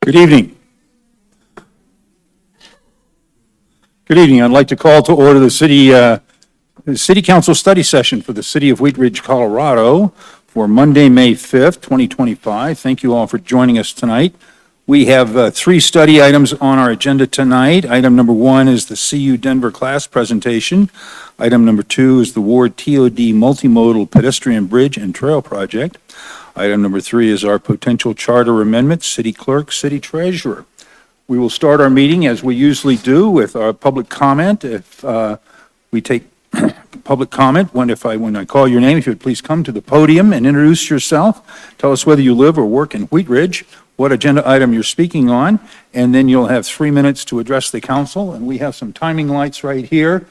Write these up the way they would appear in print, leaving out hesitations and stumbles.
Good evening. Good evening. I'd like to call to order the City Council study session for the City of Wheat Ridge, Colorado for Monday, May 5th, 2025. Thank you all for joining us tonight. We have three study items on our agenda tonight. Item number one is the CU Denver class presentation. Item number two is the Ward TOD multimodal pedestrian bridge and trail project. Item number three is our potential charter amendment, city clerk, city treasurer. We will start our meeting as we usually do with our public comment. If we take public comment, when I call your name, if you would please come to the podium and introduce yourself. Tell us whether you live or work in Wheat Ridge, what agenda item you're speaking on, and then you'll have 3 minutes to address the council. And we have some timing lights right here.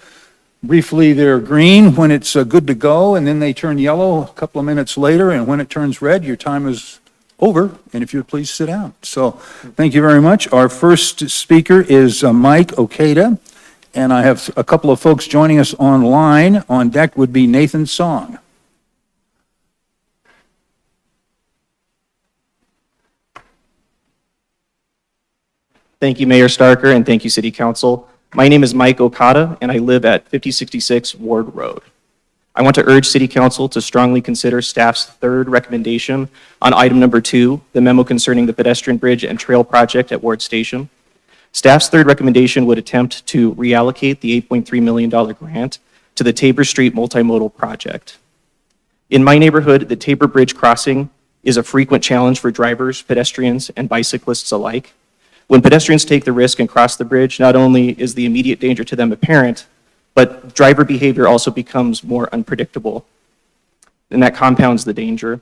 Briefly, they're green when it's good to go, and then they turn yellow a couple of minutes later, and when it turns red, your time is over, and if you would please sit down. So thank you very much. Our first speaker is Mike Okada, and I have a couple of folks joining us online. On deck would be Nathan Song. Thank you, Mayor Starker, and thank you, City Council. My name is Mike Okada, and I live at 5066 Ward Road. I want to urge City Council to strongly consider staff's third recommendation on item number 2, the memo concerning the pedestrian bridge and trail project at Ward Station. Staff's third recommendation would attempt to reallocate the $8.3 million grant to the Tabor Street multimodal project. In my neighborhood, the Tabor Bridge crossing is a frequent challenge for drivers, pedestrians, and bicyclists alike. When pedestrians take the risk and cross the bridge, not only is the immediate danger to them apparent, but driver behavior also becomes more unpredictable, and that compounds the danger.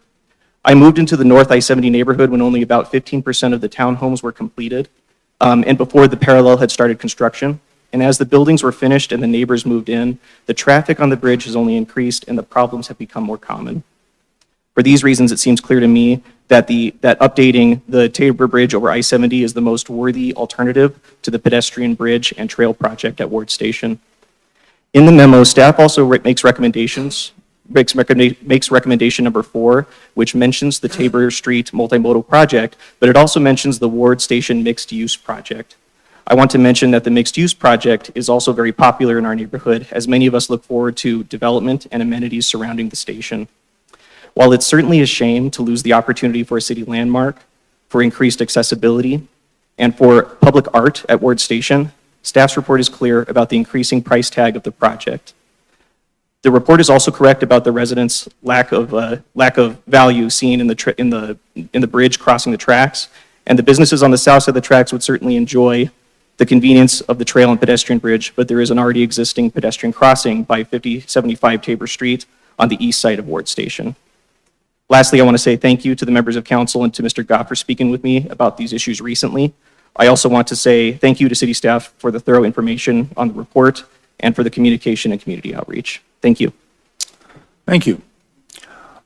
I moved into the North I-70 neighborhood when only about 15% of the townhomes were completed, and before the parallel had started construction. And as the buildings were finished and the neighbors moved in, the traffic on the bridge has only increased and the problems have become more common. For these reasons, it seems clear to me that updating the Tabor Bridge over I-70 is the most worthy alternative to the pedestrian bridge and trail project at Ward Station. In the memo, staff also makes recommendation number 4, which mentions the Tabor Street multimodal project, but it also mentions the Ward Station mixed use project. I want to mention that the mixed use project is also very popular in our neighborhood, as many of us look forward to development and amenities surrounding the station. While it's certainly a shame to lose the opportunity for a city landmark, for increased accessibility, and for public art at Ward Station, staff's report is clear about the increasing price tag of the project. The report is also correct about the residents' lack of value seen in the bridge crossing the tracks, and the businesses on the south side of the tracks would certainly enjoy the convenience of the trail and pedestrian bridge, but there is an already existing pedestrian crossing by 5075 Tabor Street on the east side of Ward Station. Lastly, I want to say thank you to the members of council and to Mr. Goff for speaking with me about these issues recently. I also want to say thank you to city staff for the thorough information on the report and for the communication and community outreach. Thank you. Thank you.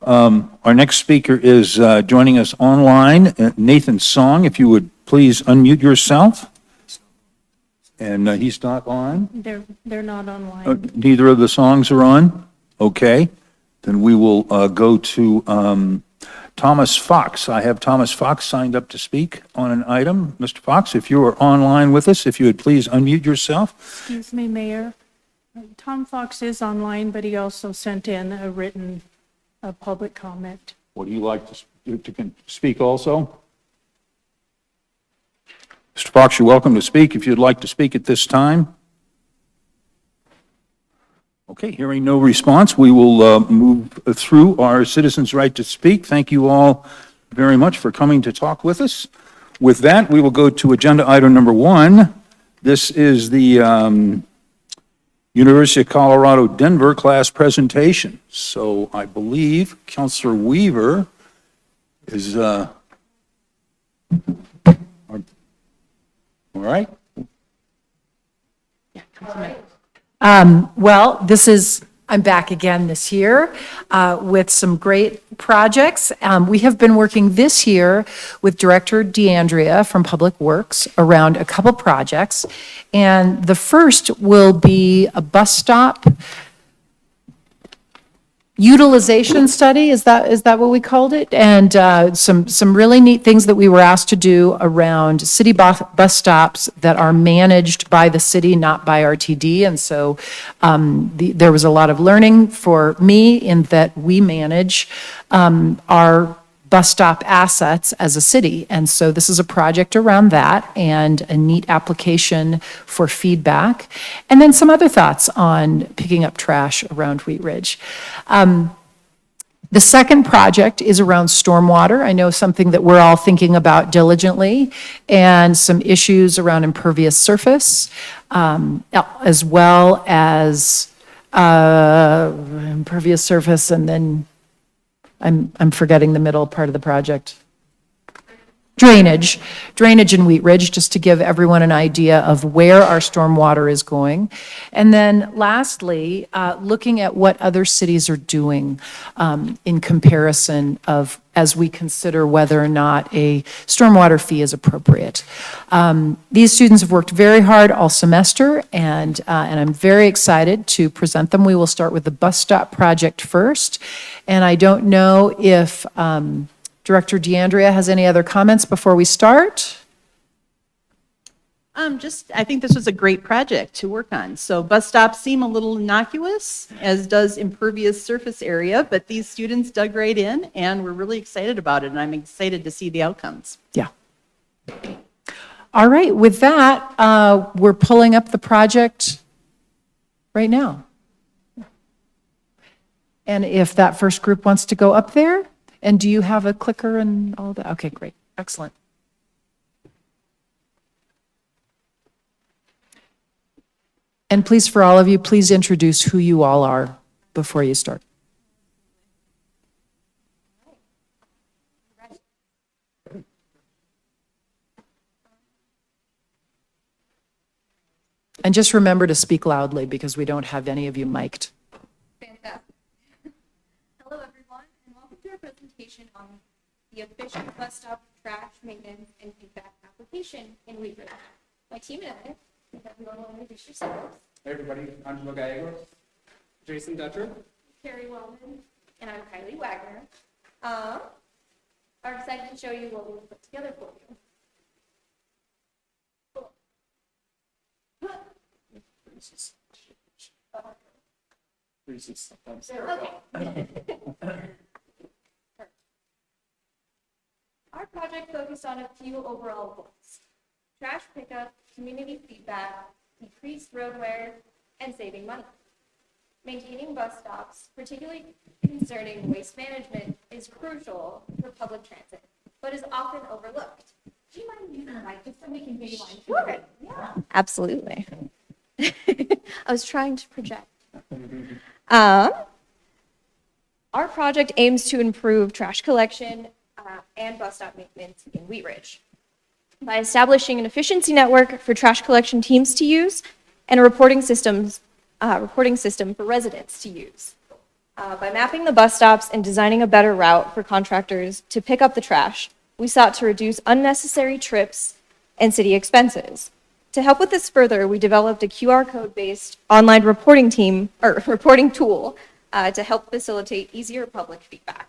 Our next speaker is joining us online, Nathan Song. If you would please unmute yourself. And he's not on? They're not online. Neither of the songs are on? Okay. Then we will go to Thomas Fox. I have Thomas Fox signed up to speak on an item. Mr. Fox, if you are online with us, if you would please unmute yourself. Excuse me, Mayor. Tom Fox is online, but he also sent in a written public comment. Would you like to speak also? Mr. Fox, you're welcome to speak if you'd like to speak at this time. Okay, hearing no response, we will move through our citizens' right to speak. Thank you all very much for coming to talk with us. With that, we will go to agenda item number 1. This is the University of Colorado Denver class presentation. So I believe Councilor Weaver is, all right? Well, I'm back again this year with some great projects. We have been working this year with Director DeAndrea from Public Works around a couple projects. And the first will be a bus stop utilization study, is that what we called it? And some really neat things that we were asked to do around city bus stops that are managed by the city, not by RTD. And so there was a lot of learning for me in that we manage our bus stop assets as a city. And so this is a project around that and a neat application for feedback. And then some other thoughts on picking up trash around Wheat Ridge. The second project is around stormwater. I know something that we're all thinking about diligently, and some issues around impervious surface, as well as impervious surface, and then I'm forgetting the middle part of the project. Drainage in Wheat Ridge, just to give everyone an idea of where our stormwater is going. And then lastly, looking at what other cities are doing in comparison of, as we consider whether or not a stormwater fee is appropriate. These students have worked very hard all semester, and I'm very excited to present them. We will start with the bus stop project first. And I don't know if Director DeAndrea has any other comments before we start? I think this was a great project to work on. So bus stops seem a little innocuous, as does impervious surface area, but these students dug right in and we're really excited about it, and I'm excited to see the outcomes. Yeah. All right, with that, we're pulling up the project right now. And if that first group wants to go up there, and do you have a clicker and all that? Okay, great, excellent. And please, for all of you, please introduce who you all are before you start. And just remember to speak loudly because we don't have any of you mic'd. Fantastic. Hello, everyone, and welcome to our presentation on the efficient bus stop trash maintenance and feedback application in Wheat Ridge. My team and I, if everyone will introduce yourselves, Hey everybody, Angelo Gallegos, Jason Dutcher. Carrie Wellman, and I'm Kylie Wagner, are excited to show you what we've put together for you. Okay. Our project focused on a few overall goals: trash pickup, community feedback, decreased road wear, and saving money. Maintaining bus stops, particularly concerning waste management, is crucial for public transit, but is often overlooked. Do you mind using the mic just so we can hear you on? Sure. Yeah. Absolutely. I was trying to project. Our project aims to improve trash collection and bus stop maintenance in Wheat Ridge by establishing an efficiency network for trash collection teams to use and a reporting system for residents to use. By mapping the bus stops and designing a better route for contractors to pick up the trash, we sought to reduce unnecessary trips and city expenses. To help with this further, we developed a QR code-based online reporting tool to help facilitate easier public feedback.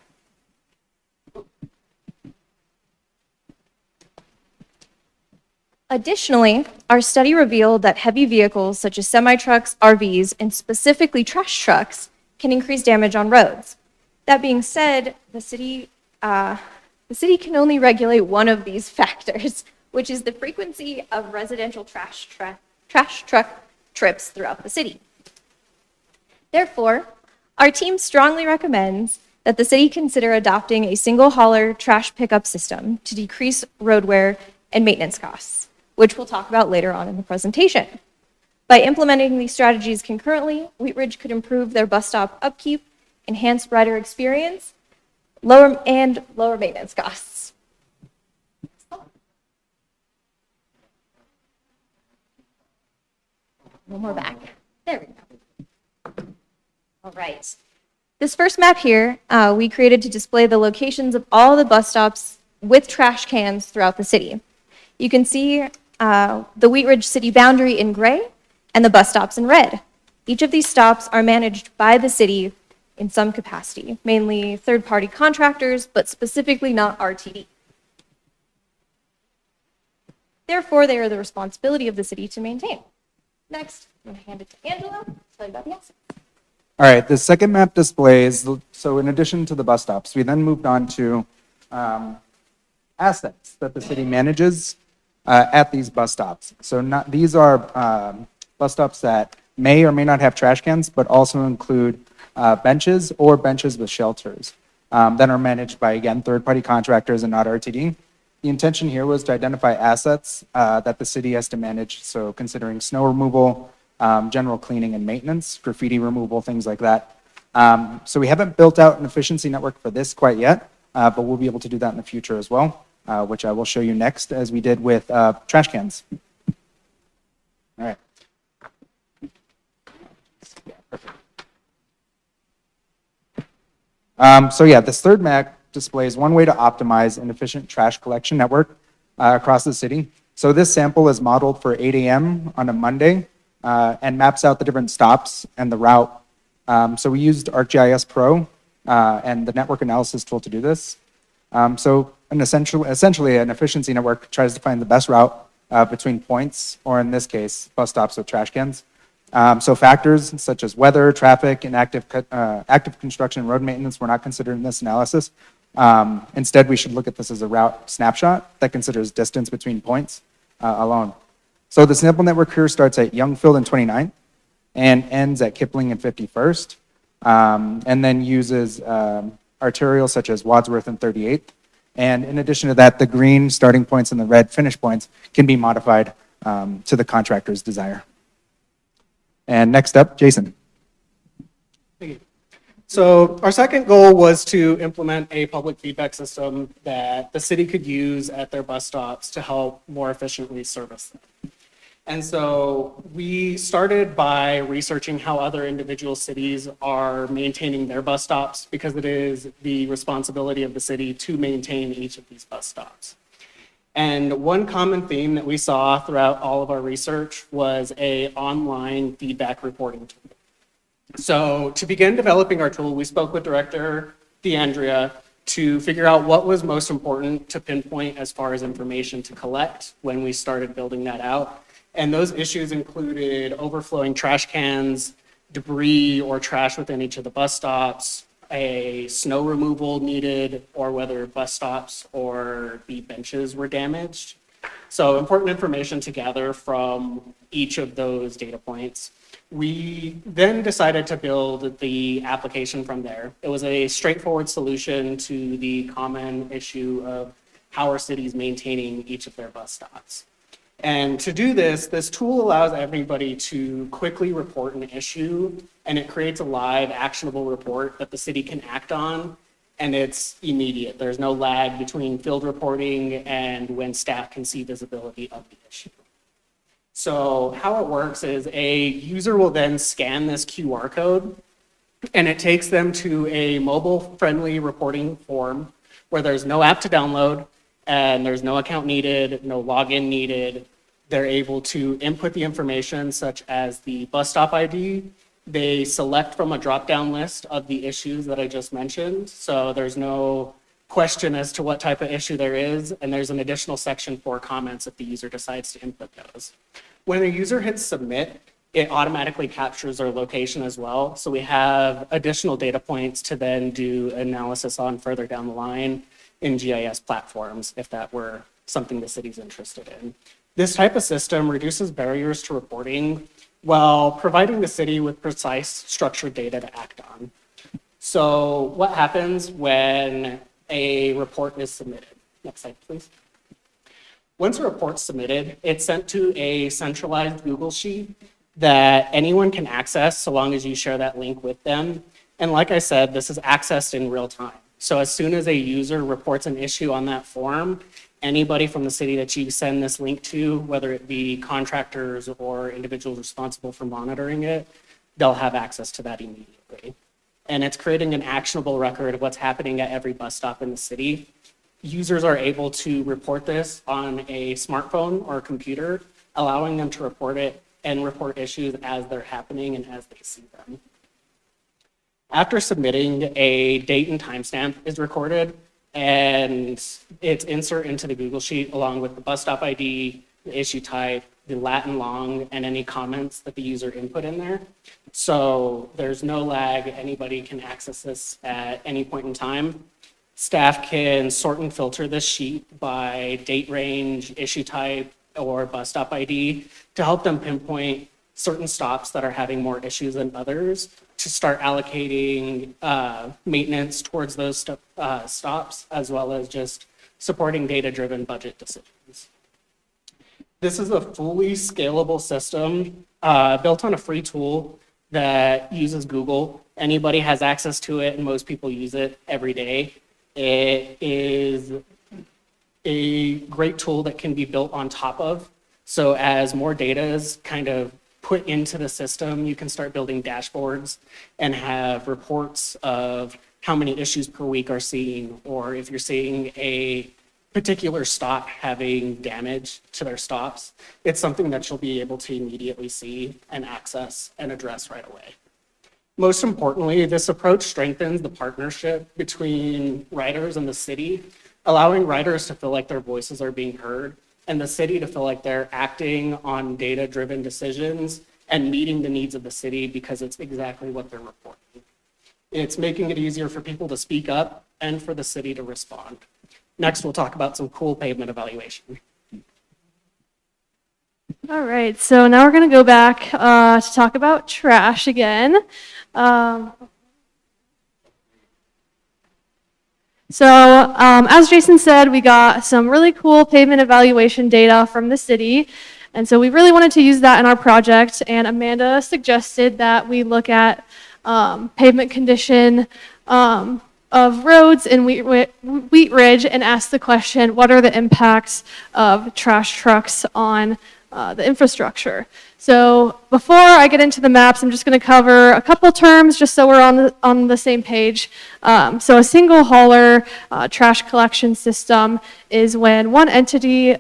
Additionally, our study revealed that heavy vehicles such as semi-trucks, RVs, and specifically trash trucks can increase damage on roads. That being said, the city can only regulate one of these factors, which is the frequency of residential trash truck trips throughout the city. Therefore, our team strongly recommends that the city consider adopting a single hauler trash pickup system to decrease road wear and maintenance costs, which we'll talk about later on in the presentation. By implementing these strategies concurrently, Wheat Ridge could improve their bus stop upkeep, enhance rider experience, lower maintenance costs. One more back. There we go. All right. This first map here, we created to display the locations of all the bus stops with trash cans throughout the city. You can see the Wheat Ridge city boundary in gray and the bus stops in red. Each of these stops are managed by the city in some capacity, mainly third-party contractors, but specifically not RTD. Therefore, they are the responsibility of the city to maintain. Next, I'm going to hand it to Angela to tell you about the assets. All right, the second map displays, so in addition to the bus stops, we then moved on to assets that the city manages at these bus stops. So these are bus stops that may or may not have trash cans, but also include benches or benches with shelters that are managed by, again, third-party contractors and not RTD. The intention here was to identify assets that the city has to manage, so considering snow removal, general cleaning and maintenance, graffiti removal, things like that. So we haven't built out an efficiency network for this quite yet, but we'll be able to do that in the future as well, which I will show you next, as we did with trash cans. All right. So yeah, this third map displays one way to optimize an efficient trash collection network across the city. So this sample is modeled for 8 a.m. on a Monday and maps out the different stops and the route. So we used ArcGIS Pro and the network analysis tool to do this. So essentially an efficiency network tries to find the best route between points, or in this case, bus stops with trash cans. So factors such as weather, traffic, and active construction and road maintenance were not considered in this analysis. Instead, we should look at this as a route snapshot that considers distance between points alone. So the sample network here starts at Youngfield and 29th and ends at Kipling and 51st, and then uses arterials such as Wadsworth and 38th. And in addition to that, the green starting points and the red finish points can be modified to the contractor's desire. And next up, Jason. Thank you. So our second goal was to implement a public feedback system that the city could use at their bus stops to help more efficiently service them. And so we started by researching how other individual cities are maintaining their bus stops, because it is the responsibility of the city to maintain each of these bus stops. And one common theme that we saw throughout all of our research was an online feedback reporting tool. So to begin developing our tool, we spoke with Director DeAndrea to figure out what was most important to pinpoint as far as information to collect when we started building that out. And those issues included overflowing trash cans, debris or trash within each of the bus stops, a snow removal needed, or whether bus stops or the benches were damaged. So important information to gather from each of those data points. We then decided to build the application from there. It was a straightforward solution to the common issue of how are cities maintaining each of their bus stops. And to do this, this tool allows everybody to quickly report an issue, and it creates a live actionable report that the city can act on, and it's immediate. There's no lag between field reporting and when staff can see visibility of the issue. So how it works is a user will then scan this QR code, and it takes them to a mobile-friendly reporting form where there's no app to download, and there's no account needed, no login needed. They're able to input the information such as the bus stop ID. They select from a drop-down list of the issues that I just mentioned. So there's no question as to what type of issue there is, and there's an additional section for comments if the user decides to input those. When a user hits submit, it automatically captures their location as well. So we have additional data points to then do analysis on further down the line in GIS platforms, if that were something the city's interested in. This type of system reduces barriers to reporting while providing the city with precise structured data to act on. So what happens when a report is submitted? Next slide, please. Once a report's submitted, it's sent to a centralized Google Sheet that anyone can access so long as you share that link with them. And like I said, this is accessed in real time. So as soon as a user reports an issue on that form, anybody from the city that you send this link to, whether it be contractors or individuals responsible for monitoring it, they'll have access to that immediately. And it's creating an actionable record of what's happening at every bus stop in the city. Users are able to report this on a smartphone or a computer, allowing them to report it and report issues as they're happening and as they see them. After submitting, a date and timestamp is recorded, and it's inserted into the Google Sheet along with the bus stop ID, the issue type, the Latin long, and any comments that the user input in there. So there's no lag. Anybody can access this at any point in time. Staff can sort and filter this sheet by date range, issue type, or bus stop ID to help them pinpoint certain stops that are having more issues than others to start allocating maintenance towards those stops, as well as just supporting data-driven budget decisions. This is a fully scalable system built on a free tool that uses Google. Anybody has access to it, and most people use it every day. It is a great tool that can be built on top of. So as more data is kind of put into the system, you can start building dashboards and have reports of how many issues per week are seen, or if you're seeing a particular stop having damage to their stops, it's something that you'll be able to immediately see and access and address right away. Most importantly, this approach strengthens the partnership between riders and the city, allowing riders to feel like their voices are being heard and the city to feel like they're acting on data-driven decisions and meeting the needs of the city because it's exactly what they're reporting. It's making it easier for people to speak up and for the city to respond. Next, we'll talk about some cool pavement evaluation. All right, so now we're going to go back to talk about trash again. As Jason said, we got some really cool pavement evaluation data from the city. And so we really wanted to use that in our project. And Amanda suggested that we look at pavement condition of roads in Wheat Ridge and ask the question, what are the impacts of trash trucks on the infrastructure? So before I get into the maps, I'm just going to cover a couple terms just so we're on the same page. So a single hauler trash collection system is when one entity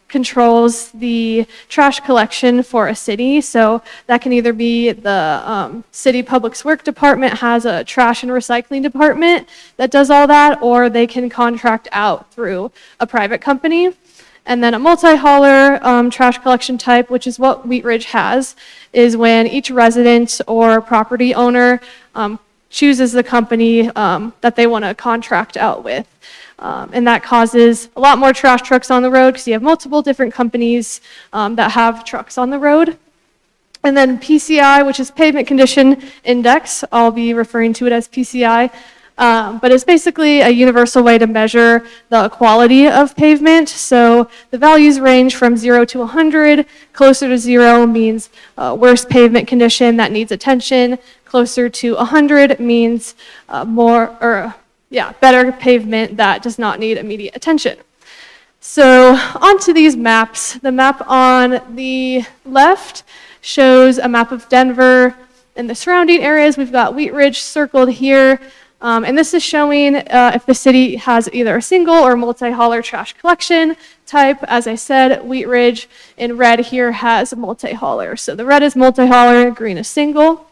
controls the trash collection for a city. So that can either be the city public works department has a trash and recycling department that does all that, or they can contract out through a private company. And then a multi-hauler trash collection type, which is what Wheat Ridge has, is when each resident or property owner chooses the company that they want to contract out with. And that causes a lot more trash trucks on the road because you have multiple different companies that have trucks on the road. And then PCI, which is Pavement Condition Index, I'll be referring to it as PCI, but it's basically a universal way to measure the quality of pavement. So the values range from 0 to 100. Closer to 0 means worst pavement condition that needs attention. Closer to 100 means better pavement that does not need immediate attention. So onto these maps. The map on the left shows a map of Denver and the surrounding areas. We've got Wheat Ridge circled here. And this is showing if the city has either a single or multi-hauler trash collection type. As I said, Wheat Ridge in red here has a multi-hauler. So the red is multi-hauler, green is single.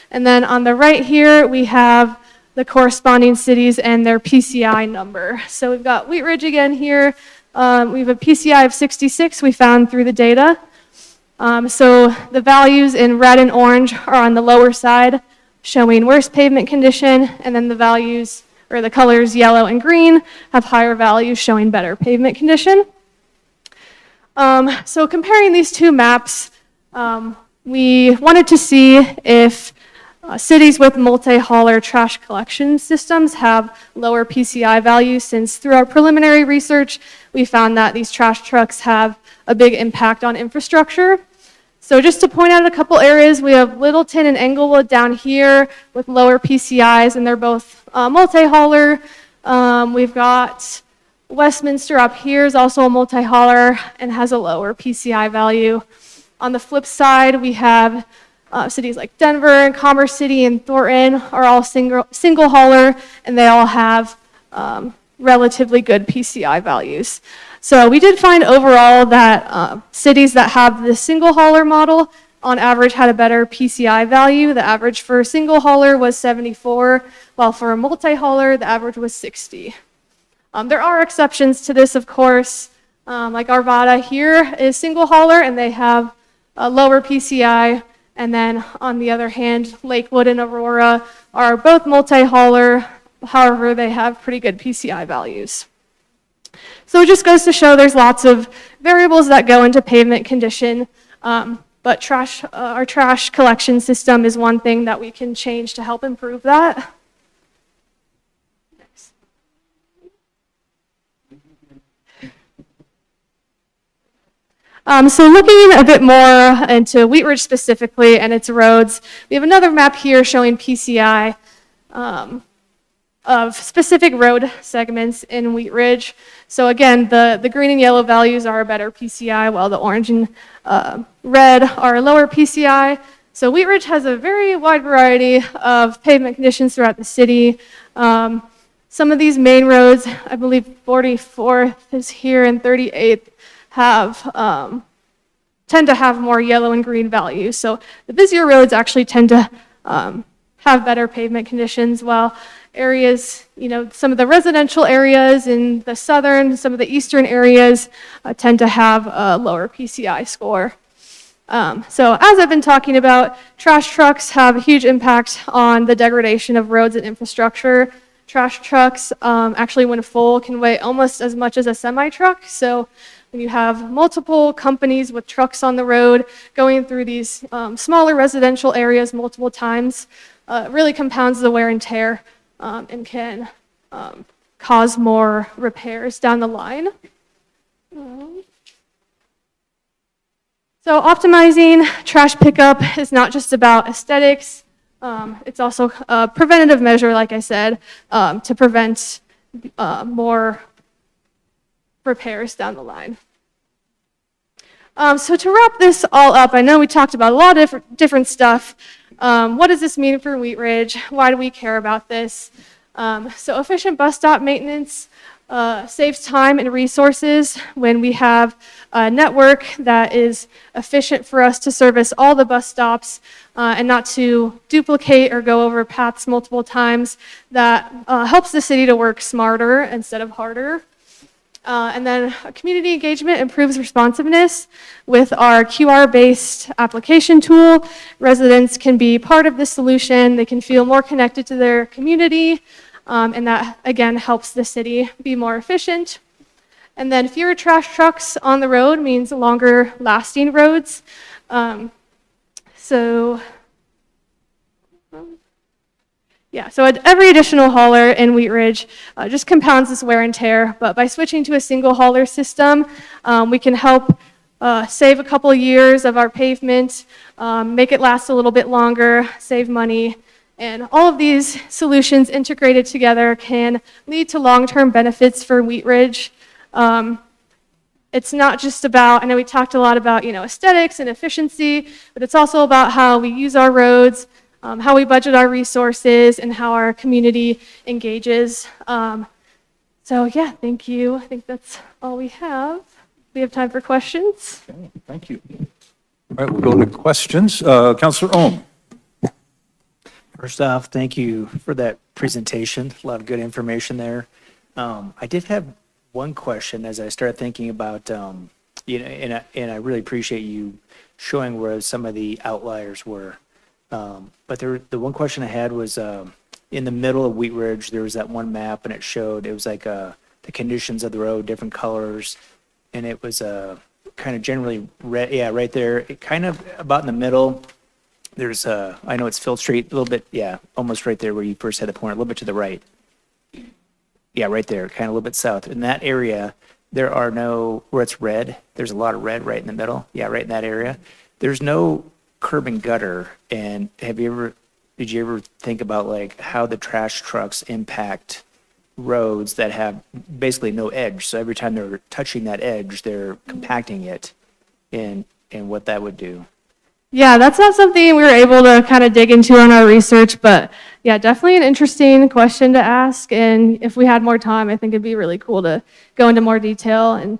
And then on the right here, we have the corresponding cities and their PCI number. So we've got Wheat Ridge again here. We have a PCI of 66 we found through the data. So the values in red and orange are on the lower side, showing worse pavement condition, and then the values, or the colors yellow and green, have higher values showing better pavement condition. So comparing these two maps, we wanted to see if cities with multi-hauler trash collection systems have lower PCI values, since through our preliminary research, we found that these trash trucks have a big impact on infrastructure. So just to point out a couple areas, we have Littleton and Englewood down here with lower PCIs, and they're both multi-hauler. We've got Westminster up here is also a multi-hauler and has a lower PCI value. On the flip side, we have cities like Denver and Commerce City and Thornton are all single hauler, and they all have relatively good PCI values. So we did find overall that cities that have the single hauler model on average had a better PCI value. The average for a single hauler was 74, while for a multi-hauler, the average was 60. There are exceptions to this, of course. Like Arvada here is single hauler, and they have a lower PCI. And then on the other hand, Lakewood and Aurora are both multi-hauler. However, they have pretty good PCI values. So it just goes to show there's lots of variables that go into pavement condition. But our trash collection system is one thing that we can change to help improve that. So looking a bit more into Wheat Ridge specifically and its roads, we have another map here showing PCI of specific road segments in Wheat Ridge. So again, the green and yellow values are a better PCI, while the orange and red are a lower PCI. So Wheat Ridge has a very wide variety of pavement conditions throughout the city. Some of these main roads, I believe 44th is here and 38th, tend to have more yellow and green values. So the busier roads actually tend to have better pavement conditions, while areas, some of the residential areas in the southern, some of the eastern areas tend to have a lower PCI score. So as I've been talking about, trash trucks have a huge impact on the degradation of roads and infrastructure. Trash trucks, actually when full, can weigh almost as much as a semi-truck. So when you have multiple companies with trucks on the road going through these smaller residential areas multiple times, it really compounds the wear and tear and can cause more repairs down the line. So optimizing trash pickup is not just about aesthetics. It's also a preventative measure, like I said, to prevent more repairs down the line. So to wrap this all up, I know we talked about a lot of different stuff. What does this mean for Wheat Ridge? Why do we care about this? So efficient bus stop maintenance saves time and resources when we have a network that is efficient for us to service all the bus stops and not to duplicate or go over paths multiple times. That helps the city to work smarter instead of harder. And then community engagement improves responsiveness. With our QR-based application tool, residents can be part of the solution. They can feel more connected to their community, and that, again, helps the city be more efficient. And then fewer trash trucks on the road means longer lasting roads. So every additional hauler in Wheat Ridge just compounds this wear and tear, but by switching to a single hauler system, we can help save a couple years of our pavement, make it last a little bit longer, save money, and all of these solutions integrated together can lead to long-term benefits for Wheat Ridge. It's not just about, I know we talked a lot about, aesthetics and efficiency, but it's also about how we use our roads, how we budget our resources, and how our community engages. Thank you. I think that's all we have. We have time for questions. Okay, thank you. All right, we'll go to questions. Councilor Ohm. First off, thank you for that presentation. A lot of good information there. I did have one question as I started thinking about, and I really appreciate you showing where some of the outliers were. But the one question I had was in the middle of Wheat Ridge, there was that one map, and it was like the conditions of the road, different colors, and it was kind of generally red. Yeah, right there, it kind of about in the middle. There's I know it's Field Street, a little bit, yeah, almost right there where you first had the point, a little bit to the right. Yeah, right there, kind of a little bit south. In that area, there are no, where it's red, there's a lot of red right in the middle. Yeah, right in that area. There's no curb and gutter. And did you ever think about like how the trash trucks impact roads that have basically no edge? So every time they're touching that edge, they're compacting it, and what that would do. Yeah, that's not something we were able to kind of dig into on our research, but yeah, definitely an interesting question to ask. And if we had more time, I think it'd be really cool to go into more detail and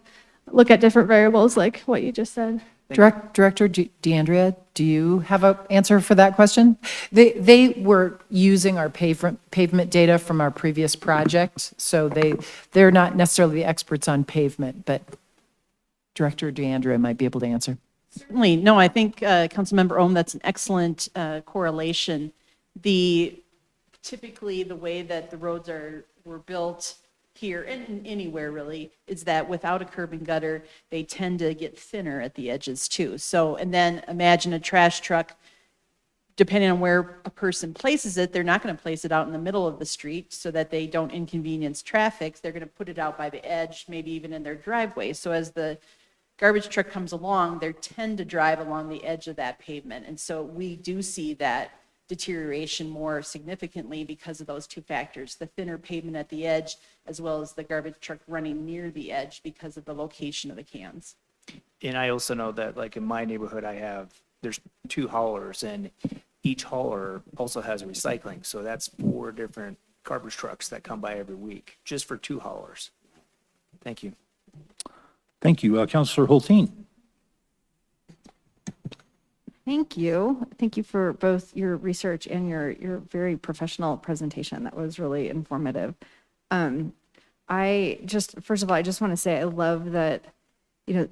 look at different variables like what you just said. Director DeAndrea, do you have an answer for that question? They were using our pavement data from our previous project, so they're not necessarily the experts on pavement, but Director DeAndrea might be able to answer. Certainly. No, I think, Councilmember Ohm, that's an excellent correlation. Typically, the way that the roads were built here and anywhere really is that without a curb and gutter, they tend to get thinner at the edges too. So, and then imagine a trash truck, depending on where a person places it, they're not going to place it out in the middle of the street so that they don't inconvenience traffic. They're going to put it out by the edge, maybe even in their driveway. So as the garbage truck comes along, they tend to drive along the edge of that pavement. And so we do see that deterioration more significantly because of those two factors, the thinner pavement at the edge, as well as the garbage truck running near the edge because of the location of the cans. And I also know that like in my neighborhood, there's 2 haulers and each hauler also has recycling. So that's 4 different garbage trucks that come by every week just for 2 haulers. Thank you. Thank you. Councilor Hulteen. Thank you. Thank you for both your research and your very professional presentation. That was really informative. First of all, I just want to say I love that,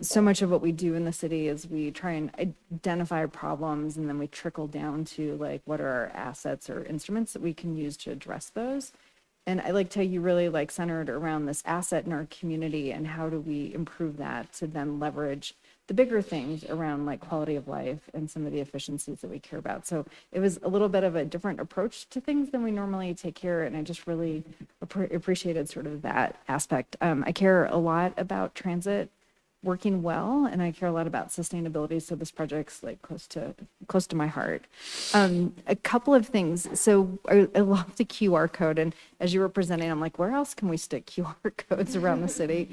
so much of what we do in the city is we try and identify problems and then we trickle down to like, what are our assets or instruments that we can use to address those. And I liked how you really centered around this asset in our community and how do we improve that to then leverage the bigger things around like quality of life and some of the efficiencies that we care about. So it was a little bit of a different approach to things than we normally take care. And I just really appreciated sort of that aspect. I care a lot about transit working well, and I care a lot about sustainability. So this project's like close to my heart. A couple of things. So I love the QR code, and as you were presenting, I'm like, where else can we stick QR codes around the city?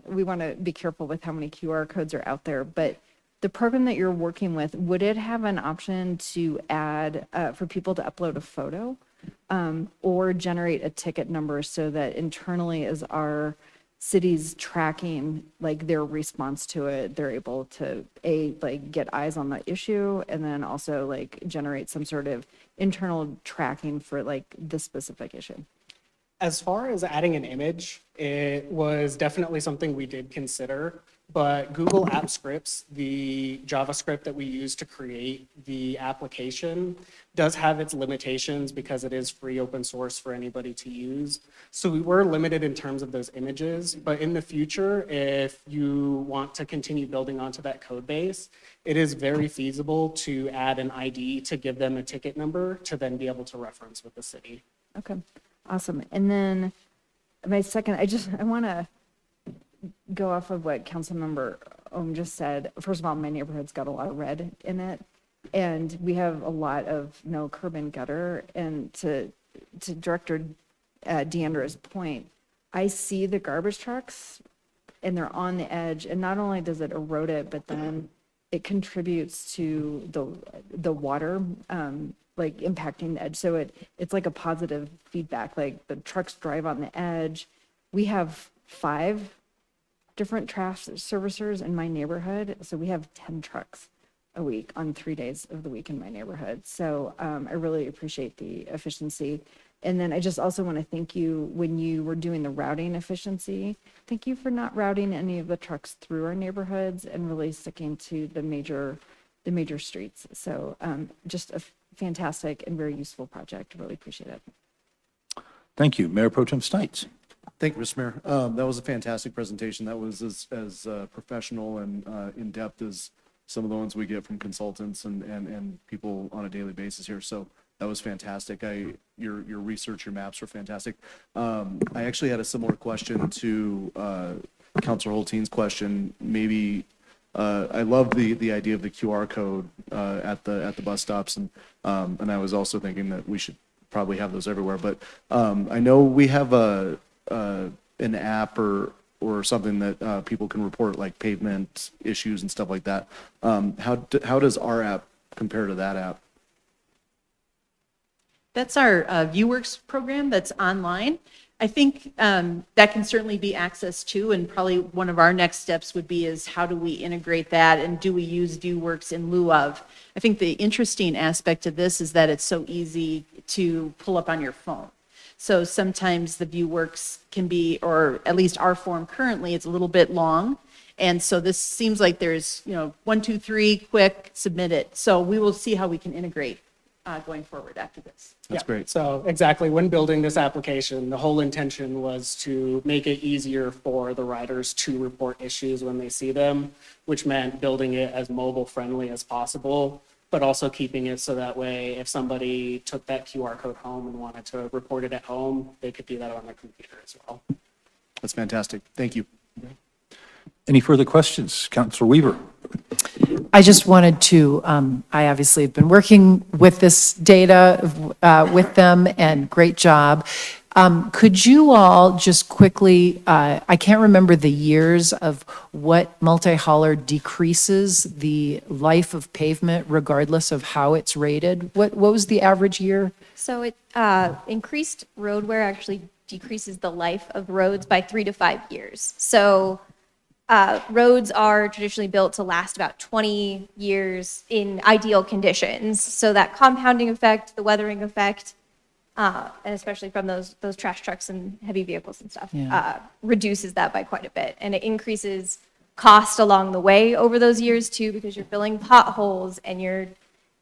We want to be careful with how many QR codes are out there, but the program that you're working with, would it have an option to add for people to upload a photo or generate a ticket number so that internally as our cities tracking like their response to it, they're able to get eyes on the issue and then also like generate some sort of internal tracking for like this specific issue? As far as adding an image, it was definitely something we did consider, but Google Apps Scripts, the JavaScript that we use to create the application, does have its limitations because it is free open source for anybody to use. So we were limited in terms of those images, but in the future, if you want to continue building onto that code base, it is very feasible to add an ID to give them a ticket number to then be able to reference with the city. Okay, awesome. And then my second, I want to go off of what Councilmember Ohm just said. First of all, my neighborhood's got a lot of red in it, and we have a lot of no curb and gutter. And to Director DeAndrea's point, I see the garbage trucks, and they're on the edge, and not only does it erode it, but then it contributes to the water like impacting the edge. So it's like a positive feedback. Like the trucks drive on the edge. We have 5 different trash servicers in my neighborhood. So we have 10 trucks a week on 3 days of the week in my neighborhood. So I really appreciate the efficiency. And then I just also want to thank you when you were doing the routing efficiency. Thank you for not routing any of the trucks through our neighborhoods and really sticking to the major streets. So just a fantastic and very useful project. Really appreciate it. Thank you. Mayor Pro Tem Stites. Thank you, Mr. Mayor. That was a fantastic presentation. That was as professional and in-depth as some of the ones we get from consultants and people on a daily basis here. So that was fantastic. Your research, your maps were fantastic. I actually had a similar question to Councilor Hulteen's question. Maybe I love the idea of the QR code at the bus stops, and I was also thinking that we should probably have those everywhere. But I know we have an app or something that people can report like pavement issues and stuff like that. How does our app compare to that app? That's our ViewWorks program that's online. I think that can certainly be accessed to, and probably one of our next steps would be is how do we integrate that and do we use ViewWorks in lieu of? I think the interesting aspect of this is that it's so easy to pull up on your phone. So sometimes the ViewWorks can be, or at least our form currently, it's a little bit long. And so this seems like there's, 1, 2, 3, quick, submit it. So we will see how we can integrate going forward after this. That's Yeah, great. So exactly, when building this application, the whole intention was to make it easier for the riders to report issues when they see them, which meant building it as mobile friendly as possible, but also keeping it so that way if somebody took that QR code home and wanted to report it at home, they could do that on their computer as well. That's fantastic. Thank you. Any further questions? Councilor Weaver? I just wanted to, I obviously have been working with this data with them, and great job. Could you all just quickly, I can't remember the years of what multi-hauler decreases the life of pavement regardless of how it's rated? What was the average year? So it increased road wear actually decreases the life of roads by 3 to 5 years. So roads are traditionally built to last about 20 years in ideal conditions. So that compounding effect, the weathering effect, and especially from those trash trucks and heavy vehicles and stuff, reduces that by quite a bit. And it increases cost along the way over those years too, because you're filling potholes and you're,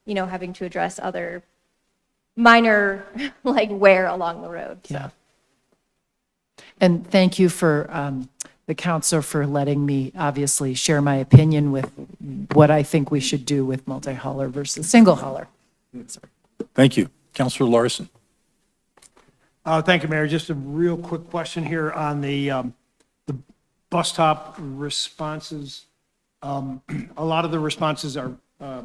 having to address other minor like wear along the road. So. Yeah. And thank you for the council for letting me obviously share my opinion with what I think we should do with multi-hauler versus single hauler. Thank you. Councilor Larson? Thank you, Mayor. Just a real quick question here on the bus stop responses. A lot of the responses are a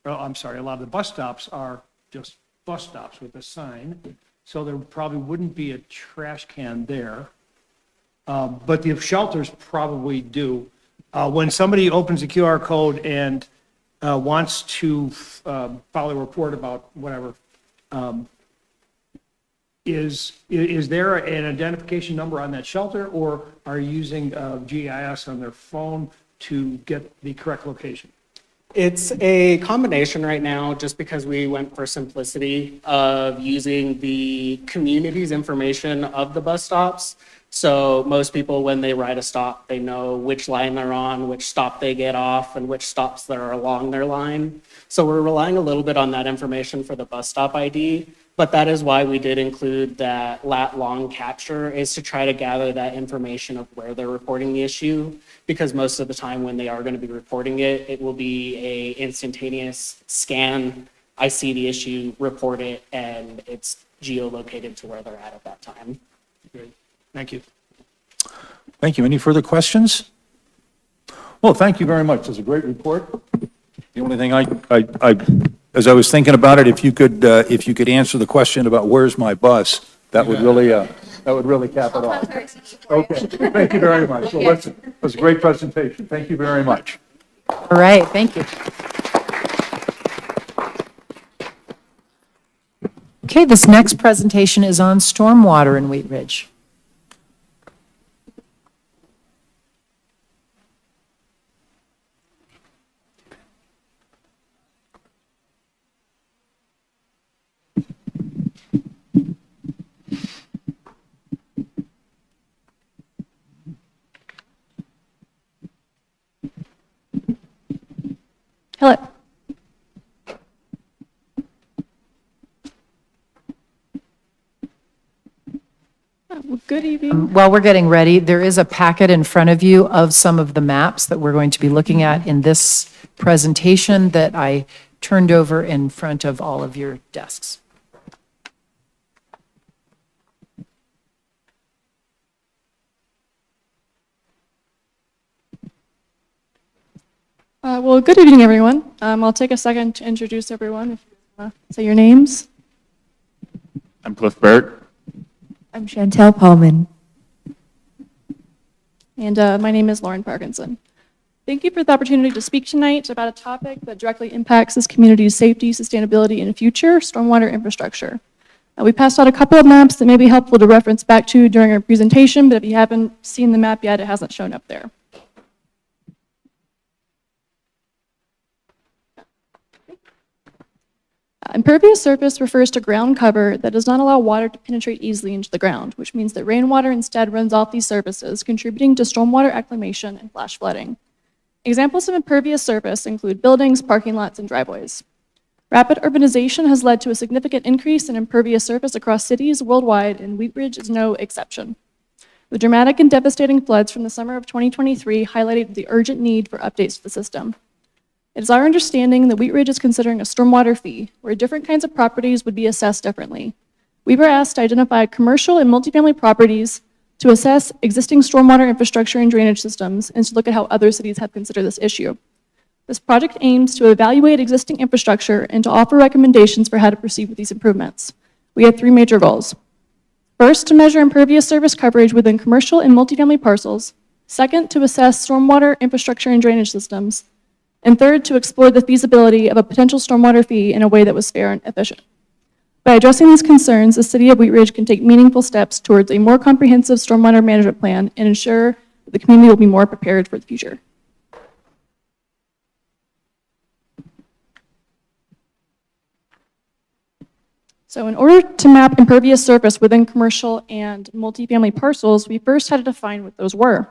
lot of the bus stops are just bus stops with a sign. So there probably wouldn't be a trash can there. But the shelters probably do. When somebody opens a QR code and wants to file a report about whatever, is there an identification number on that shelter, or are you using GIS on their phone to get the correct location? It's a combination right now, just because we went for simplicity of using the community's information of the bus stops. So most people, when they ride a stop, they know which line they're on, which stop they get off, and which stops that are along their line. So we're relying a little bit on that information for the bus stop ID, but that is why we did include that lat long capture, is to try to gather that information of where they're reporting the issue, because most of the time when they are going to be reporting it, it will be a instantaneous scan. I see the issue, report it, and it's geolocated to where they're at that time. Great. Thank you. Thank you. Any further questions? Well, thank you very much. It was a great report. The only thing as I was thinking about it, if you could answer the question about where's my bus, that would really cap it off. Okay. Thank you very much. Well, listen, it was a great presentation. Thank you very much. All right, thank you. Okay, this next presentation is on stormwater in Wheat Ridge. Hello. Good evening. While we're getting ready, there is a packet in front of you of some of the maps that we're going to be looking at in this presentation that I turned over in front of all of your desks. Well, good evening, everyone. I'll take a second to introduce everyone. If you say your names. I'm Cliff Burt. I'm Chantel Paulman. And my name is Lauren Parkinson. Thank you for the opportunity to speak tonight about a topic that directly impacts this community's safety, sustainability, and future stormwater infrastructure. We passed out a couple of maps that may be helpful to reference back to during our presentation, but if you haven't seen the map yet, it hasn't shown up there. Impervious surface refers to ground cover that does not allow water to penetrate easily into the ground, which means that rainwater instead runs off these surfaces, contributing to stormwater acclimation and flash flooding. Examples of impervious surface include buildings, parking lots, and driveways. Rapid urbanization has led to a significant increase in impervious surface across cities worldwide, and Wheat Ridge is no exception. The dramatic and devastating floods from the summer of 2023 highlighted the urgent need for updates to the system. It is our understanding that Wheat Ridge is considering a stormwater fee, where different kinds of properties would be assessed differently. We were asked to identify commercial and multifamily properties to assess existing stormwater infrastructure and drainage systems, and to look at how other cities have considered this issue. This project aims to evaluate existing infrastructure and to offer recommendations for how to proceed with these improvements. We had 3 major goals. First, to measure impervious surface coverage within commercial and multifamily parcels. Second, to assess stormwater infrastructure and drainage systems. And third, to explore the feasibility of a potential stormwater fee in a way that was fair and efficient. By addressing these concerns, the City of Wheat Ridge can take meaningful steps towards a more comprehensive stormwater management plan and ensure that the community will be more prepared for the future. So in order to map impervious surface within commercial and multifamily parcels, we first had to define what those were.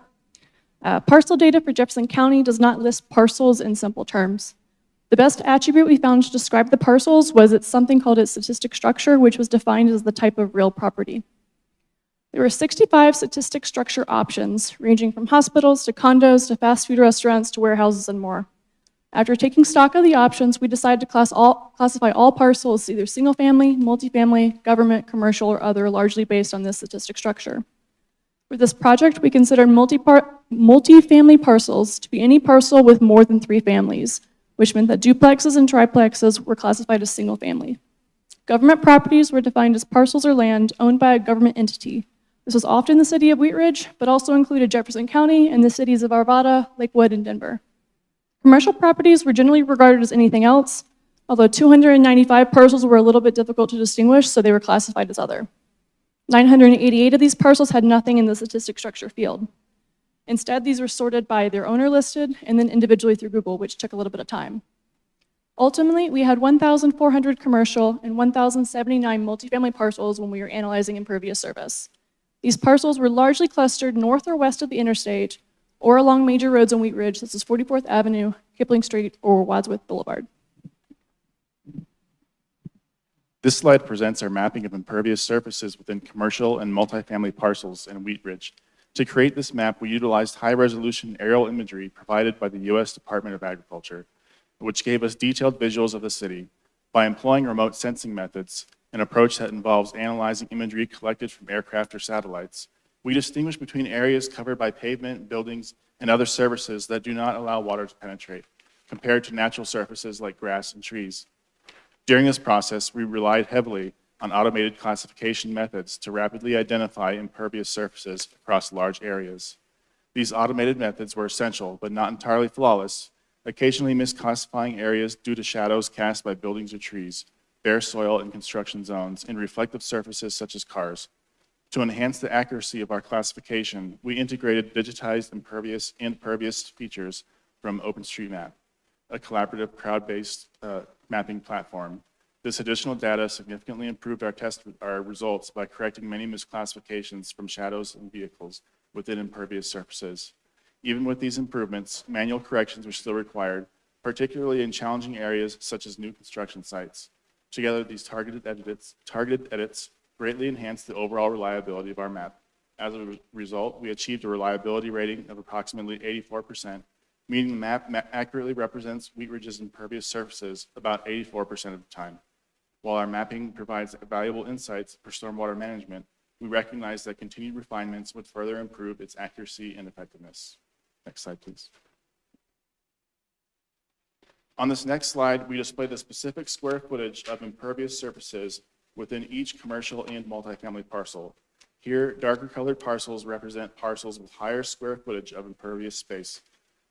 Parcel data for Jefferson County does not list parcels in simple terms. The best attribute we found to describe the parcels was it's something called its statistic structure, which was defined as the type of real property. There were 65 statistic structure options, ranging from hospitals to condos to fast food restaurants to warehouses and more. After taking stock of the options, we decided to classify all parcels as either single-family, multifamily, government, commercial, or other, largely based on this statistic structure. For this project, we considered multifamily parcels to be any parcel with more than 3 families, which meant that duplexes and triplexes were classified as single family. Government properties were defined as parcels or land owned by a government entity. This was often the City of Wheat Ridge, but also included Jefferson County and the cities of Arvada, Lakewood, and Denver. Commercial properties were generally regarded as anything else, although 295 parcels were a little bit difficult to distinguish, so they were classified as other. 988 of these parcels had nothing in the statistic structure field. Instead, these were sorted by their owner listed and then individually through Google, which took a little bit of time. Ultimately, we had 1,400 commercial and 1,079 multifamily parcels when we were analyzing impervious surface. These parcels were largely clustered north or west of the interstate or along major roads in Wheat Ridge, such as 44th Avenue, Kipling Street, or Wadsworth Boulevard. This slide presents our mapping of impervious surfaces within commercial and multifamily parcels in Wheat Ridge. To create this map, we utilized high-resolution aerial imagery provided by the U.S. Department of Agriculture, which gave us detailed visuals of the city. By employing remote sensing methods, an approach that involves analyzing imagery collected from aircraft or satellites, we distinguish between areas covered by pavement, buildings, and other surfaces that do not allow water to penetrate, compared to natural surfaces like grass and trees. During this process, we relied heavily on automated classification methods to rapidly identify impervious surfaces across large areas. These automated methods were essential, but not entirely flawless, occasionally misclassifying areas due to shadows cast by buildings or trees, bare soil and construction zones, and reflective surfaces such as cars. To enhance the accuracy of our classification, we integrated digitized impervious and pervious features from OpenStreetMap, a collaborative crowd-based mapping platform. This additional data significantly improved our results by correcting many misclassifications from shadows and vehicles within impervious surfaces. Even with these improvements, manual corrections were still required, particularly in challenging areas such as new construction sites. Together, these targeted edits greatly enhanced the overall reliability of our map. As a result, we achieved a reliability rating of approximately 84%, meaning the map accurately represents Wheat Ridge's impervious surfaces about 84% of the time. While our mapping provides valuable insights for stormwater management, we recognize that continued refinements would further improve its accuracy and effectiveness. Next slide, please. On this next slide, we display the specific square footage of impervious surfaces within each commercial and multifamily parcel. Here, darker colored parcels represent parcels with higher square footage of impervious space.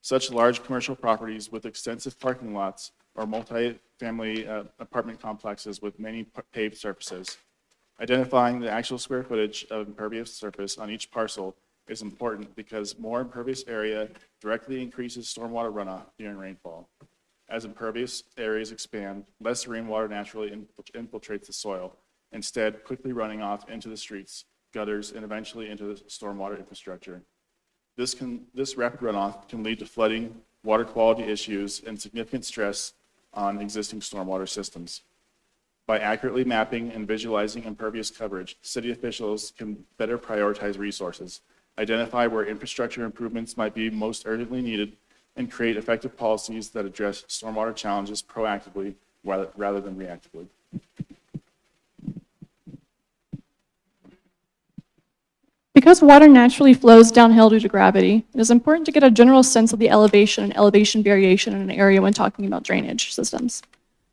Such large commercial properties with extensive parking lots or multifamily apartment complexes with many paved surfaces. Identifying the actual square footage of impervious surface on each parcel is important because more impervious area directly increases stormwater runoff during rainfall. As impervious areas expand, less rainwater naturally infiltrates the soil, instead quickly running off into the streets, gutters, and eventually into the stormwater infrastructure. This rapid runoff can lead to flooding, water quality issues, and significant stress on existing stormwater systems. By accurately mapping and visualizing impervious coverage, city officials can better prioritize resources, identify where infrastructure improvements might be most urgently needed, and create effective policies that address stormwater challenges proactively rather than reactively. Because water naturally flows downhill due to gravity, it is important to get a general sense of the elevation and elevation variation in an area when talking about drainage systems.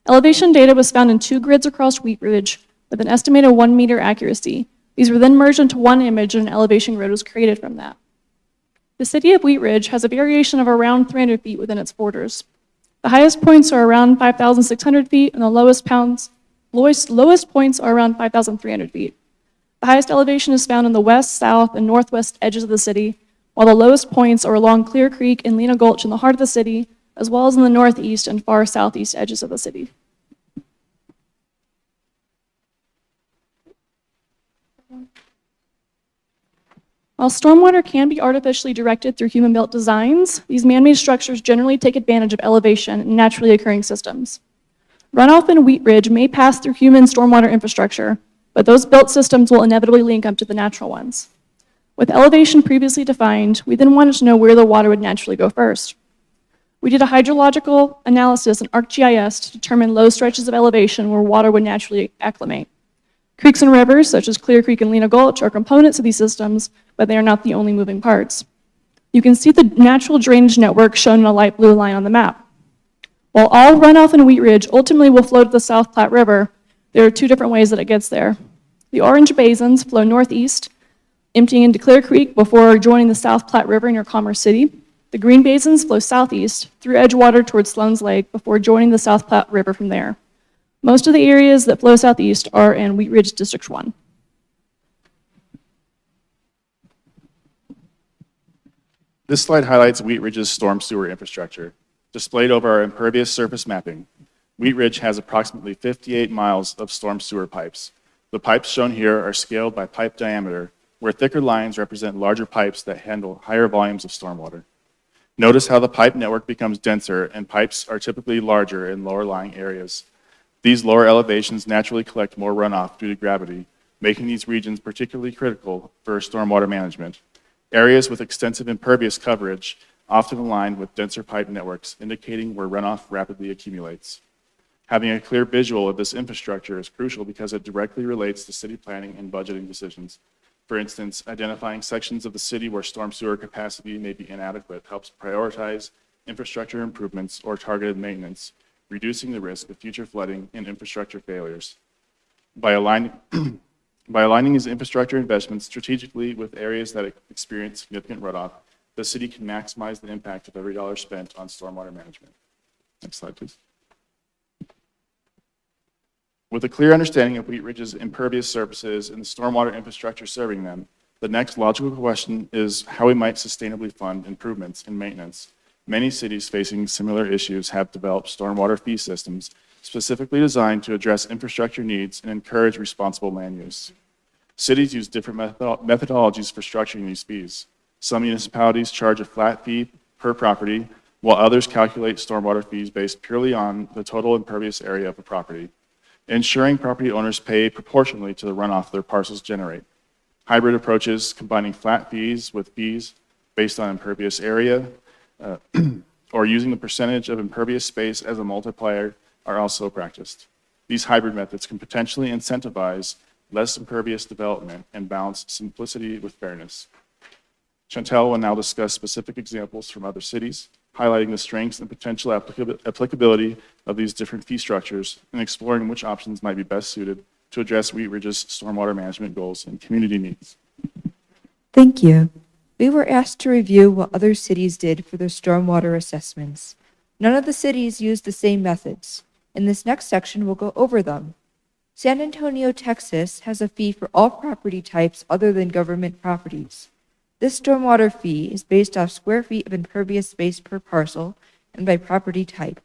Elevation data was found in 2 grids across Wheat Ridge with an estimated 1 meter accuracy. These were then merged into one image and an elevation grid was created from that. The city of Wheat Ridge has a variation of around 300 feet within its borders. The highest points are around 5,600 feet and the lowest points are around 5,300 feet. The highest elevation is found in the west, south, and northwest edges of the city, while the lowest points are along Clear Creek and Lena Gulch in the heart of the city, as well as in the northeast and far southeast edges of the city. While stormwater can be artificially directed through human-built designs, these man-made structures generally take advantage of elevation and naturally occurring systems. Runoff in Wheat Ridge may pass through human stormwater infrastructure, but those built systems will inevitably link up to the natural ones. With elevation previously defined, we then wanted to know where the water would naturally go first. We did a hydrological analysis in ArcGIS to determine low stretches of elevation where water would naturally acclimate. Creeks and rivers, such as Clear Creek and Lena Gulch, are components of these systems, but they are not the only moving parts. You can see the natural drainage network shown in a light blue line on the map. While all runoff in Wheat Ridge ultimately will flow to the South Platte River, there are 2 different ways that it gets there. The orange basins flow northeast, emptying into Clear Creek before joining the South Platte River near Commerce City. The green basins flow southeast through Edgewater towards Sloan's Lake before joining the South Platte River from there. Most of the areas that flow southeast are in Wheat Ridge District 1. This slide highlights Wheat Ridge's storm sewer infrastructure, displayed over our impervious surface mapping. Wheat Ridge has approximately 58 miles of storm sewer pipes. The pipes shown here are scaled by pipe diameter, where thicker lines represent larger pipes that handle higher volumes of stormwater. Notice how the pipe network becomes denser and pipes are typically larger in lower lying areas. These lower elevations naturally collect more runoff due to gravity, making these regions particularly critical for stormwater management. Areas with extensive impervious coverage often align with denser pipe networks, indicating where runoff rapidly accumulates. Having a clear visual of this infrastructure is crucial because it directly relates to city planning and budgeting decisions. For instance, identifying sections of the city where storm sewer capacity may be inadequate helps prioritize infrastructure improvements or targeted maintenance, reducing the risk of future flooding and infrastructure failures. By aligning these infrastructure investments strategically with areas that experience significant runoff, the city can maximize the impact of every dollar spent on stormwater management. Next slide, please. With a clear understanding of Wheat Ridge's impervious surfaces and the stormwater infrastructure serving them, the next logical question is how we might sustainably fund improvements in maintenance. Many cities facing similar issues have developed stormwater fee systems specifically designed to address infrastructure needs and encourage responsible land use. Cities use different methodologies for structuring these fees. Some municipalities charge a flat fee per property, while others calculate stormwater fees based purely on the total impervious area of a property, ensuring property owners pay proportionally to the runoff their parcels generate. Hybrid approaches combining flat fees with fees based on impervious area or using the percentage of impervious space as a multiplier are also practiced. These hybrid methods can potentially incentivize less impervious development and balance simplicity with fairness. Chantel will now discuss specific examples from other cities, highlighting the strengths and potential applicability of these different fee structures and exploring which options might be best suited to address Wheat Ridge's stormwater management goals and community needs. Thank you. We were asked to review what other cities did for their stormwater assessments. None of the cities used the same methods. In this next section, we'll go over them. San Antonio, Texas has a fee for all property types other than government properties. This stormwater fee is based off square feet of impervious space per parcel and by property type.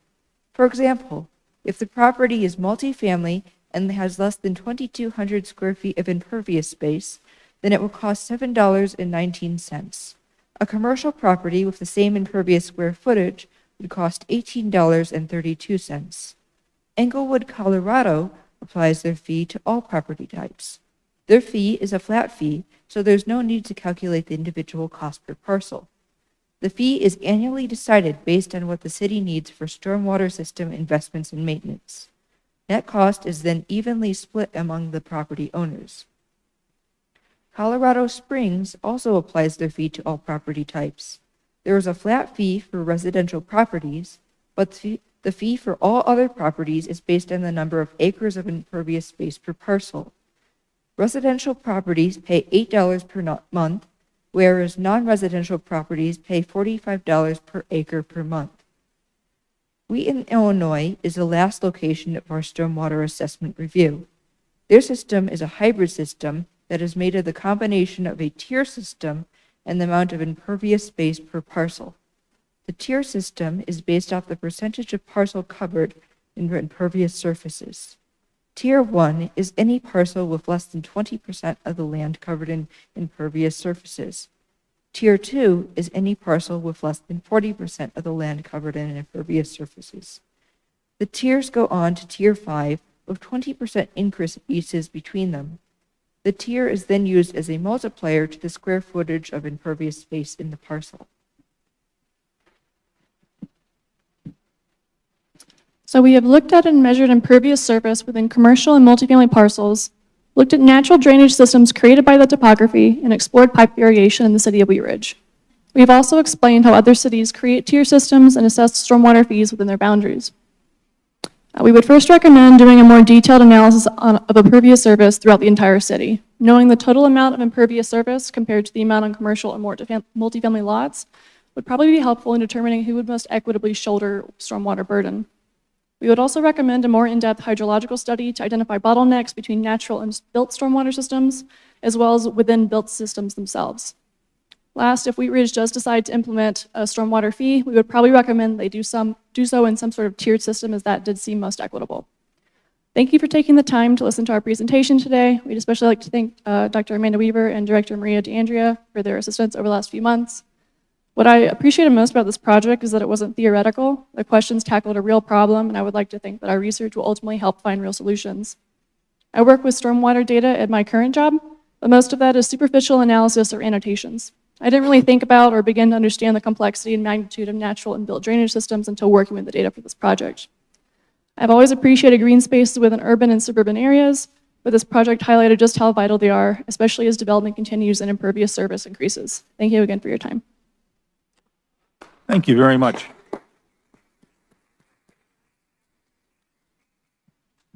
For example, if the property is multifamily and has less than 2,200 square feet of impervious space, then it will cost $7.19. A commercial property with the same impervious square footage would cost $18.32. Englewood, Colorado applies their fee to all property types. Their fee is a flat fee, so there's no need to calculate the individual cost per parcel. The fee is annually decided based on what the city needs for stormwater system investments and maintenance. Net cost is then evenly split among the property owners. Colorado Springs also applies their fee to all property types. There is a flat fee for residential properties, but the fee for all other properties is based on the number of acres of impervious space per parcel. Residential properties pay $8 per month, whereas non-residential properties pay $45 per acre per month. Wheaton, Illinois is the last location of our stormwater assessment review. Their system is a hybrid system that is made of the combination of a tier system and the amount of impervious space per parcel. The tier system is based off the percentage of parcel covered in impervious surfaces. Tier 1 is any parcel with less than 20% of the land covered in impervious surfaces. Tier 2 is any parcel with less than 40% of the land covered in impervious surfaces. The tiers go on to Tier 5 with 20% increases between them. The tier is then used as a multiplier to the square footage of impervious space in the parcel. So we have looked at and measured impervious surface within commercial and multifamily parcels, looked at natural drainage systems created by the topography, and explored pipe variation in the city of Wheat Ridge. We have also explained how other cities create tier systems and assess stormwater fees within their boundaries. We would first recommend doing a more detailed analysis of impervious surface throughout the entire city. Knowing the total amount of impervious surface compared to the amount on commercial and multifamily lots would probably be helpful in determining who would most equitably shoulder stormwater burden. We would also recommend a more in-depth hydrological study to identify bottlenecks between natural and built stormwater systems, as well as within built systems themselves. Last, if Wheat Ridge does decide to implement a stormwater fee, we would probably recommend they do so in some sort of tiered system, as that did seem most equitable. Thank you for taking the time to listen to our presentation today. We'd especially like to thank Dr. Amanda Weaver and Director Maria DeAndrea for their assistance over the last few months. What I appreciated most about this project is that it wasn't theoretical. The questions tackled a real problem, and I would like to think that our research will ultimately help find real solutions. I work with stormwater data at my current job, but most of that is superficial analysis or annotations. I didn't really think about or begin to understand the complexity and magnitude of natural and built drainage systems until working with the data for this project. I've always appreciated green spaces within urban and suburban areas, but this project highlighted just how vital they are, especially as development continues and impervious surface increases. Thank you again for your time. Thank you very much.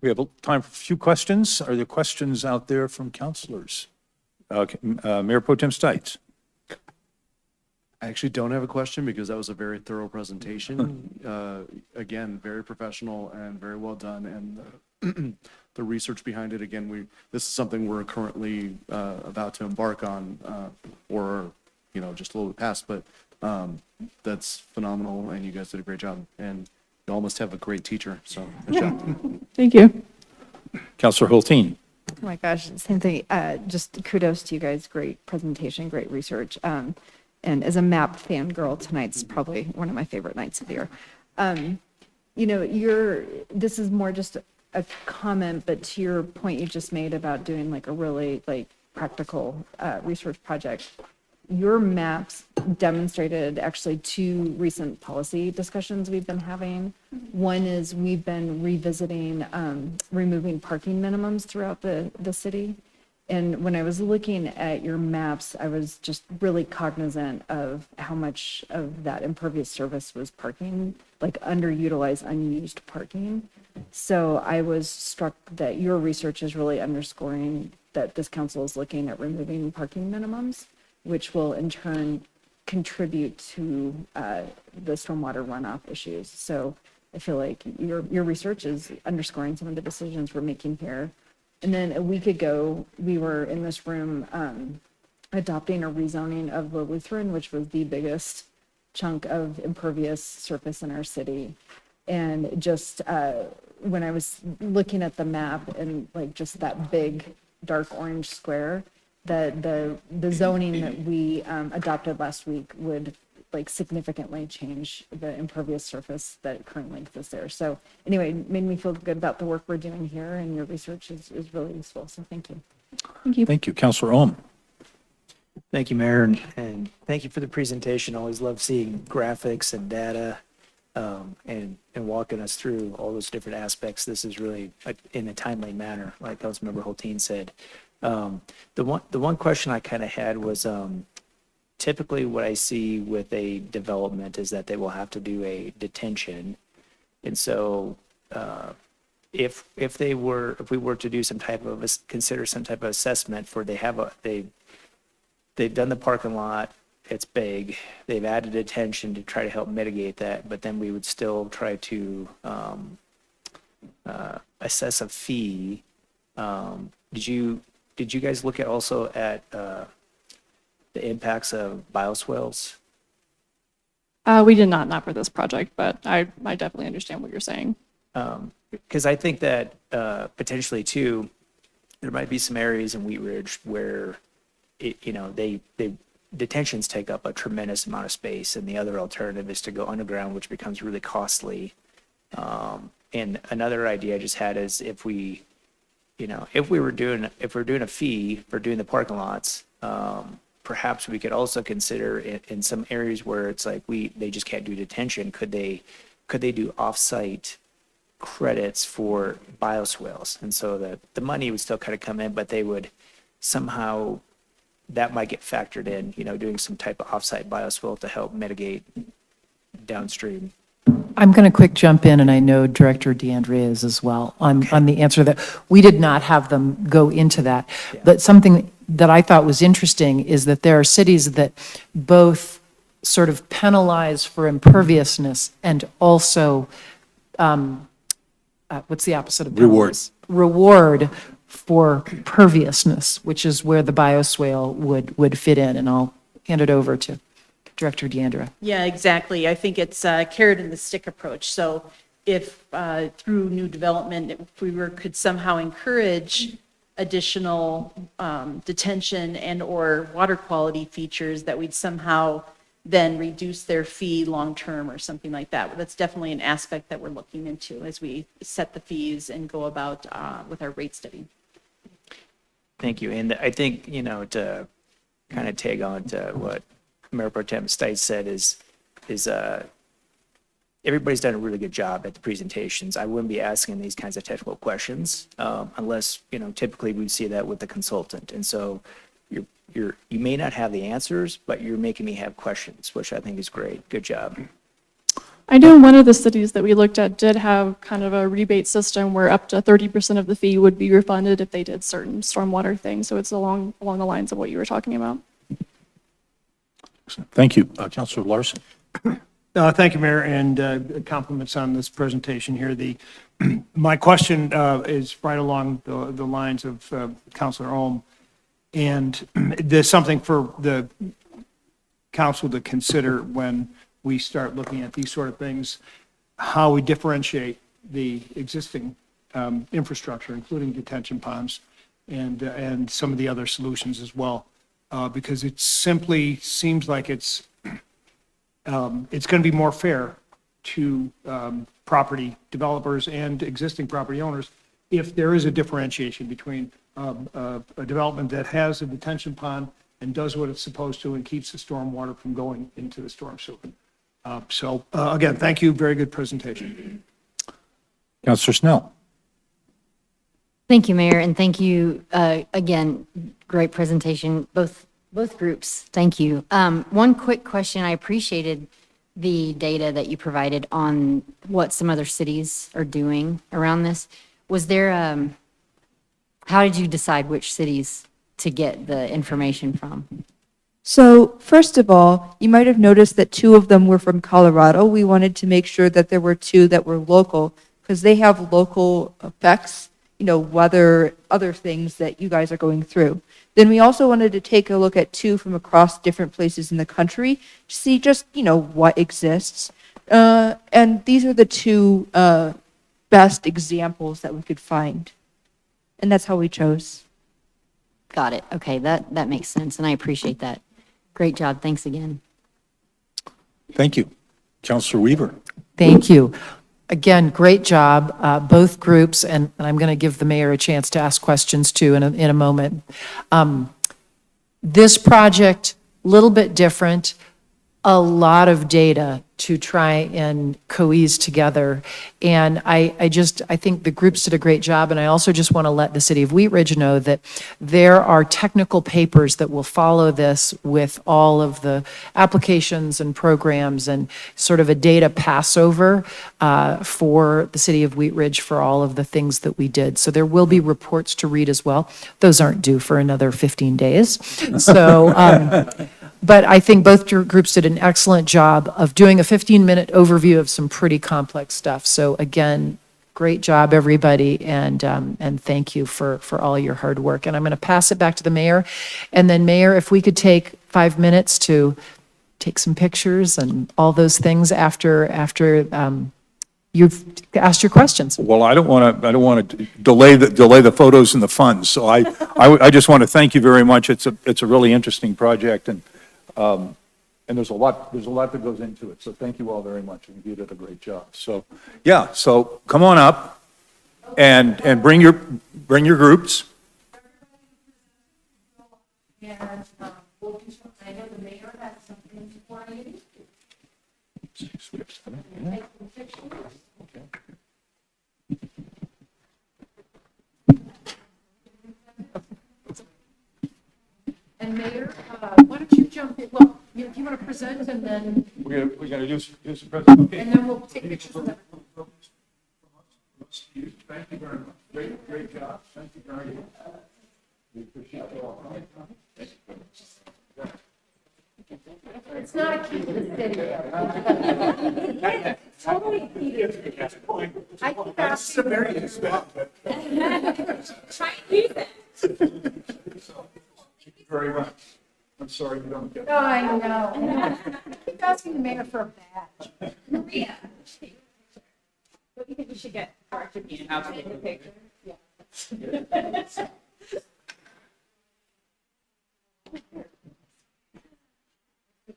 We have time for a few questions. Are there questions out there from councilors? Mayor Pro Tem Stites. I actually don't have a question because that was a very thorough presentation. Again, very professional and very well done. And the research behind it, again, this is something we're currently about to embark on, or just a little bit past, but that's phenomenal, and you guys did a great job. And you all must have a great teacher, so good job. Thank you. Councilor Hulteen. Oh my gosh, same thing. Just kudos to you guys. Great presentation, great research. And as a map fangirl, tonight's probably one of my favorite nights of the year. This is more just a comment, but to your point you just made about doing like a really practical research project, your maps demonstrated actually two recent policy discussions we've been having. One is we've been revisiting removing parking minimums throughout the city. And when I was looking at your maps, I was just really cognizant of how much of that impervious surface was parking, like underutilized, unused parking. So I was struck that your research is really underscoring that this council is looking at removing parking minimums, which will in turn contribute to the stormwater runoff issues. So I feel like your research is underscoring some of the decisions we're making here And then a week ago, we were in this room adopting a rezoning of the Lutheran, which was the biggest chunk of impervious surface in our city. And just when I was looking at the map and like just that big dark orange square, the zoning that we adopted last week would like significantly change the impervious surface that currently exists there. So anyway, it made me feel good about the work we're doing here, and your research is really useful. So thank you. Thank you. Thank you. Counselor Ohm. Thank you, Mayor, and thank you for the presentation. Always love seeing graphics and data, and walking us through all those different aspects. This is really in a timely manner, like Councilmember Hulteen said. The one question I kind of had was, typically what I see with a development is that they will have to do a detention. And so, if we were to do some type of, consider some type of assessment for, they've done the parking lot, it's big, they've added detention to try to help mitigate that, but then we would still try to assess a fee. Did you guys look at also at the impacts of bioswales? We did not for this project, but I definitely understand what you're saying. Because I think that potentially too, there might be some areas in Wheat Ridge where detentions take up a tremendous amount of space, and the other alternative is to go underground, which becomes really costly. And another idea I just had is if we're doing a fee for doing the parking lots, perhaps we could also consider in some areas where it's like they just can't do detention, could they do off-site credits for bioswales? And so that the money would still kind of come in, but they would somehow, that might get factored in, doing some type of off-site bioswale to help mitigate downstream. I'm going to quick jump in, and I know Director DeAndrea is as well on the answer that we did not have them go into that. But something that I thought was interesting is that there are cities that both sort of penalize for imperviousness and also, what's the opposite of penalize? Reward for perviousness, which is where the bioswale would fit in. And I'll hand it over to Director DeAndrea. Yeah, exactly. I think it's a carrot and the stick approach. So if through new development, if we could somehow encourage additional detention and or water quality features, that we'd somehow then reduce their fee long-term or something like that. That's definitely an aspect that we're looking into as we set the fees and go about with our rate study. Thank you. And I think, to kind of tag on to what Mayor Pro Tem Stites said is everybody's done a really good job at the presentations. I wouldn't be asking these kinds of technical questions unless, typically we'd see that with the consultant. And so you may not have the answers, but you're making me have questions, which I think is great. Good job. I know one of the cities that we looked at did have kind of a rebate system where up to 30% of the fee would be refunded if they did certain stormwater things. So it's along the lines of what you were talking about. Thank you. Counselor Larson. Thank you, Mayor, and compliments on this presentation here. My question is right along the lines of Counselor Ohm, and there's something for the council to consider when we start looking at these sort of things, how we differentiate the existing infrastructure, including detention ponds and some of the other solutions as well, because it simply seems like it's going to be more fair to property developers and existing property owners if there is a differentiation between a development that has a detention pond and does what it's supposed to and keeps the storm water from going into the storm sewer. So again, thank you. Very good presentation. Counselor Snell. Thank you, Mayor, and thank you again. Great presentation, both groups. Thank you. One quick question. I appreciated the data that you provided on what some other cities are doing around this. Was there, how did you decide which cities to get the information from? So first of all, you might have noticed that 2 of them were from Colorado. We wanted to make sure that there were 2 that were local because they have local effects weather, other things that you guys are going through. Then we also wanted to take a look at two from across different places in the country to see just, what exists. And these are the two best examples that we could find. And that's how we chose. Got it. Okay, that makes sense, and I appreciate that. Great job. Thanks again. Thank you. Counselor Weaver. Thank you. Again, great job, both groups, and I'm going to give the mayor a chance to ask questions too in a moment. This project, a little bit different, a lot of data to try and coese together. And I think the groups did a great job, and I also just want to let the city of Wheat Ridge know that there are technical papers that will follow this with all of the applications and programs and sort of a data passover for the city of Wheat Ridge for all of the things that we did. So there will be reports to read as well. Those aren't due for another 15 days. So, but I think both groups did an excellent job of doing a 15-minute overview of some pretty complex stuff. So again, great job, everybody, and thank you for all your hard work. And I'm going to pass it back to the mayor. And then, Mayor, if we could take 5 minutes to take some pictures and all those things after you've asked your questions. Well, I don't want to delay the photos and the fun. So I just want to thank you very much. It's a really interesting project, and there's a lot that goes into it. So thank you all very much. I think you did a great job. So yeah, so come on up and bring your groups. And I know the mayor has something for you. Take some pictures. And Mayor, why don't you jump in? Well, you want to present and then we're gonna do some presentation. Okay. And then we'll take pictures of everyone. Thank you very much. Great job. Thank you very much. We appreciate it all. It's not a key to the city. Totally key to the city. I keep asking. Very expensive. Try and use it. Thank you very much. I'm sorry you don't get it. Oh, I know. I keep asking the mayor for a badge. Maria. What do you think we should get Director Bean out to take a picture? Yeah. Good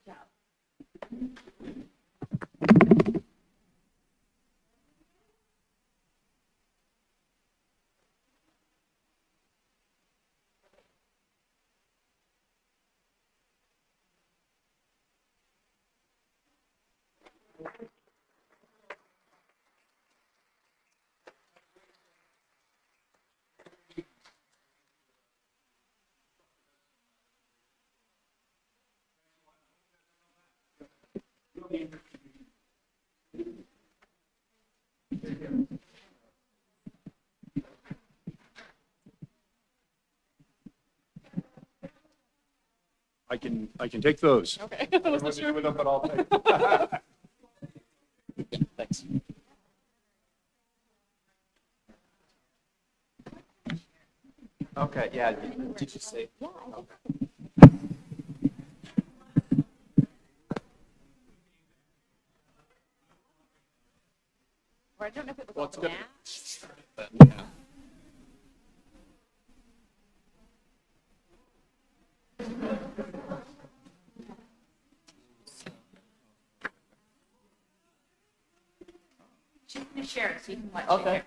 job. I can take those. Okay. But I'll take. Thanks. Okay, yeah, did you say? Or I don't know if it was But, yeah. She's going to share it so you can watch Okay. it.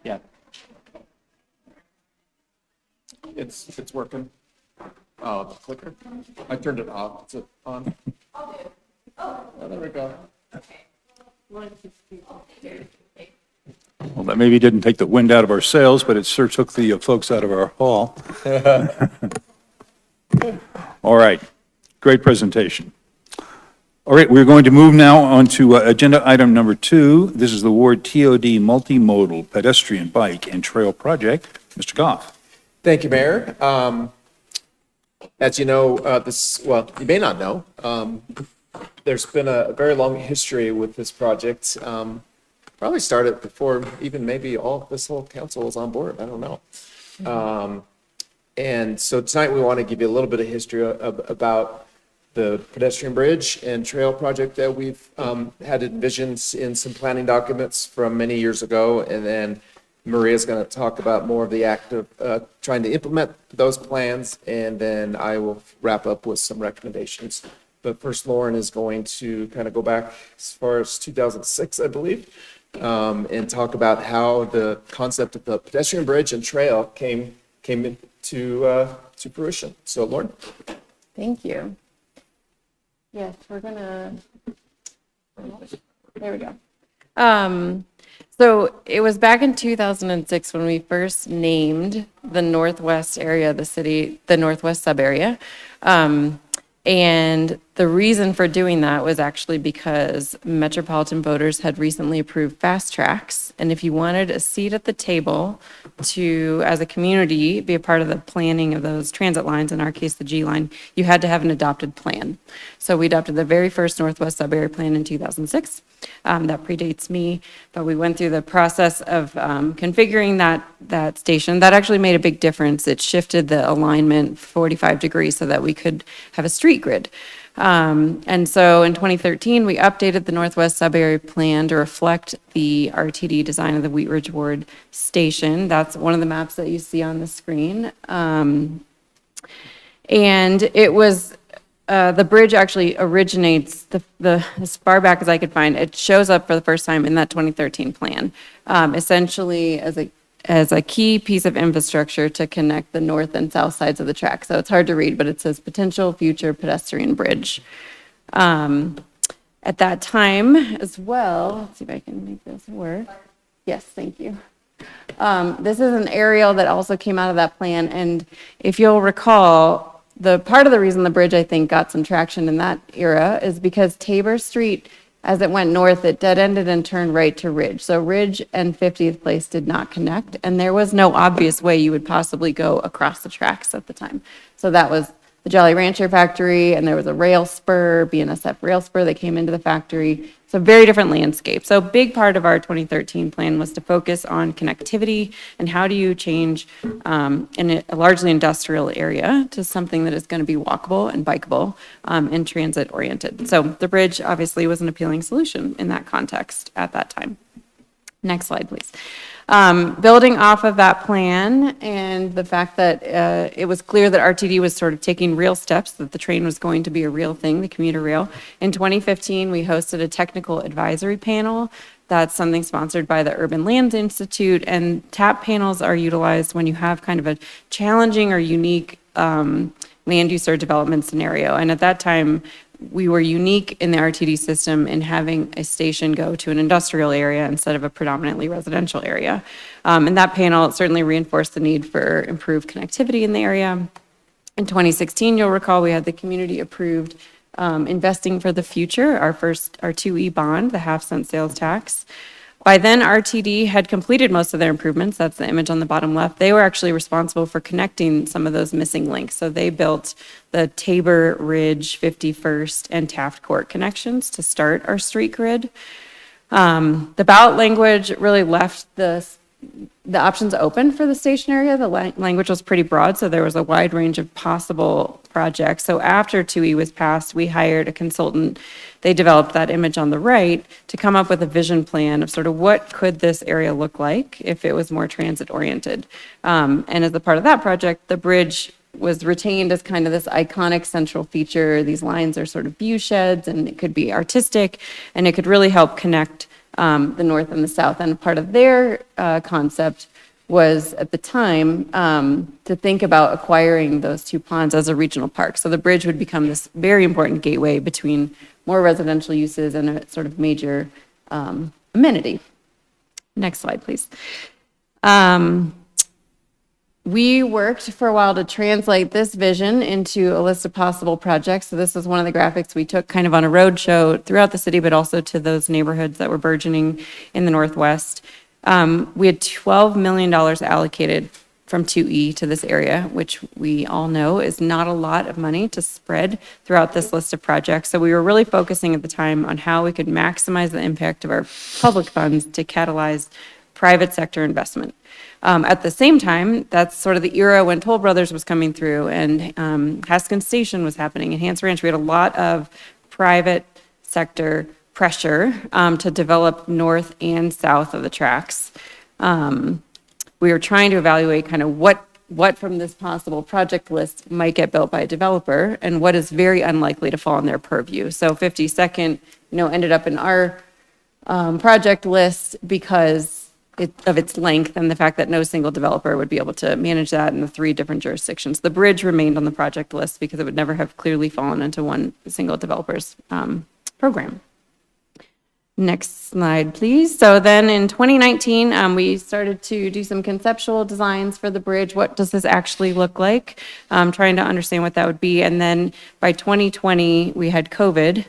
Yeah. It's working. Oh, the clicker? I turned it off. Is it on? Oh, there we go. Well, that maybe didn't take the wind out of our sails, but it sure took the folks out of our hall. All right, great presentation. All right, we're going to move now on to agenda item number 2. This is the Ward TOD Multimodal Pedestrian Bike and Trail Project. Mr. Goff. Thank you, Mayor. As you know, well, you may not know, there's been a very long history with this project. Probably started before even maybe this whole council was on board. I don't know. And so tonight we want to give you a little bit of history about the pedestrian bridge and trail project that we've had envisioned in some planning documents from many years ago. And then Maria's going to talk about more of the act of trying to implement those plans. And then I will wrap up with some recommendations. But first, Lauren is going to kind of go back as far as 2006, I believe, and talk about how the concept of the pedestrian bridge and trail came into fruition. So, Lauren. Thank you. Yes, we're gonna, there we go. So it was back in 2006 when we first named the northwest area of the city, the northwest sub area. And the reason for doing that was actually because metropolitan voters had recently approved fast tracks. And if you wanted a seat at the table to, as a community, be a part of the planning of those transit lines, in our case, the G line, you had to have an adopted plan. So we adopted the very first Northwest Sub-Area Plan in 2006. That predates me, but we went through the process of configuring that station. That actually made a big difference. It shifted the alignment 45 degrees so that we could have a street grid. And so in 2013, we updated the Northwest Sub-Area Plan to reflect the RTD design of the Wheat Ridge Ward Station. That's one of the maps that you see on the screen. And it was, the bridge actually originates, as far back as I could find, it shows up for the first time in that 2013 plan, essentially as a key piece of infrastructure to connect the north and south sides of the track. So it's hard to read, but it says potential future pedestrian bridge. At that time as well, let's see if I can make this work. Yes, thank you. This is an aerial that also came out of that plan. And if you'll recall, the part of the reason the bridge, I think, got some traction in that era is because Tabor Street, as it went north, it dead-ended and turned right to Ridge. So Ridge and 50th Place did not connect, and there was no obvious way you would possibly go across the tracks at the time. So that was the Jolly Rancher factory, and there was a rail spur, BNSF rail spur that came into the factory. So very different landscape. So a big part of our 2013 plan was to focus on connectivity and how do you change in a largely industrial area to something that is going to be walkable and bikeable and transit oriented. So the bridge obviously was an appealing solution in that context at that time. Next slide, please. Building off of that plan and the fact that it was clear that RTD was sort of taking real steps, that the train was going to be a real thing, the commuter rail. In 2015, we hosted a technical advisory panel. That's something sponsored by the Urban Lands Institute, and TAP panels are utilized when you have kind of a challenging or unique land use or development scenario. And at that time, we were unique in the RTD system in having a station go to an industrial area instead of a predominantly residential area. And that panel certainly reinforced the need for improved connectivity in the area. In 2016, you'll recall, we had the community approved Investing for the Future, our 2E bond, the half-cent sales tax. By then, RTD had completed most of their improvements. That's the image on the bottom left. They were actually responsible for connecting some of those missing links. So they built the Tabor, Ridge, 51st, and Taft Court connections to start our street grid. The ballot language really left the options open for the station area. The language was pretty broad, so there was a wide range of possible projects. So after 2E was passed, we hired a consultant. They developed that image on the right to come up with a vision plan of sort of what could this area look like if it was more transit oriented. And as a part of that project, the bridge was retained as kind of this iconic central feature. These lines are sort of view sheds, and it could be artistic, and it could really help connect the north and the south. And part of their concept was at the time to think about acquiring those two ponds as a regional park. So the bridge would become this very important gateway between more residential uses and a sort of major amenity. Next slide, please. We worked for a while to translate this vision into a list of possible projects. So this is one of the graphics we took kind of on a road show throughout the city, but also to those neighborhoods that were burgeoning in the Northwest. We had $12 million allocated from 2E to this area, which we all know is not a lot of money to spread throughout this list of projects. So we were really focusing at the time on how we could maximize the impact of our public funds to catalyze private sector investment. At the same time, that's sort of the era when Toll Brothers was coming through and Haskins Station was happening and Hans Ranch. We had a lot of private sector pressure to develop north and south of the tracks. We were trying to evaluate kind of what from this possible project list might get built by a developer and what is very unlikely to fall in their purview. So 52nd, ended up in our project list because of its length and the fact that no single developer would be able to manage that in the 3 different jurisdictions. The bridge remained on the project list because it would never have clearly fallen into one single developer's program. Next slide, please. So then in 2019, we started to do some conceptual designs for the bridge. What does this actually look like? Trying to understand what that would be. And then by 2020, we had COVID,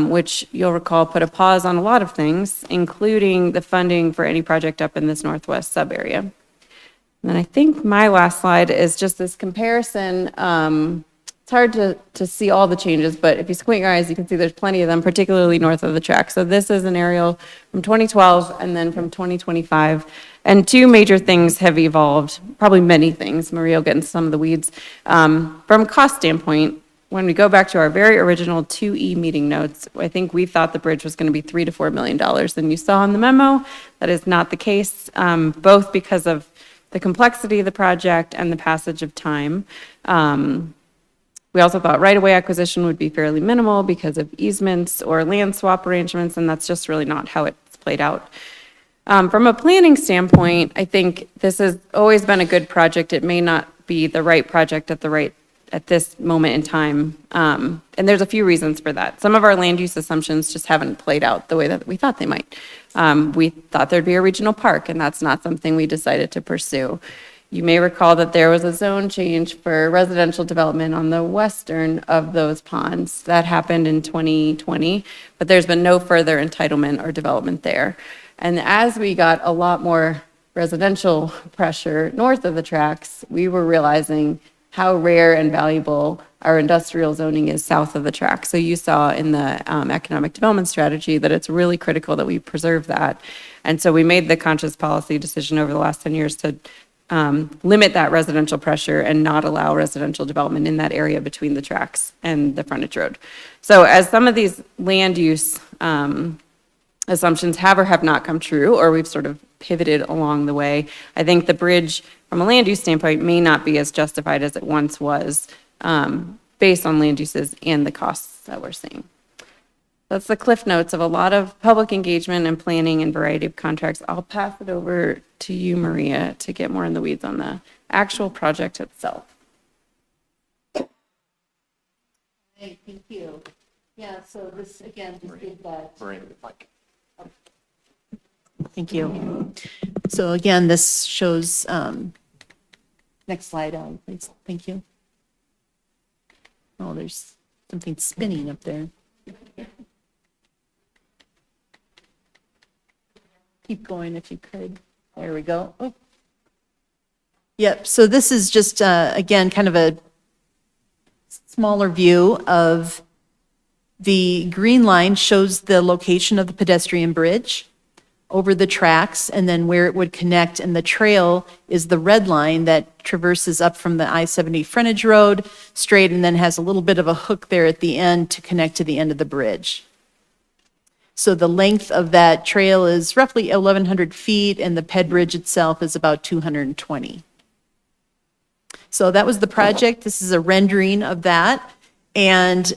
which you'll recall put a pause on a lot of things, including the funding for any project up in this northwest sub area. And then I think my last slide is just this comparison. It's hard to see all the changes, but if you squint your eyes, you can see there's plenty of them, particularly north of the track. So this is an aerial from 2012 and then from 2025. And 2 major things have evolved, probably many things. Maria will get into some of the weeds. From a cost standpoint, when we go back to our very original 2E meeting notes, I think we thought the bridge was going to be $3 to $4 million. And you saw in the memo that is not the case, both because of the complexity of the project and the passage of time. We also thought right-of-way acquisition would be fairly minimal because of easements or land swap arrangements, and that's just really not how it's played out. From a planning standpoint, I think this has always been a good project. It may not be the right project at this moment in time, and there's a few reasons for that. Some of our land use assumptions just haven't played out the way that we thought they might. We thought there'd be a regional park, and that's not something we decided to pursue. You may recall that there was a zone change for residential development on the western of those ponds. That happened in 2020, but there's been no further entitlement or development there. And as we got a lot more residential pressure north of the tracks, we were realizing how rare and valuable our industrial zoning is south of the track. So you saw in the economic development strategy that it's really critical that we preserve that. And so we made the conscious policy decision over the last 10 years to limit that residential pressure and not allow residential development in that area between the tracks and the frontage road. So as some of these land use assumptions have or have not come true, or we've sort of pivoted along the way, I think the bridge from a land use standpoint may not be as justified as it once was based on land uses and the costs that we're seeing. That's the cliff notes of a lot of public engagement and planning and variety of contracts. I'll pass it over to you, Maria, to get more in the weeds on the actual project itself. Hey, thank you. Yeah, so this, again, just did that. Thank you. So again, this shows, next slide, please. Thank you. Oh, there's something spinning up there. Keep going if you could. There we go. Oh. Yep, so this is just, again, kind of a smaller view of the green line shows the location of the pedestrian bridge over the tracks and then where it would connect, and the trail is the red line that traverses up from the I-70 frontage road straight and then has a little bit of a hook there at the end to connect to the end of the bridge. So the length of that trail is roughly 1,100 feet and the ped bridge itself is about 220. So that was the project. This is a rendering of that. And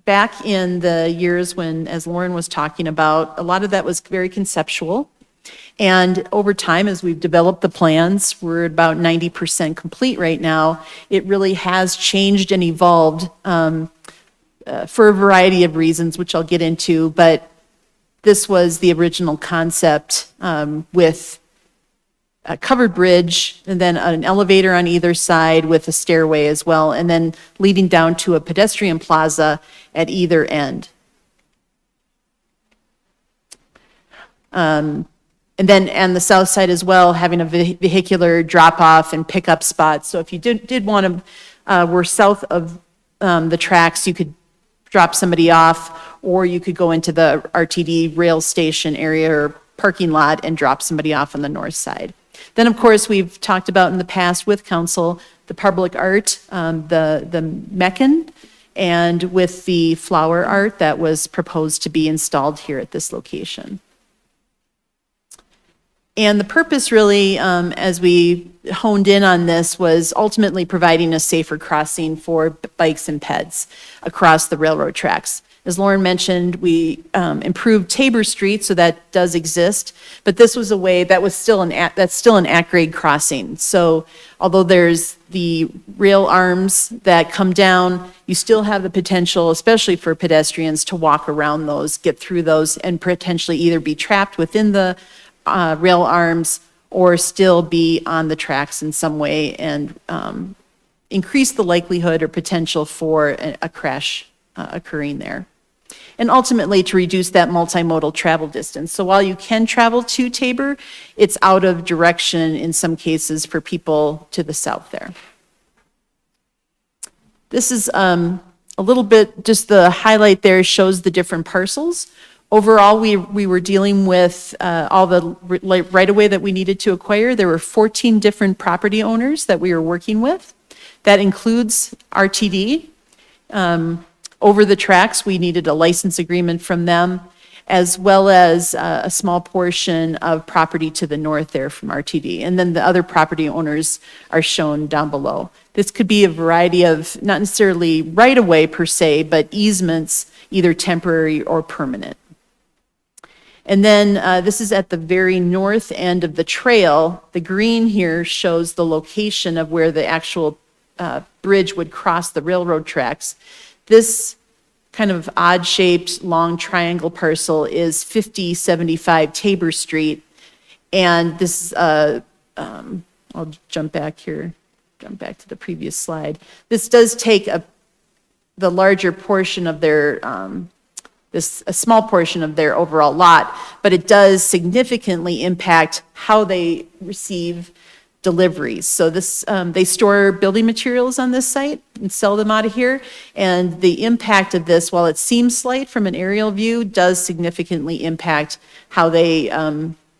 back in the years when, as Lauren was talking about, a lot of that was very conceptual. And over time, as we've developed the plans, we're about 90% complete right now. It really has changed and evolved for a variety of reasons, which I'll get into. But this was the original concept with a covered bridge and then an elevator on either side with a stairway as well, and then leading down to a pedestrian plaza at either end. And then on the south side as well, having a vehicular drop-off and pickup spot. So if you did want to, were south of the tracks, you could drop somebody off, or you could go into the RTD rail station area or parking lot and drop somebody off on the north side. Then, of course, we've talked about in the past with council, the public art, the Meccan, and with the flower art that was proposed to be installed here at this location. And the purpose really, as we honed in on this, was ultimately providing a safer crossing for bikes and peds across the railroad tracks. As Lauren mentioned, we improved Tabor Street, so that does exist, but this was a way that was still that's still an at-grade crossing. So although there's the rail arms that come down, you still have the potential, especially for pedestrians, to walk around those, get through those, and potentially either be trapped within the rail arms or still be on the tracks in some way and increase the likelihood or potential for a crash occurring there. And ultimately to reduce that multimodal travel distance. So while you can travel to Tabor, it's out of direction in some cases for people to the south there. This is a little bit, just the highlight there shows the different parcels. Overall, we were dealing with all the right-of-way that we needed to acquire. There were 14 different property owners that we were working with. That includes RTD. Over the tracks, we needed a license agreement from them, as well as a small portion of property to the north there from RTD. And then the other property owners are shown down below. This could be a variety of, not necessarily right-of-way per se, but easements, either temporary or permanent. And then this is at the very north end of the trail. The green here shows the location of where the actual bridge would cross the railroad tracks. This kind of odd-shaped, long triangle parcel is 5075 Tabor Street. And this, I'll jump back here, jump back to the previous slide. This does take the larger portion of their, a small portion of their overall lot, but it does significantly impact how they receive deliveries. So this, they store building materials on this site and sell them out of here. And the impact of this, while it seems slight from an aerial view, does significantly impact how they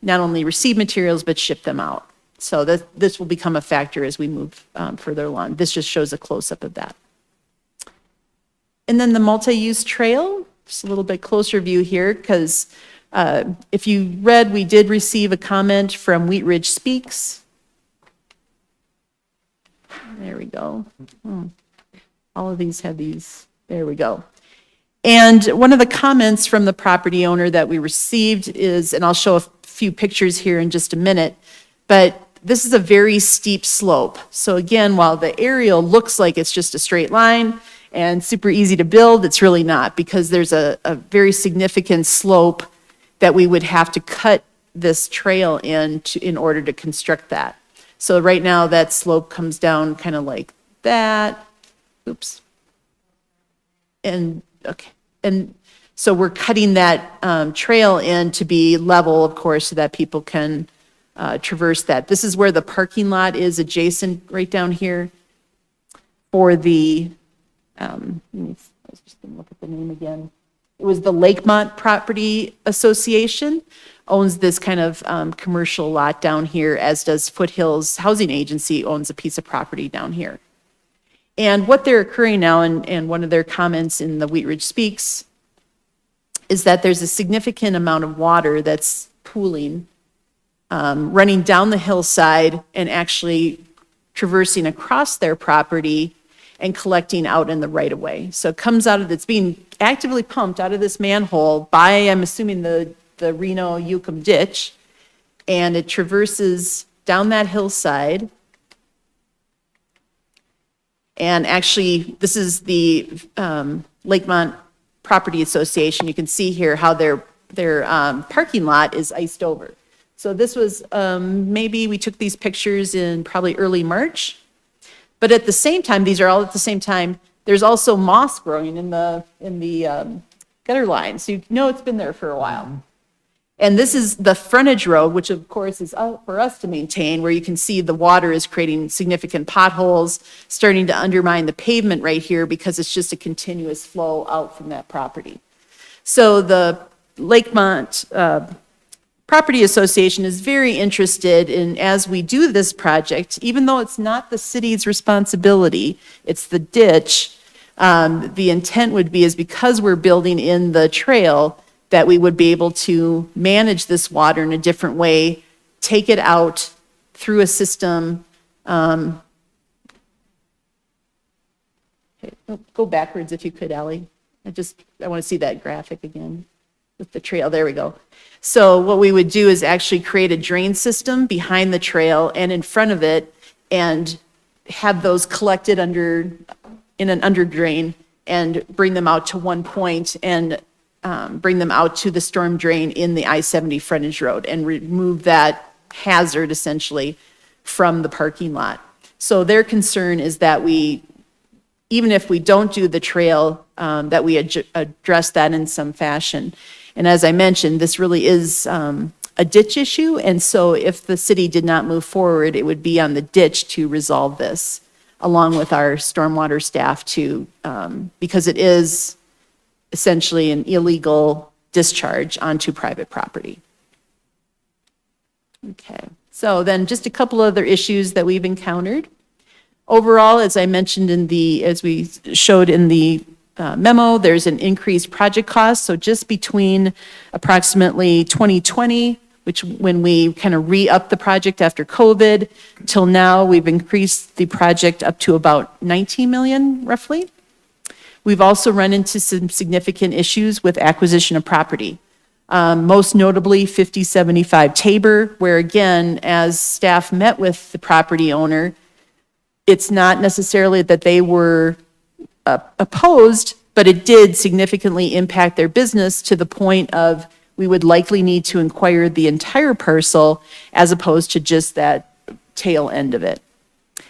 not only receive materials, but ship them out. So this will become a factor as we move further along. This just shows a close-up of that. And then the multi-use trail, just a little bit closer view here, because if you read, we did receive a comment from Wheat Ridge Speaks. There we go. All of these have these. There we go. And one of the comments from the property owner that we received is, and I'll show a few pictures here in just a minute, but this is a very steep slope. So again, while the aerial looks like it's just a straight line and super easy to build, it's really not, because there's a very significant slope that we would have to cut this trail in order to construct that. So right now that slope comes down kind of like that. Oops. And okay. And so we're cutting that trail in to be level, of course, so that people can traverse that. This is where the parking lot is adjacent right down here for the, I was just going to look at the name again. It was the Lakemont Property Association. Owns this kind of commercial lot down here, as does Foothills Housing Agency owns a piece of property down here. And what they're occurring now, and one of their comments in the Wheat Ridge Speaks, is that there's a significant amount of water that's pooling, running down the hillside and actually traversing across their property and collecting out in the right-of-way. So it comes out of, it's being actively pumped out of this manhole by, I'm assuming, the Reno Yukon ditch, and it traverses down that hillside. And actually, this is the Lakemont Property Association. You can see here how their parking lot is iced over. So this was, maybe we took these pictures in probably early March, but at the same time, these are all at the same time, there's also moss growing in the gutter line. So you know it's been there for a while. And this is the frontage road, which of course is for us to maintain, where you can see the water is creating significant potholes, starting to undermine the pavement right here because it's just a continuous flow out from that property. So the Lakemont Property Association is very interested in, as we do this project, even though it's not the city's responsibility, it's the ditch, the intent would be is because we're building in the trail, that we would be able to manage this water in a different way, take it out through a system. Okay, go backwards if you could, Ally. I want to see that graphic again with the trail. There we go. So what we would do is actually create a drain system behind the trail and in front of it and have those collected in an under drain and bring them out to one point and bring them out to the storm drain in the I-70 frontage road and remove that hazard essentially from the parking lot. So their concern is that even if we don't do the trail, that we address that in some fashion. And as I mentioned, this really is a ditch issue. And so if the city did not move forward, it would be on the ditch to resolve this, along with our stormwater staff because it is essentially an illegal discharge onto private property. Okay, so then just a couple other issues that we've encountered. Overall, as I mentioned as we showed in the memo, there's an increased project cost. So just between approximately 2020, when we kind of re-upped the project after COVID, till now, we've increased the project up to about 19 million roughly. We've also run into some significant issues with acquisition of property. Most notably 5075 Tabor, where again, as staff met with the property owner, it's not necessarily that they were opposed, but it did significantly impact their business to the point of we would likely need to acquire the entire parcel as opposed to just that tail end of it,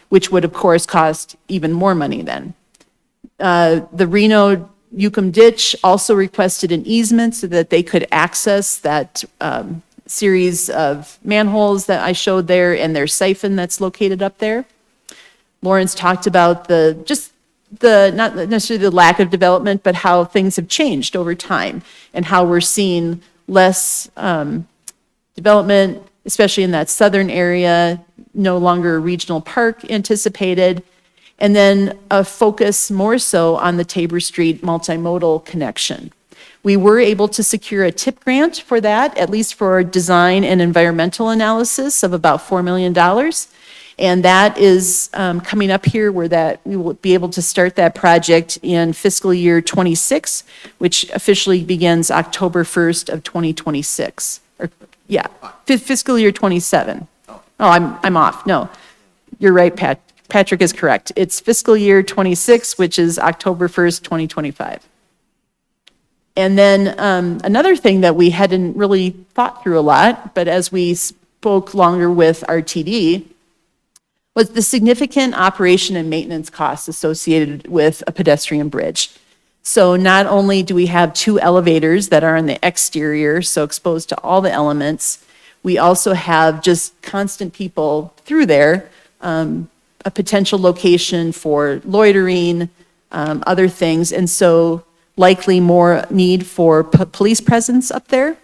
which would of course cost even more money then. The Reno Yukon Ditch also requested an easement so that they could access that series of manholes that I showed there and their siphon that's located up there. Lawrence talked about not necessarily the lack of development, but how things have changed over time and how we're seeing less development, especially in that southern area, no longer a regional park anticipated, and then a focus more so on the Tabor Street multimodal connection. We were able to secure a TIP grant for that, at least for design and environmental analysis of about $4 million. And that is coming up here where we will be able to start that project in fiscal year 26, which officially begins October 1st of 2026. Fiscal year 27. Oh, I'm off. No, you're right, Patrick is correct. It's fiscal year 26, which is October 1st, 2025. And then another thing that we hadn't really thought through a lot, but as we spoke longer with RTD, was the significant operation and maintenance costs associated with a pedestrian bridge. So not only do we have 2 elevators that are on the exterior, so exposed to all the elements, we also have just constant people through there, a potential location for loitering, other things, and so likely more need for police presence up there,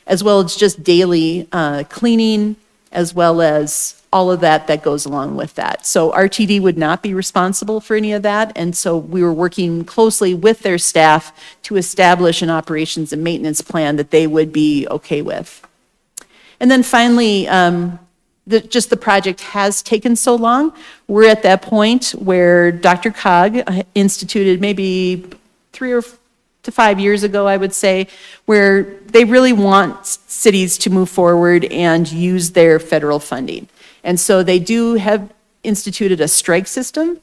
as well as just daily cleaning, as well as all of that goes along with that. So RTD would not be responsible for any of that, and so we were working closely with their staff to establish an operations and maintenance plan that they would be okay with. And then finally, the project has taken so long. We're at that point where Dr. Cog instituted maybe 3 to 5 years ago, I would say, where they really want cities to move forward and use their federal funding. And so they have instituted a strike system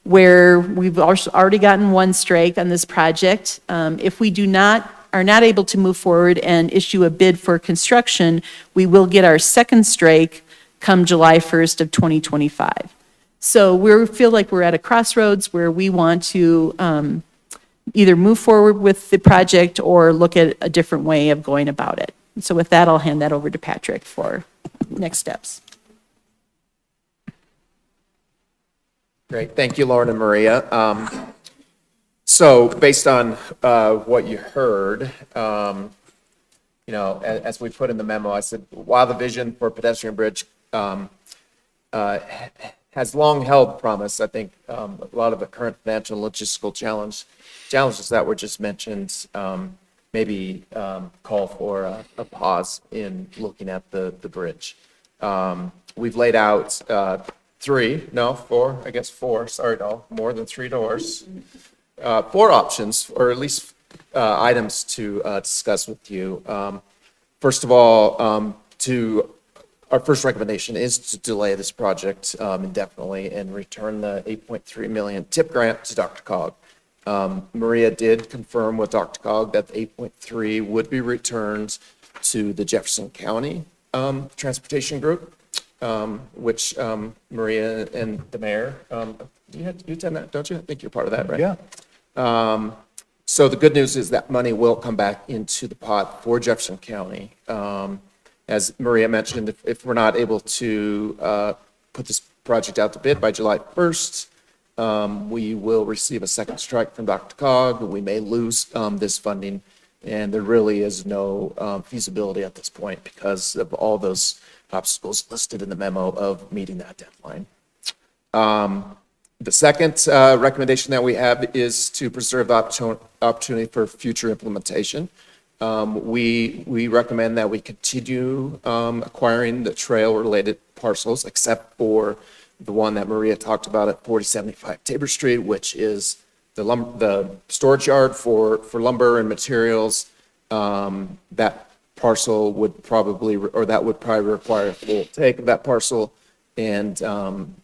where we've already gotten 1 strike on this project. If we are not able to move forward and issue a bid for construction, we will get our 2nd strike come July 1st of 2025. So we feel like we're at a crossroads where we want to either move forward with the project or look at a different way of going about it. So with that, I'll hand that over to Patrick for next steps. Great. Thank you, Lauren and Maria. So based on what you heard, as we put in the memo, I said, while the vision for pedestrian bridge has long held promise, I think a lot of the current financial and logistical challenges that were just mentioned maybe call for a pause in looking at the bridge. We've laid out four, sorry, no, more than 3 doors. 4 options, or at least items to discuss with you. First of all, our first recommendation is to delay this project indefinitely and return the $8.3 million TIP grant to DRCOG. Maria did confirm with DRCOG that the $8.3 would be returned to the Jefferson County Transportation Group, which Maria and the mayor, you attend that, don't you? I think you're part of that, right? Yeah. So the good news is that money will come back into the pot for Jefferson County. As Maria mentioned, if we're not able to put this project out to bid by July 1st, we will receive a second strike from DRCOG. We may lose this funding, and there really is no feasibility at this point because of all those obstacles listed in the memo of meeting that deadline. The second recommendation that we have is to preserve the opportunity for future implementation. We recommend that we continue acquiring the trail-related parcels, except for the one that Maria talked about at 4075 Tabor Street, which is the storage yard for lumber and materials. That parcel would probably require a full take of that parcel, and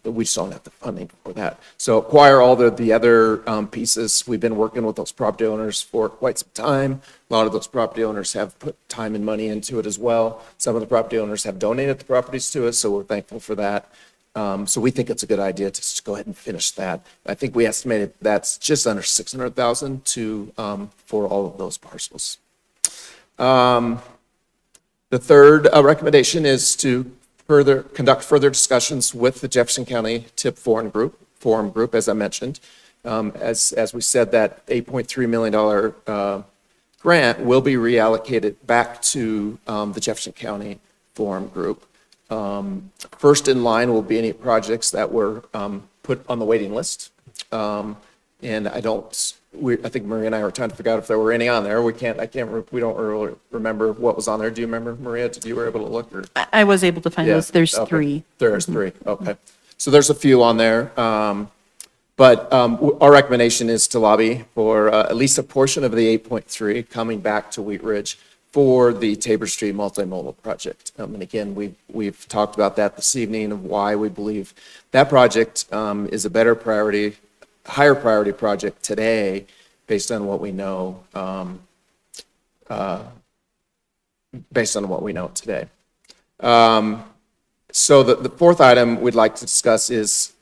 we just don't have the funding for that. So acquire all the other pieces. We've been working with those property owners for quite some time. A lot of those property owners have put time and money into it as well. Some of the property owners have donated the properties to us, so we're thankful for that. So we think it's a good idea to just go ahead and finish that. I think we estimated that's just under $600,000 for all of those parcels. The third recommendation is to conduct further discussions with the Jefferson County TIP Forum Group, as I mentioned. As we said, that $8.3 million grant will be reallocated back to the Jefferson County Forum Group. First in line will be any projects that were put on the waiting list. And I think Maria and I were trying to figure out if there were any on there. We don't really remember what was on there. Do you remember, Maria? Did you were able to look? Or? I was able to find Yeah, those. There's okay. 3. There's 3, okay. So there's a few on there. But our recommendation is to lobby for at least a portion of the 8.3 coming back to Wheat Ridge for the Tabor Street multimodal project. And again, we've talked about that this evening of why we believe that project is a better priority, higher priority project today based on what we know, today. So the fourth item we'd like to discuss is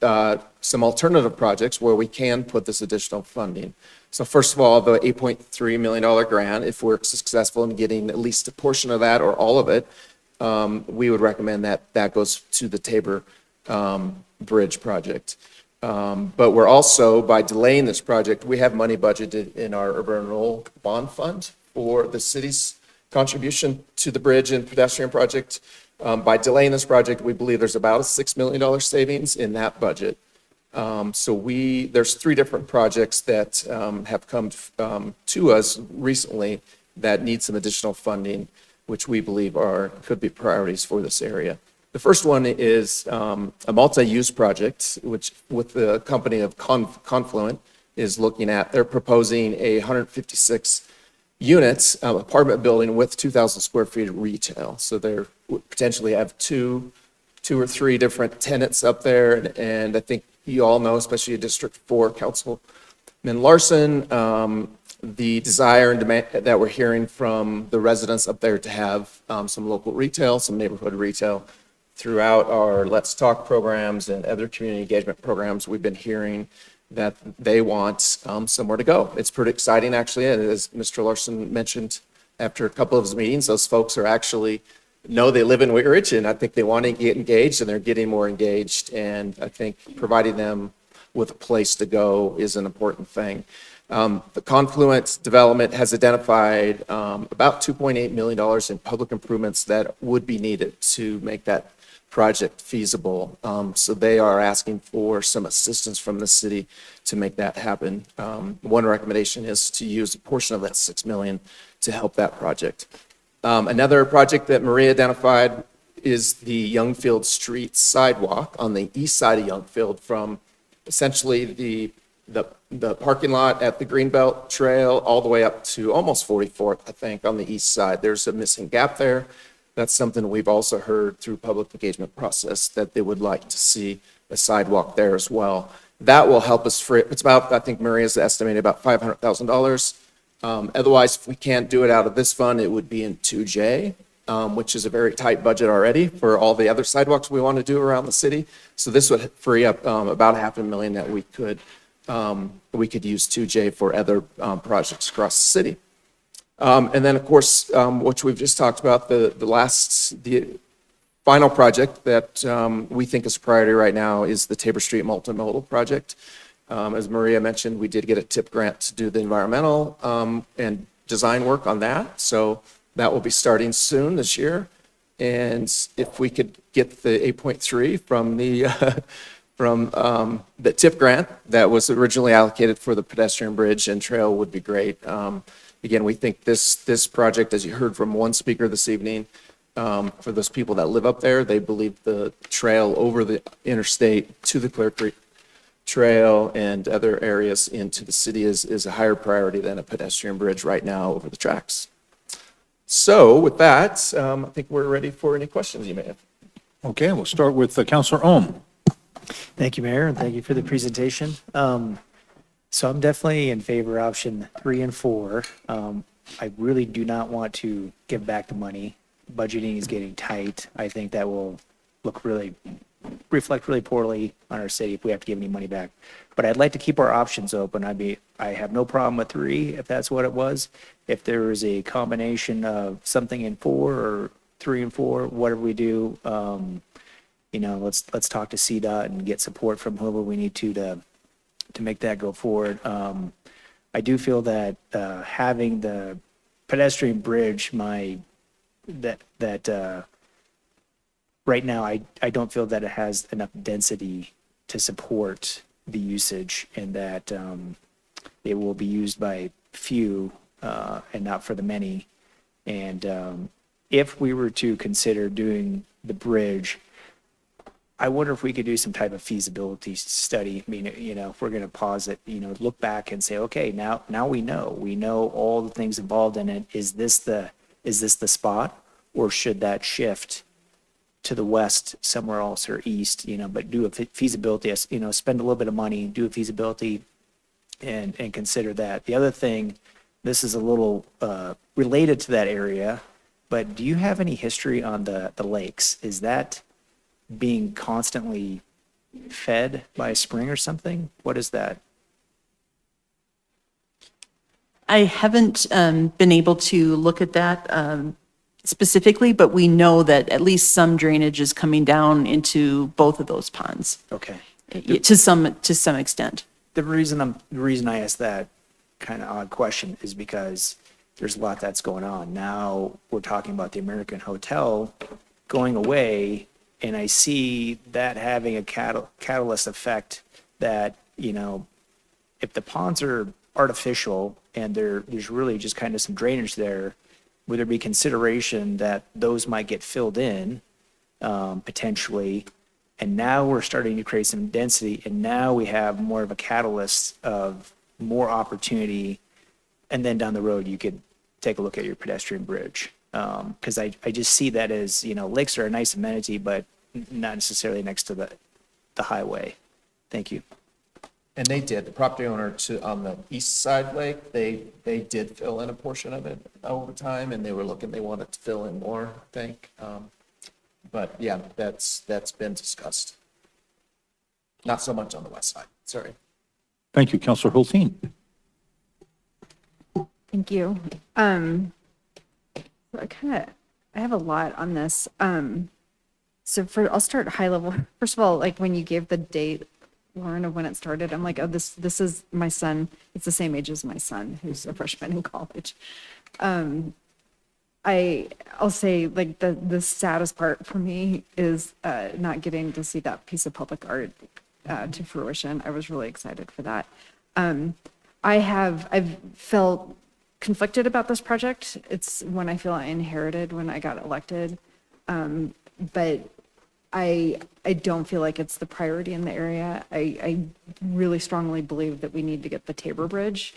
some alternative projects where we can put this additional funding. So first of all, the $8.3 million grant, if we're successful in getting at least a portion of that or all of it, we would recommend that goes to the Tabor Bridge project. But we're also, by delaying this project, we have money budgeted in our urban renewal bond fund for the city's contribution to the bridge and pedestrian project. By delaying this project, we believe there's about a $6 million savings in that budget. So there's 3 different projects that have come to us recently that need some additional funding, which we believe could be priorities for this area. The first one is a multi-use project, which with the company of Confluent is looking at. They're proposing a 156 units apartment building with 2,000 square feet of retail. So they potentially have two or three different tenants up there, and I think you all know, especially District 4 Councilman Larson, the desire and demand that we're hearing from the residents up there to have some local retail, some neighborhood retail. Throughout our Let's Talk programs and other community engagement programs, we've been hearing that they want somewhere to go. It's pretty exciting, actually. And as Mr. Larson mentioned after a couple of those meetings, those folks are actually know they live in Wheat Ridge, and I think they want to get engaged, and they're getting more engaged. And I think providing them with a place to go is an important thing. The Confluence Development has identified about $2.8 million in public improvements that would be needed to make that project feasible. So they are asking for some assistance from the city to make that happen. One recommendation is to use a portion of that $6 million to help that project. Another project that Maria identified is the Youngfield Street sidewalk on the east side of Youngfield from essentially the parking lot at the Greenbelt Trail all the way up to almost 44th, I think, on the east side. There's a missing gap there. That's something we've also heard through public engagement process that they would like to see a sidewalk there as well. That will help us free, it's about, I think Maria's estimated about $500,000. Otherwise, if we can't do it out of this fund, it would be in 2J, which is a very tight budget already for all the other sidewalks we want to do around the city. So this would free up about $500,000 that we could use 2J for other projects across the city. And then, of course, which we've just talked about, the final project that we think is a priority right now is the Tabor Street Multimodal Project. As Maria mentioned, we did get a TIP grant to do the environmental and design work on that. So that will be starting soon this year. And if we could get the 8.3 from the TIP grant that was originally allocated for the pedestrian bridge and trail would be great. Again, we think this project, as you heard from one speaker this evening, for those people that live up there, they believe the trail over the interstate to the Clear Creek Trail and other areas into the city is a higher priority than a pedestrian bridge right now over the tracks. So with that, I think we're ready for any questions you may have. Okay, we'll start with Counselor Ohm. Thank you, Mayor, and thank you for the presentation. So I'm definitely in favor of option 3 and 4. I really do not want to give back the money. Budgeting is getting tight. I think that will reflect really poorly on our city if we have to give any money back. But I'd like to keep our options open. I have no problem with 3 if that's what it was. If there is a combination of something in 4 or 3 and 4, whatever we do, let's talk to CDOT and get support from whoever we need to make that go forward. I do feel that having the pedestrian bridge, right now, I don't feel that it has enough density to support the usage, and that it will be used by few and not for the many. And if we were to consider doing the bridge, I wonder if we could do some type of feasibility study. I mean, if we're going to pause it, look back and say, okay, now we know all the things involved in it. Is this the spot, or should that shift to the west somewhere else or east, but do a feasibility, spend a little bit of money, do a feasibility and consider that. The other thing, this is a little related to that area, but do you have any history on the lakes? Is that being constantly fed by a spring or something? What is that? I haven't been able to look at that specifically, but we know that at least some drainage is coming down into both of those ponds. Okay. To some extent. The reason I asked that kind of odd question is because there's a lot that's going on. Now we're talking about the American Hotel going away, and I see that having a catalyst effect that, if the ponds are artificial and there's really just kind of some drainage there, would there be consideration that those might get filled in potentially? And now we're starting to create some density, and now we have more of a catalyst of more opportunity. And then down the road, you could take a look at your pedestrian bridge. Because I just see that as, lakes are a nice amenity, but not necessarily next to the highway. Thank you. And they did, the property owner on the east side lake, they did fill in a portion of it over time, and they wanted to fill in more, I think. But yeah, that's been discussed. Not so much on the west side, sorry. Thank you, Counselor Hulteen. Thank you. I have a lot on this. I'll start high level. First of all, like when you gave the date, Lauren, of when it started, I'm like, oh, this is my son. It's the same age as my son, who's a freshman in college. I'll say like the saddest part for me is not getting to see that piece of public art to fruition. I was really excited for that. I've felt conflicted about this project. It's one I feel I inherited when I got elected. But I don't feel like it's the priority in the area. I really strongly believe that we need to get the Tabor Bridge.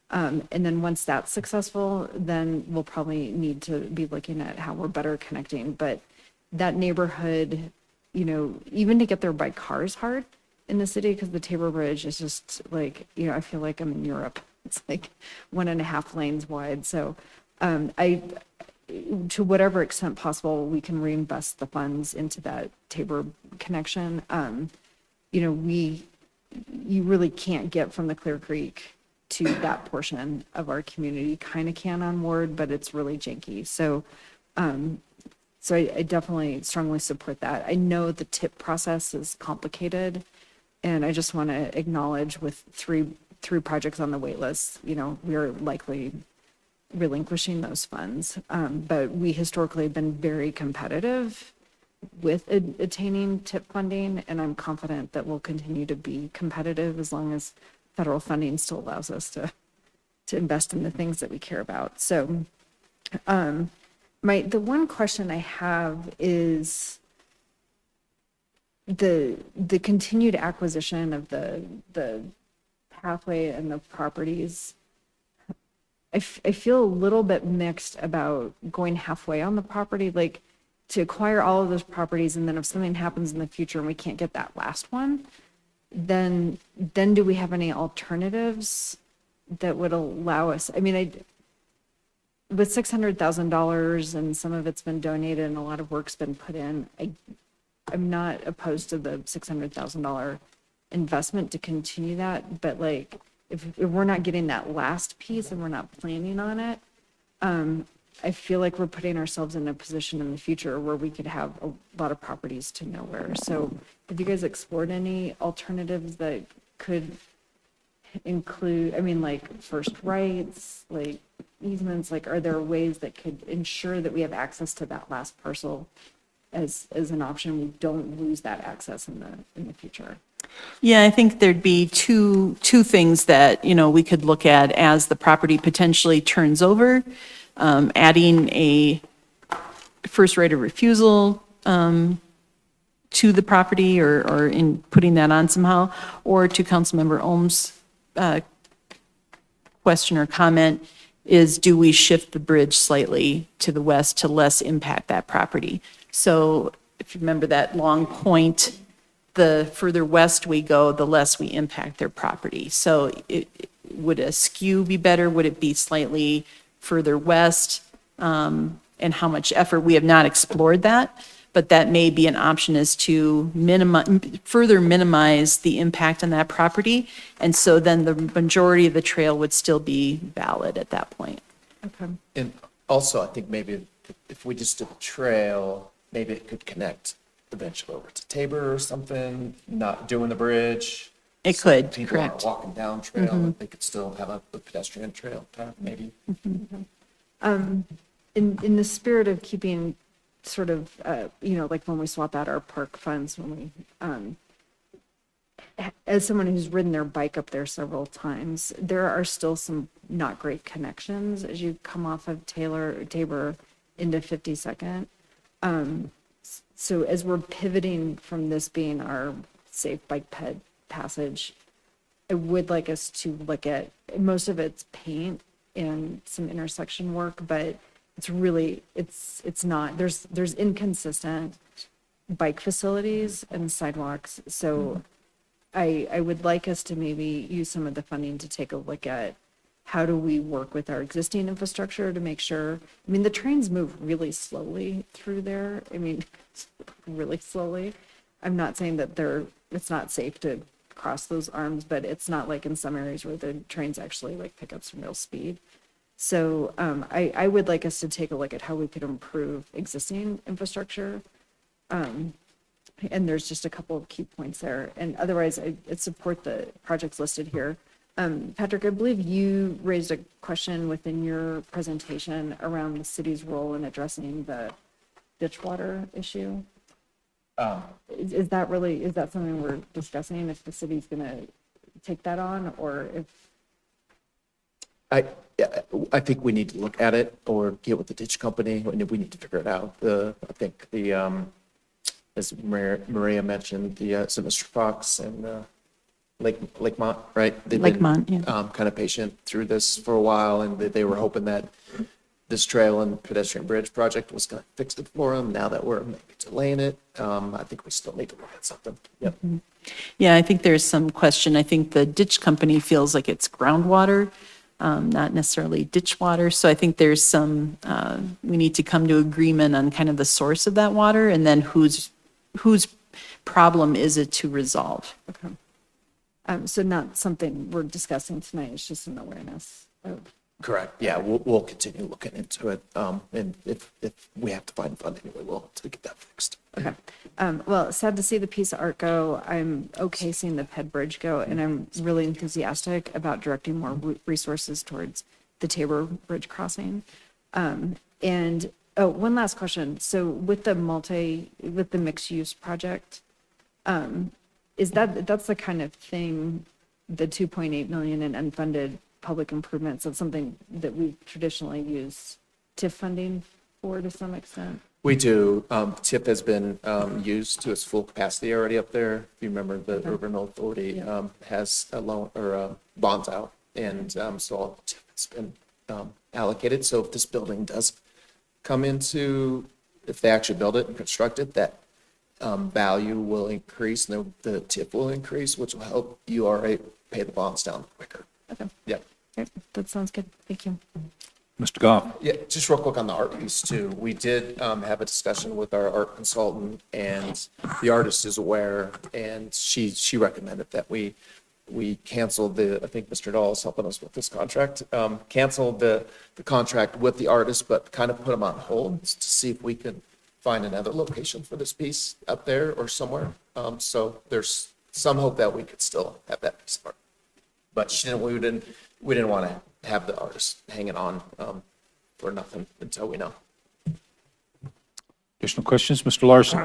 And then once that's successful, then we'll probably need to be looking at how we're better connecting. But that neighborhood, you know, even to get there by car is hard in the city because the Tabor Bridge is just like, you know, I feel like I'm in Europe. It's like 1.5 lanes wide. So to whatever extent possible, we can reinvest the funds into that Tabor connection. You know, you really can't get from the Clear Creek to that portion of our community. Kind of can on Ward, but it's really janky. So, I definitely strongly support that. I know the TIP process is complicated, and I just want to acknowledge with three projects on the wait list, you know, we're likely relinquishing those funds. But we historically have been very competitive with attaining TIP funding, and I'm confident that we'll continue to be competitive as long as federal funding still allows us to invest in the things that we care about. So the one question I have is the continued acquisition of the pathway and the properties. I feel a little bit mixed about going halfway on the property, like to acquire all of those properties, and then if something happens in the future and we can't get that last one, then do we have any alternatives that would allow us? I mean, with $600,000 and some of it's been donated and a lot of work's been put in, I'm not opposed to the $600,000 investment to continue that, but like if we're not getting that last piece and we're not planning on it, I feel like we're putting ourselves in a position in the future where we could have a lot of properties to nowhere. So have you guys explored any alternatives that could include, I mean, like first rights, like easements, like are there ways that could ensure that we have access to that last parcel as an option? We don't lose that access in the future. Yeah, I think there'd be two things that, you know, we could look at as the property potentially turns over. Adding a first right of refusal to the property or in putting that on somehow, or to Councilmember Ohm's question or comment is, do we shift the bridge slightly to the west to less impact that property? So if you remember that long point, the further west we go, the less we impact their property. So would a skew be better? Would it be slightly further west? And how much effort? We have not explored that, but that may be an option, is to further minimize the impact on that property. And so then the majority of the trail would still be valid at that point. Okay. And also, I think maybe if we just did a trail, maybe it could connect eventually over to Tabor or something, not doing the bridge. It So could, people aren't correct. walking down trail, they could still have a pedestrian trail path, maybe. In the spirit of keeping sort of, you know, like when we swap out our park funds, when we, as someone who's ridden their bike up there several times, there are still some not great connections as you come off of Tabor into 52nd. So as we're pivoting from this being our safe bike ped passage, I would like us to look at, most of it's paint and some intersection work, but it's really, it's not, there's inconsistent bike facilities and sidewalks. So I would like us to maybe use some of the funding to take a look at how do we work with our existing infrastructure to make sure, I mean, the trains move really slowly through there. I mean, really slowly. I'm not saying that it's not safe to cross those arms, but it's not like in some areas where the trains actually like pick up some real speed. So I would like us to take a look at how we could improve existing infrastructure. And there's just a couple of key points there. And otherwise, I support the projects listed here. Patrick, I believe you raised a question within your presentation around the city's role in addressing the ditch water issue. Is that something we're discussing, if the city's going to take that on, or if? I think we need to look at it or get with the ditch company, and we need to figure it out. I think as Maria mentioned, so Mr. Fox and Lakemont, right? They've been, Lakemont, yeah. kind of patient through this for a while, and they were hoping that this trail and pedestrian bridge project was going to fix it for them. Now that we're maybe delaying it, I think we still need to look at something. Yep. Yeah, I think there's some question. I think the ditch company feels like it's groundwater, not necessarily ditch water. So I think there's some, we need to come to agreement on kind of the source of that water, and then whose problem is it to resolve. Okay. So not something we're discussing tonight, it's just an awareness of. Correct. Yeah, we'll continue looking into it. And if we have to find funding, we will to get that fixed. Okay. Well, sad to see the piece of art go. I'm okay seeing the Ped Bridge go, and I'm really enthusiastic about directing more resources towards the Tabor Bridge crossing. And one last question. So with the mixed use project, that's the kind of thing, the 2.8 million in unfunded public improvements, that's something that we traditionally use TIF funding for to some extent? We do. TIF has been used to its full capacity already up there. If you remember, the Urban Authority has a loan or bonds out, and so all the TIF has been allocated. So if this building does come into, if they actually build it and construct it, that value will increase, and the TIF will increase, which will help URA pay the bonds down quicker. Okay. Yeah. Okay, that sounds good. Thank you. Mr. Goff? Yeah, just real quick on the art piece too. We did have a discussion with our art consultant, and the artist is aware, and she recommended that we canceled I think Mr. Dahl is helping us with this contract, canceled the contract with the artist, but kind of put them on hold to see if we could find another location for this piece up there or somewhere. So there's some hope that we could still have that piece of art. But we didn't want to have the artist hanging on for nothing until we know. Additional questions? Mr. Larson?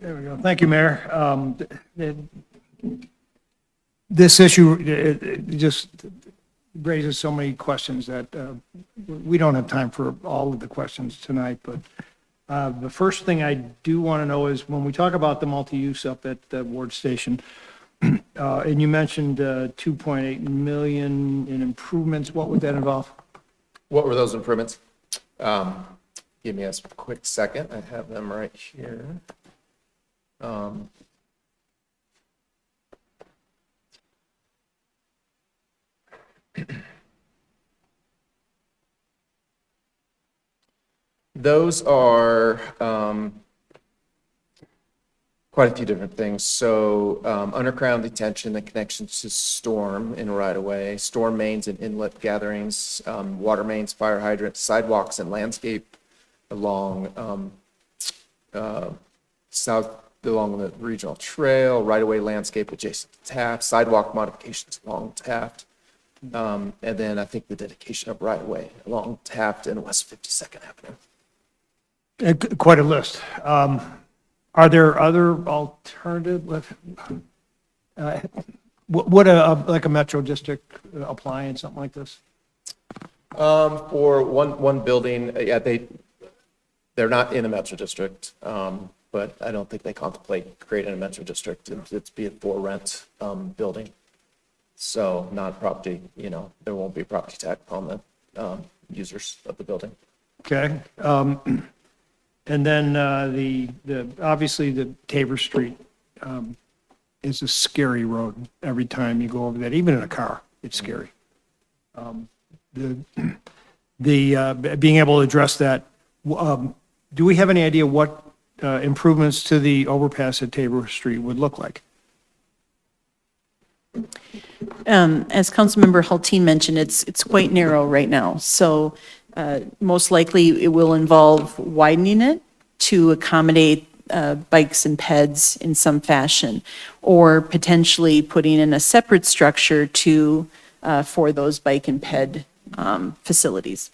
There we go. Thank you, Mayor. This issue it just raises so many questions that we don't have time for all of the questions tonight. But the first thing I do want to know is when we talk about the multi-use up at Ward Station, and you mentioned 2.8 million in improvements, what would that involve? What were those improvements? Give me a quick second. I have them right here. Those are quite a few different things. So underground detention and connections to storm in right-of-way, storm mains and inlet gatherings, water mains, fire hydrants, sidewalks and landscape along along the regional trail, right-of-way landscape adjacent to Taft, sidewalk modifications along Taft, and then I think the dedication of right-of-way along Taft and West 52nd Avenue. Quite a list. Are there other alternative, would like a Metro District apply in something like this? For one building, yeah, they're not in a Metro District, but I don't think they contemplate creating a Metro District. It's be a for rent building. So not property, there won't be property tax on the users of the building. Okay. And then obviously the Tabor Street is a scary road every time you go over that, even in a car, it's scary. Being able to address that, do we have any idea what improvements to the overpass at Tabor Street would look like? As Councilmember Hulteen mentioned, it's quite narrow right now. So most likely it will involve widening it to accommodate bikes and peds in some fashion, or potentially putting in a separate structure to, for those bike and ped facilities.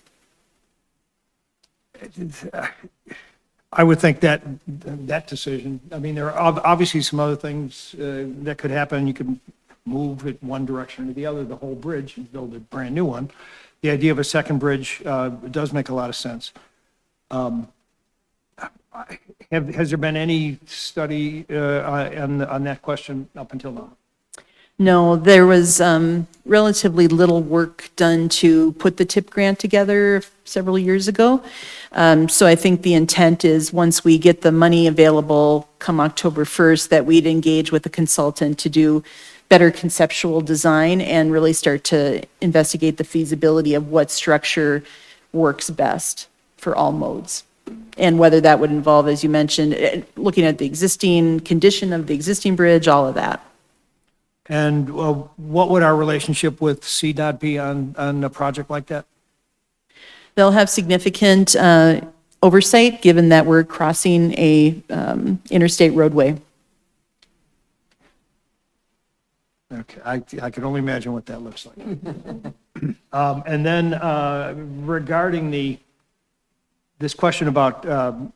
I would think that decision, I mean, there are obviously some other things that could happen. You could move it one direction or the other, the whole bridge, and build a brand-new one. The idea of a second bridge does make a lot of sense. Has there been any study on that question up until now? No, there was relatively little work done to put the TIP grant together several years ago. So I think the intent is, once we get the money available come October 1st, that we'd engage with a consultant to do better conceptual design and really start to investigate the feasibility of what structure works best for all modes. And whether that would involve, as you mentioned, looking at the existing condition of the existing bridge, all of that. And what would our relationship with CDOT be on a project like that? They'll have significant oversight, given that we're crossing a interstate roadway. Okay, I can only imagine what that looks like. And then regarding this question about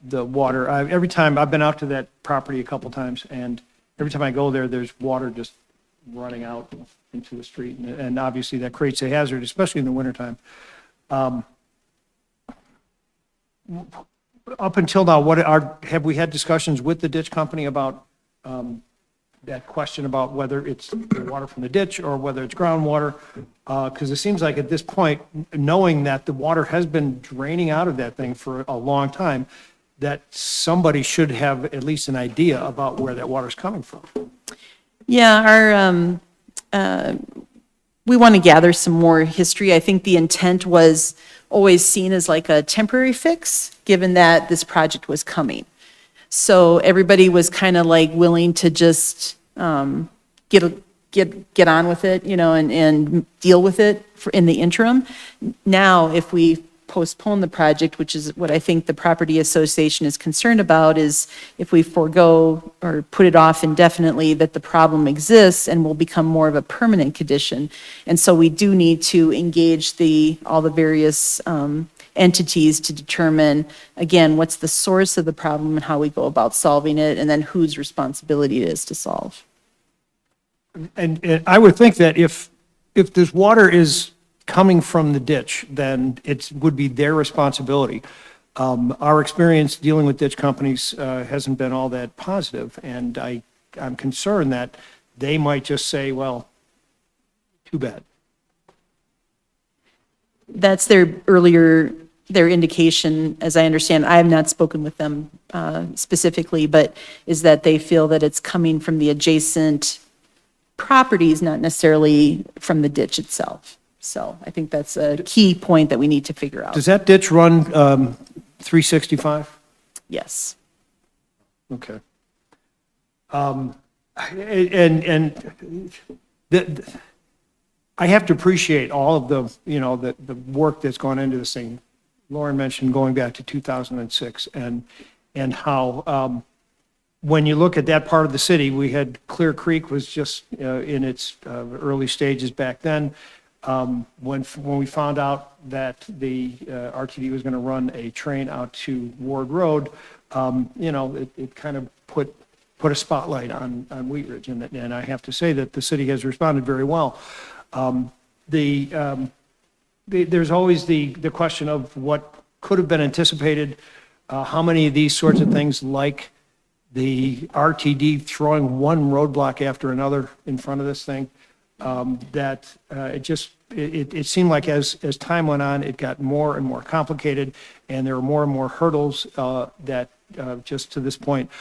the water, every time, I've been out to that property a couple times, and every time I go there, there's water just running out into the street, and obviously that creates a hazard, especially in the wintertime. Up until now, have we had discussions with the ditch company about that question about whether it's the water from the ditch or whether it's groundwater? Because it seems like at this point, knowing that the water has been draining out of that thing for a long time, that somebody should have at least an idea about where that water's coming from. Yeah, we want to gather some more history. I think the intent was always seen as like a temporary fix, given that this project was coming. So everybody was kind of like willing to just get on with it, you know, and deal with it in the interim. Now, if we postpone the project, which is what I think the Property Association is concerned about, is if we forego or put it off indefinitely, that the problem exists and will become more of a permanent condition. And so we do need to engage all the various entities to determine, again, what's the source of the problem and how we go about solving it, and then whose responsibility it is to solve. And I would think that if this water is coming from the ditch, then it would be their responsibility. Our experience dealing with ditch companies hasn't been all that positive, and I'm concerned that they might just say, well, too bad. That's their indication, as I understand. I have not spoken with them specifically, but is that they feel that it's coming from the adjacent properties, not necessarily from the ditch itself. So I think that's a key point that we need to figure out. Does that ditch run 365? Yes. Okay. I have to appreciate all of the work that's gone into this thing. Lauren mentioned going back to 2006 and how when you look at that part of the city, we had Clear Creek was just in its early stages back then. When we found out that the RTD was going to run a train out to Ward Road, it kind of put a spotlight on Wheat Ridge, and I have to say that the city has responded very well. There's always the question of what could have been anticipated, how many of these sorts of things, like the RTD throwing one roadblock after another in front of this thing, that it seemed like as time went on, it got more and more complicated, and there were more and more hurdles that just to this point,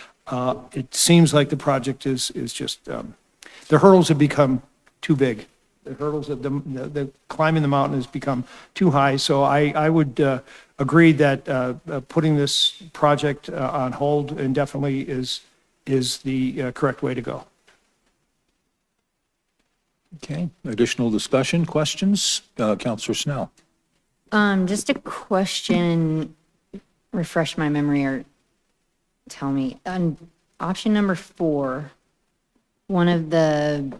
it seems like the project is just, the hurdles have become too big. The hurdles of the climbing the mountain has become too high. So I would agree that putting this project on hold indefinitely is the correct way to go. Okay, additional discussion, questions? Counselor Snell? Just a question, refresh my memory or tell me, on option number 4, one of the,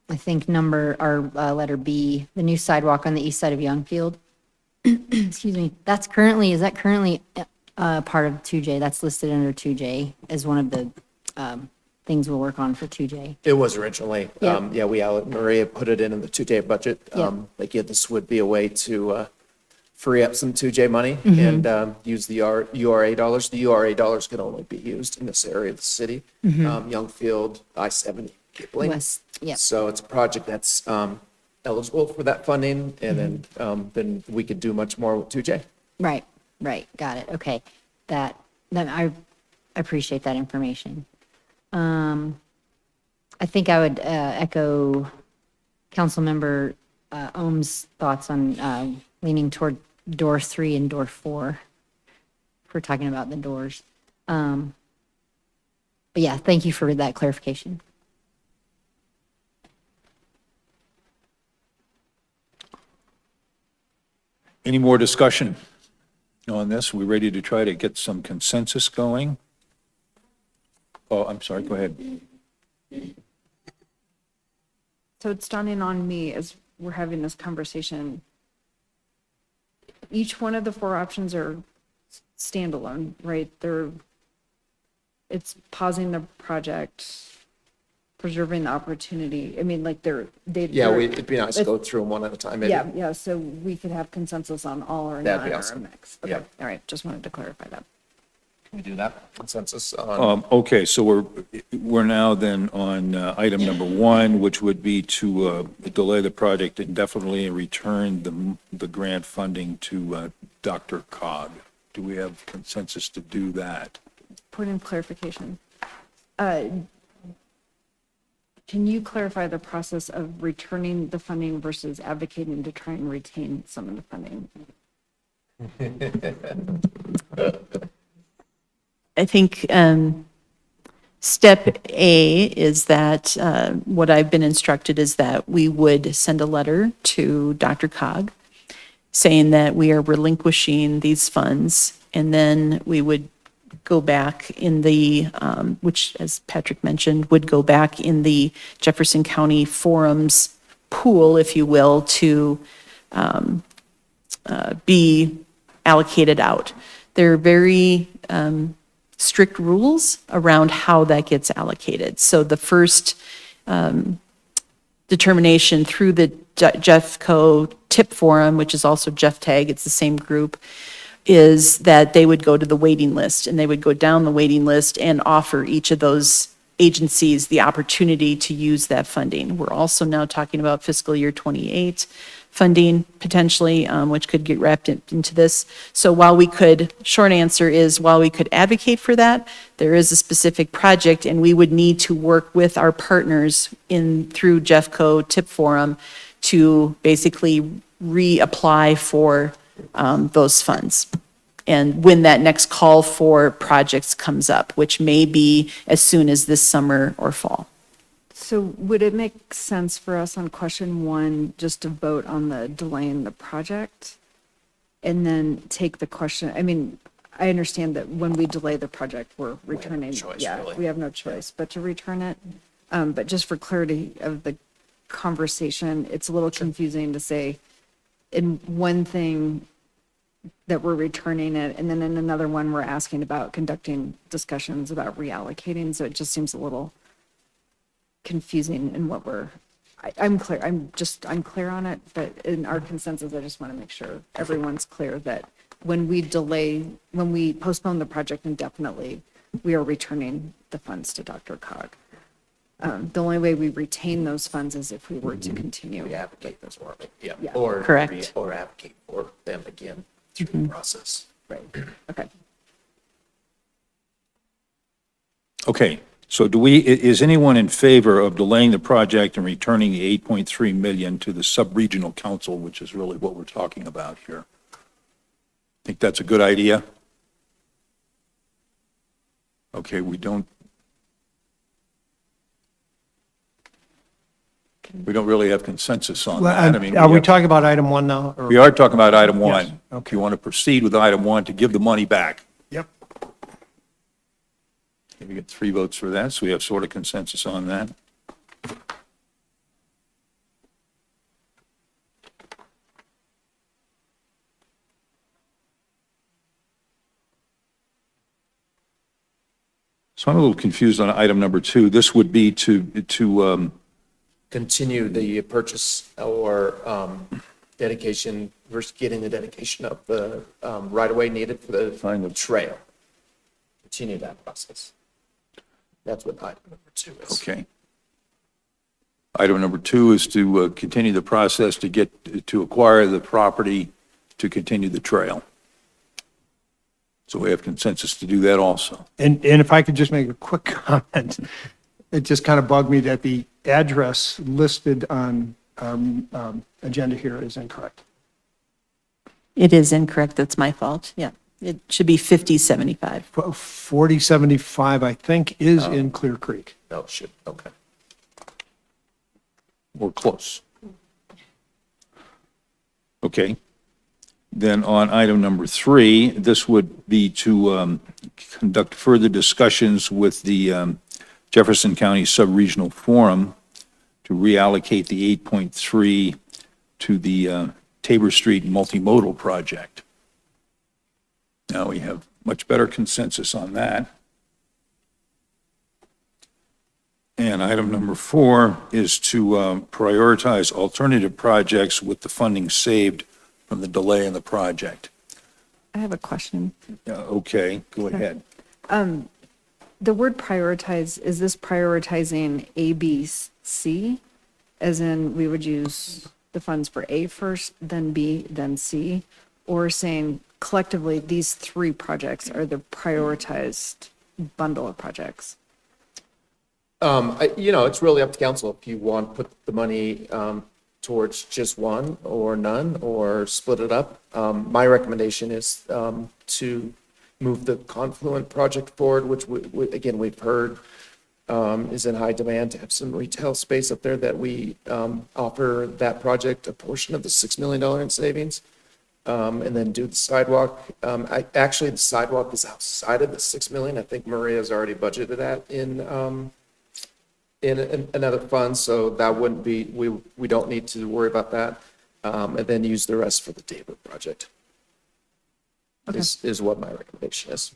I think letter B, the new sidewalk on the east side of Youngfield. Excuse me, is that currently part of 2J? That's listed under 2J as one of the things we'll work on for 2J. It was originally. Yep. Yeah, Maria put it in the 2J budget. Yep. Like, yeah, this would be a way to free up some 2J money Mhm. and use the URA dollars. The URA dollars can only be used in this area of the city. Mhm. Youngfield, I-70, Kipling. West, yep. So it's a project that's eligible for that funding, and then we could do much more with 2J. Right, got it, okay. That I appreciate that information. I think I would echo Councilmember Ohm's thoughts on leaning toward door 3 and door 4, if we're talking about the doors. But yeah, thank you for that clarification. Any more discussion on this? We ready to try to get some consensus going? Oh, I'm sorry, go ahead. So it's dawning on me as we're having this conversation. Each one of the 4 options are standalone, right? It's pausing the project, preserving the opportunity. I mean, like Yeah, it'd be nice to go through them one at a time, maybe. Yeah, so we could have consensus on all or That'd none be or a awesome. mix. Okay, Yeah. all right, just wanted to clarify that. Can we do that? Consensus on, Okay, so we're now then on item number 1, which would be to delay the project indefinitely and return the grant funding to Dr. Cog. Do we have consensus to do that? Point of clarification. Can you clarify the process of returning the funding versus advocating to try and retain some of the funding? I think step A is that what I've been instructed is that we would send a letter to Dr. Cog saying that we are relinquishing these funds, and then we would go back in the, which, as Patrick mentioned, would go back in the Jefferson County Forums pool, if you will, to be allocated out. There are very strict rules around how that gets allocated. So the first determination through the Jeffco TIP Forum, which is also Jeff Tag, it's the same group, is that they would go to the waiting list, and they would go down the waiting list and offer each of those agencies the opportunity to use that funding. We're also now talking about fiscal year 28 funding potentially, which could get wrapped into this. So while we could, short answer is, while we could advocate for that, there is a specific project, and we would need to work with our partners through Jeffco TIP Forum to basically reapply for those funds. And when that next call for projects comes up, which may be as soon as this summer or fall. So would it make sense for us on question 1 just to vote on the delaying the project and then take the question? I mean, I understand that when we delay the project, we're returning. We have no choice but to return it. But just for clarity of the conversation, it's a little confusing to say in one thing that we're returning it, and then in another one, we're asking about conducting discussions about reallocating. So it just seems a little confusing in what I'm clear. I'm clear on it, but in our consensus, I just want to make sure everyone's clear that when we postpone the project indefinitely, we are returning the funds to Dr. Cog. The only way we retain those funds is if we were to continue. we advocate this for it, yeah. Yeah. Or Correct. Or advocate for them again through the process. Right, okay. Okay, so is anyone in favor of delaying the project and returning the 8.3 million to the sub-regional council, which is really what we're talking about here? Think that's a good idea? Okay, we don't. We don't really have consensus on Well, that. I mean, Are we have- talking about item one now? or- We are talking about item Yes, one. If you want to proceed with item one to give the money back. Yep. We get 3 votes for that, so we have sort of consensus on that. So I'm a little confused on item number 2. This would be to Continue the purchase or dedication, versus getting the dedication of the right-of-way needed for the trail. Continue that process. That's what item number 2 is. Okay. Item number 2 is to continue the process to acquire the property to continue the trail. So we have consensus to do that also. And if I could just make a quick comment, it just kind of bugged me that the address listed on our agenda here is incorrect. It is incorrect. That's my fault. Yeah. It should be 5075. 4075, I think, is in Clear Creek. No, it should, okay. Or close. Okay. Then on item number 3, this would be to conduct further discussions with the Jefferson County Subregional Forum to reallocate the 8.3 to the Tabor Street Multimodal Project. Now we have much better consensus on that. And item number 4 is to prioritize alternative projects with the funding saved from the delay in the project. I have a question. Okay, go ahead. The word prioritize, is this prioritizing A, B, C? As in, we would use the funds for A first, then B, then C? Or saying collectively, these 3 projects are the prioritized bundle of projects? It's really up to council if you want to put the money towards just one or none, or split it up. My recommendation is to move the Confluent project forward, which again, we've heard is in high demand, to have some retail space up there that we offer that project a portion of the $6 million in savings. And then do the sidewalk. Actually, the sidewalk is outside of the 6 million. I think Maria's already budgeted that in another fund, so that wouldn't be, we don't need to worry about that. And then use the rest for the Tabor project. Is what my recommendation is.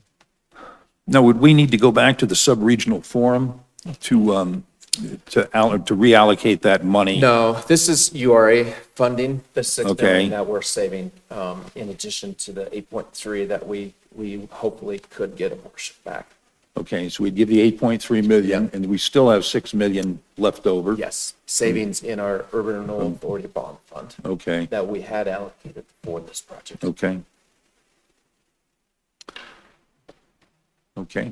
Now, would we need to go back to the Subregional Forum to reallocate that money? No, this is URA funding, the 6 Okay. million that we're saving, in addition to the 8.3 that we hopefully could get a portion back. Okay, so we'd give the 8.3 million, and we still have 6 million left over? Yes, savings in our Urban Renewal Authority Bond Fund Okay, that we had allocated for this project. okay. Okay.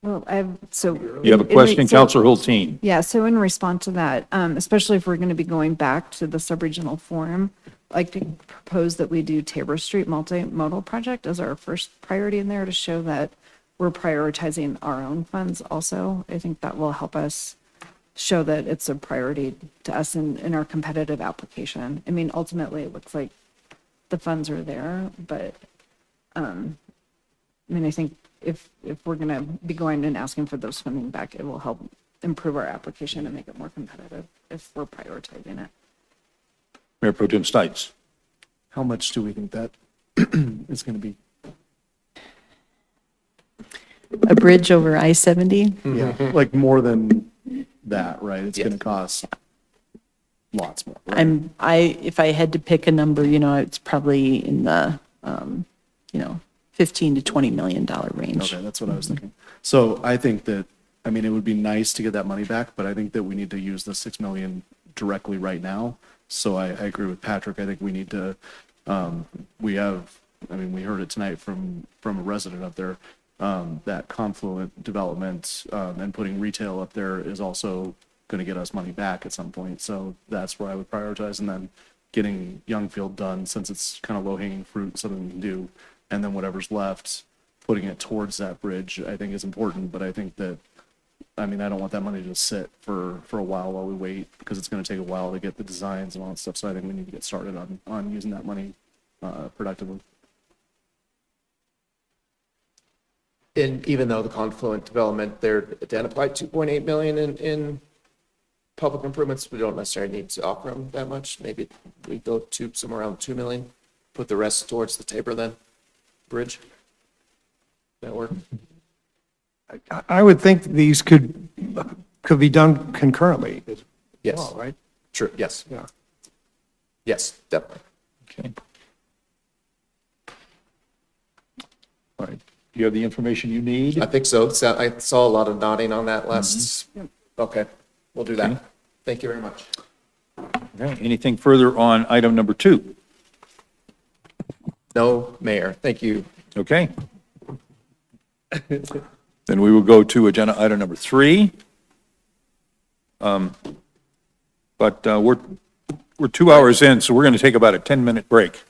Well, so. You have a question, so- Counselor Hulteen? Yeah, so in response to that, especially if we're going to be going back to the sub-regional forum, I'd like to propose that we do Tabor Street Multimodal Project as our first priority in there to show that we're prioritizing our own funds also. I think that will help us show that it's a priority to us in our competitive application. I mean, ultimately, it looks like the funds are there, but, I think if we're going to be going and asking for those funding back, it will help improve our application and make it more competitive if we're prioritizing it. Mayor Pro Tem Stites? How much do we think that is going to be? A bridge over I-70? Yeah, like more than that, right? It's going to cost lots more. right? If I had to pick a number, it's probably in the, $15 to $20 million range. Okay, that's what I was thinking. So I think that, it would be nice to get that money back, but I think that we need to use the 6 million directly right now. So I agree with Patrick. I think we need to, we heard it tonight from a resident up there, that Confluent development, and putting retail up there is also going to get us money back at some point. So that's where I would prioritize, and then getting Youngfield done, since it's kind of low hanging fruit, something we can do. And then whatever's left, putting it towards that bridge, I think is important. But I think that I mean, I don't want that money to just sit for a while we wait, because it's gonna take a while to get the designs and all that stuff, so I think we need to get started on using that money, productively. And even though the Confluent development, they're identified 2.8 million in public improvements, we don't necessarily need to offer them that much. Maybe we go to somewhere around 2 million, put the rest towards the Tabor then, bridge. That work? I would think these could be done concurrently as Yes. well, right? True, yes. Yeah. Yes, definitely. Okay. All right. Do you have the information you need? I think so. I saw a lot of nodding on that last. Okay, we'll do that. Okay. Thank you very much. Okay. Anything further on item number 2? No, Mayor, thank you. Okay. Then we will go to agenda item number 3. But we're 2 hours in, so we're going to take about a 10-minute break.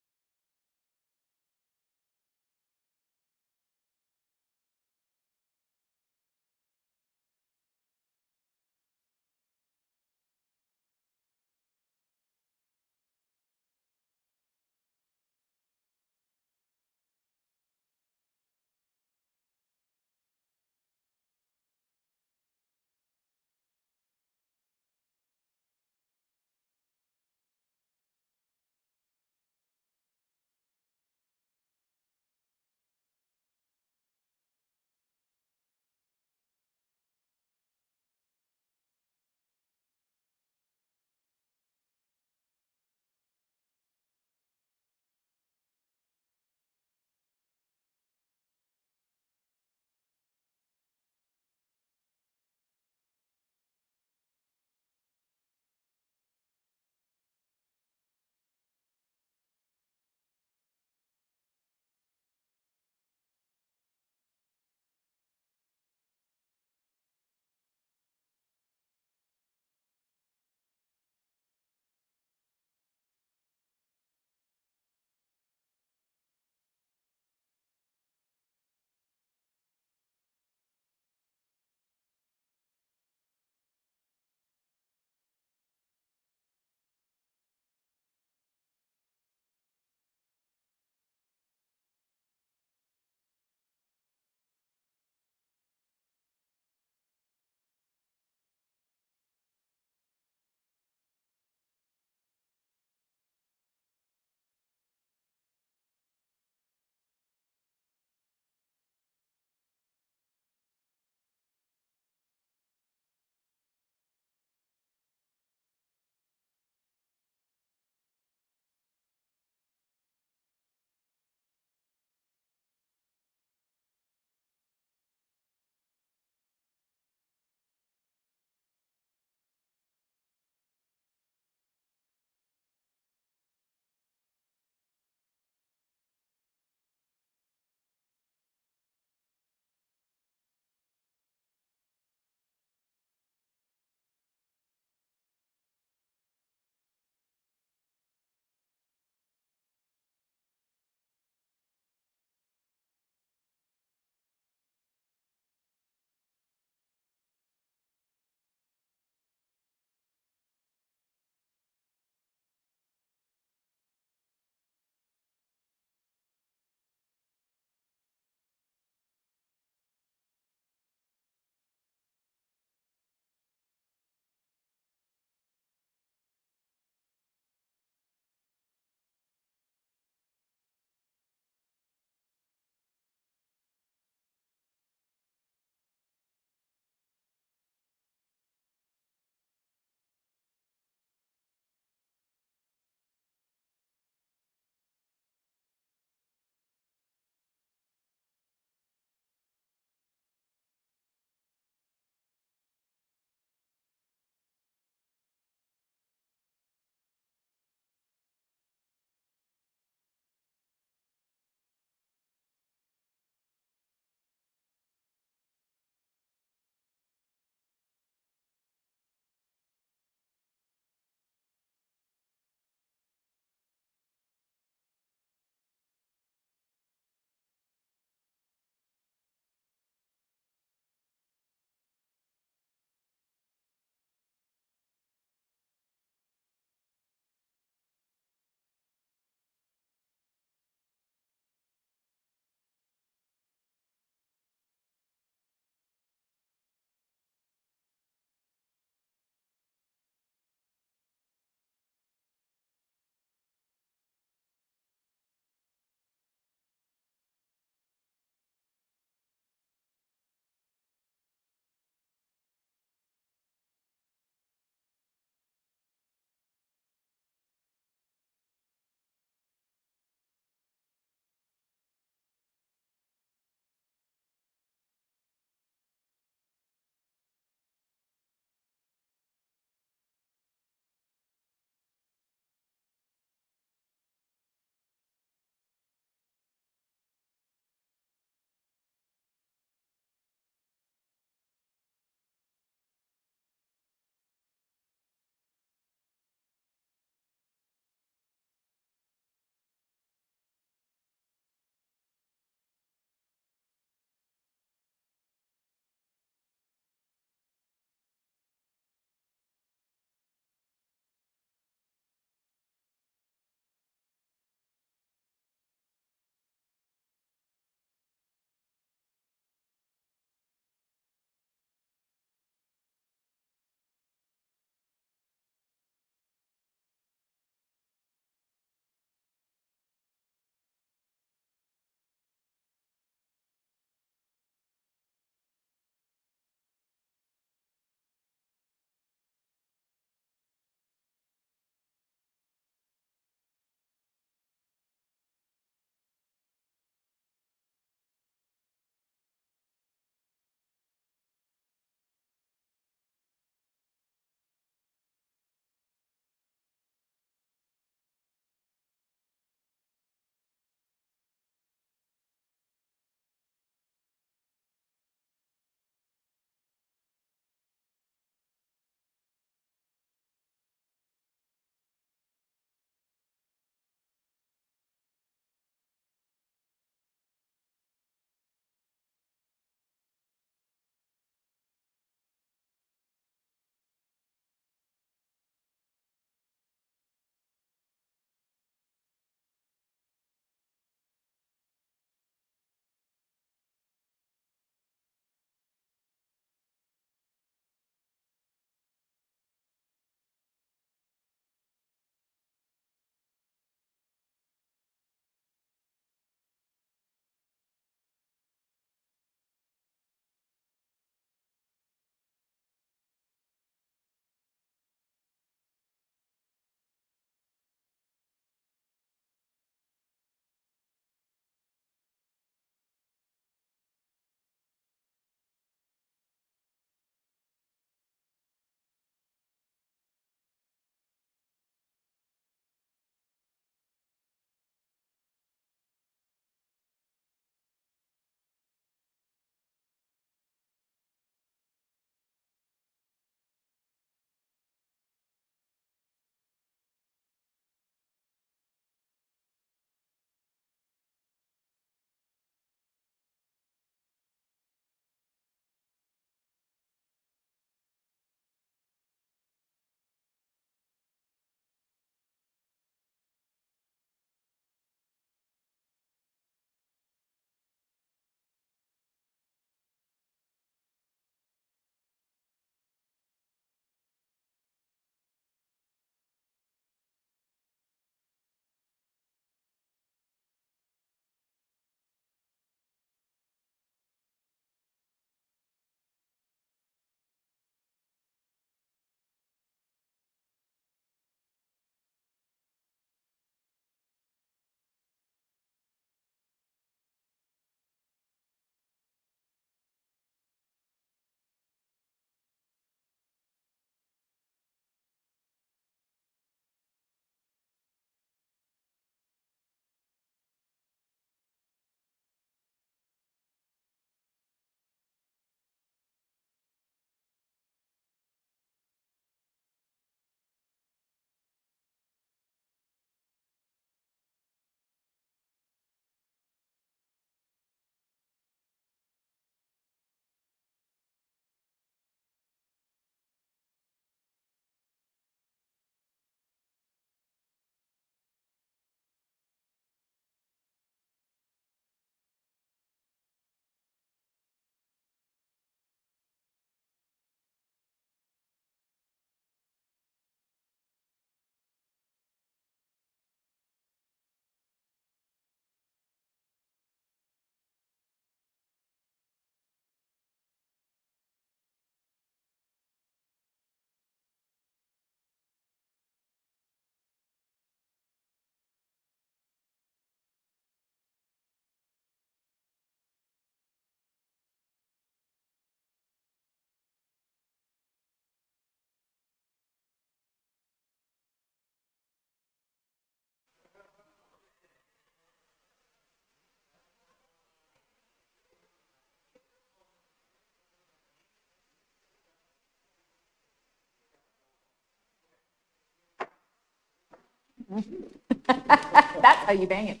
That's how you bang it.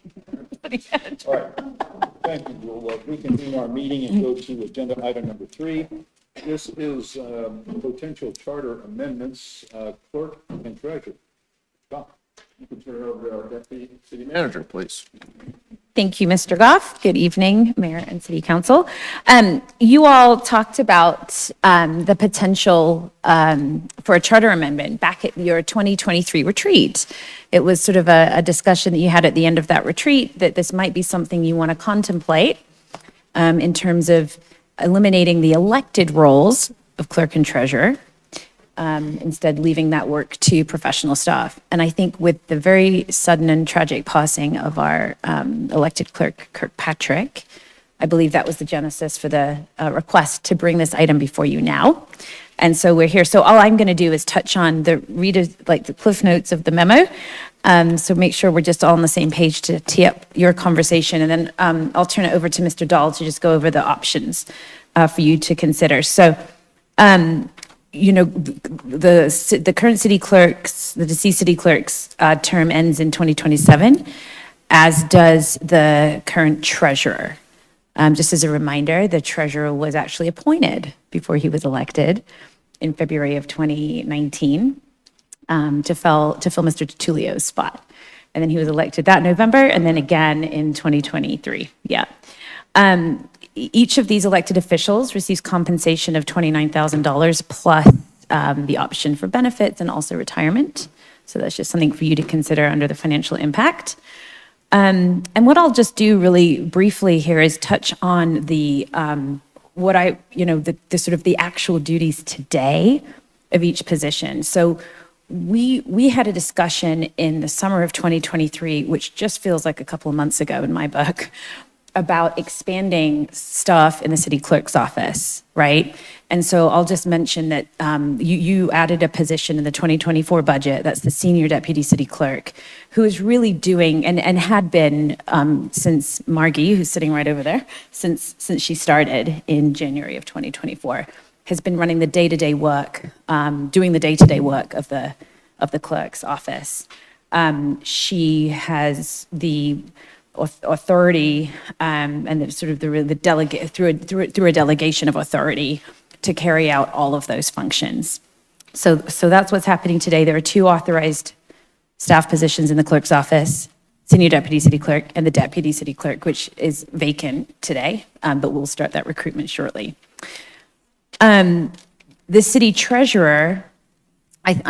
All right. Thank you. We'll reconvene our meeting and go to agenda item number 3. This is potential charter amendments, clerk and treasurer. Tom, you can turn it over to our deputy city manager, please. Thank you, Mr. Goff. Good evening, Mayor and City Council. You all talked about the potential for a charter amendment back at your 2023 retreat. It was sort of a discussion that you had at the end of that retreat that this might be something you want to contemplate in terms of eliminating the elected roles of clerk and treasurer, instead leaving that work to professional staff. And I think with the very sudden and tragic passing of our elected clerk, Kirkpatrick, I believe that was the genesis for the request to bring this item before you now. And so we're here. So all I'm going to do is touch on the the cliff notes of the memo. So make sure we're just all on the same page to tee up your conversation. And then I'll turn it over to Mr. Dahl to just go over the options for you to consider. So, you know, the current city clerk's, the deceased city clerk's term ends in 2027, as does the current treasurer. Just as a reminder, the treasurer was actually appointed before he was elected in February of 2019 to fill Mr. DiTullio's spot. And then he was elected that November and then again in 2023. Yeah. Each of these elected officials receives compensation of $29,000 plus the option for benefits and also retirement. So that's just something for you to consider under the financial impact. And what I'll just do really briefly here is touch on the the sort of the actual duties today of each position. So we had a discussion in the summer of 2023, which just feels like a couple of months ago in my book, about expanding staff in the city clerk's office, right? And so I'll just mention that you added a position in the 2024 budget, that's the senior deputy city clerk, who is really doing, and had been since Margie, who's sitting right over there, since she started in January of 2024, has been running the day-to-day work, doing the day-to-day work of the clerk's office. She has the authority and the sort of the delegate through a delegation of authority to carry out all of those functions. So that's what's happening today. There are 2 authorized staff positions in the clerk's office, senior deputy city clerk and the deputy city clerk, which is vacant today, but we'll start that recruitment shortly. The city treasurer, I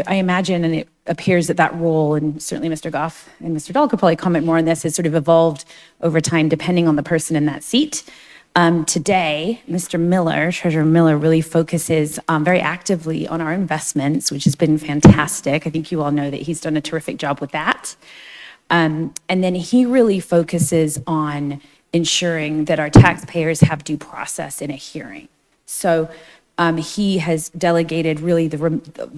imagine, and it appears that role, and certainly Mr. Goff and Mr. Dahl could probably comment more on this, has sort of evolved over time depending on the person in that seat. Today, Mr. Miller, Treasurer Miller, really focuses very actively on our investments, which has been fantastic. I think you all know that he's done a terrific job with that. And then he really focuses on ensuring that our taxpayers have due process in a hearing. So he has delegated really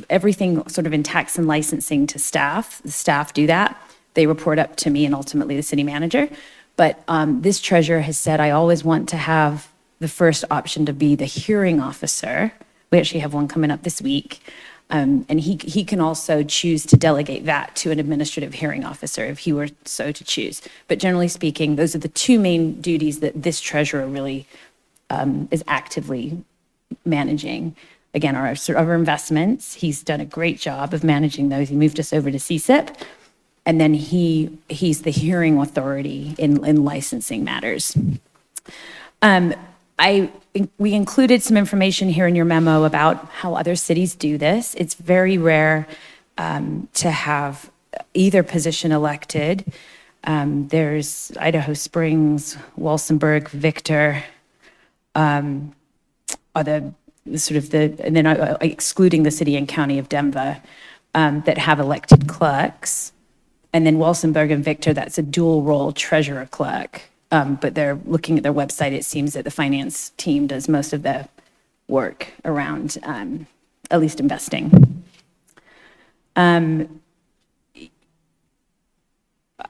everything sort of in tax and licensing to staff. The staff do that. They report up to me and ultimately the city manager. But this treasurer has said, I always want to have the first option to be the hearing officer. We actually have one coming up this week. And he can also choose to delegate that to an administrative hearing officer if he were so to choose. But generally speaking, those are the 2 main duties that this treasurer really is actively managing. Again, our investments, he's done a great job of managing those. He moved us over to CSIP. And then he's the hearing authority in licensing matters. We included some information here in your memo about how other cities do this. It's very rare to have either position elected. There's Idaho Springs, Walsenburg, Victor, are and then excluding the city and county of Denver that have elected clerks. And then Walsenburg and Victor, that's a dual role treasurer clerk. But they're looking at their website, it seems that the finance team does most of the work around at least investing.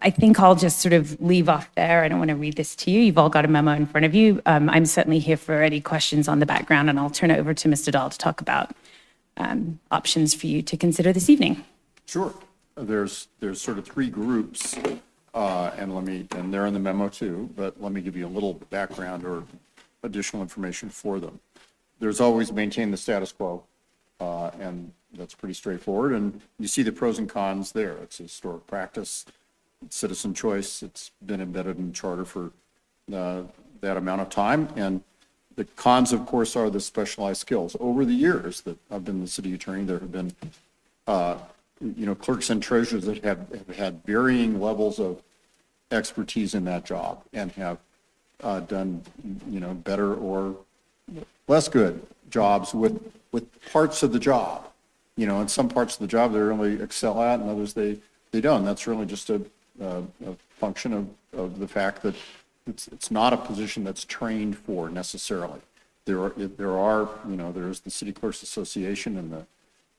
I think I'll just sort of leave off there. I don't want to read this to you. You've all got a memo in front of you. I'm certainly here for any questions on the background, and I'll turn it over to Mr. Dahl to talk about options for you to consider this evening. Sure. there's sort of three groups, and they're in the memo too, but let me give you a little background or additional information for them. There's always maintain the status quo, and that's pretty straightforward, and you see the pros and cons there. It's a historic practice, it's citizen choice, it's been embedded in the charter for that amount of time, and the cons, of course, are the specialized skills. Over the years that I've been the city attorney, there have been clerks and treasurers that have had varying levels of expertise in that job and have done, better or less good jobs with parts of the job. And some parts of the job they really excel at, and others they don't. That's really just a function of the fact that it's not a position that's trained for necessarily. There are there's the City Clerks Association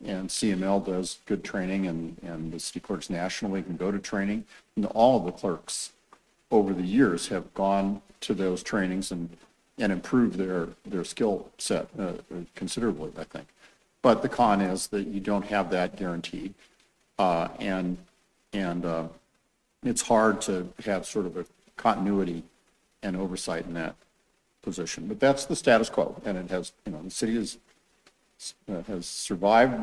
and CML does good training, and the city clerks nationally can go to training. And all of the clerks over the years have gone to those trainings and improved their skill set considerably, I think. But the con is that you don't have that guaranteed, and it's hard to have sort of a continuity and oversight in that position. But that's the status quo, and it has, the city has survived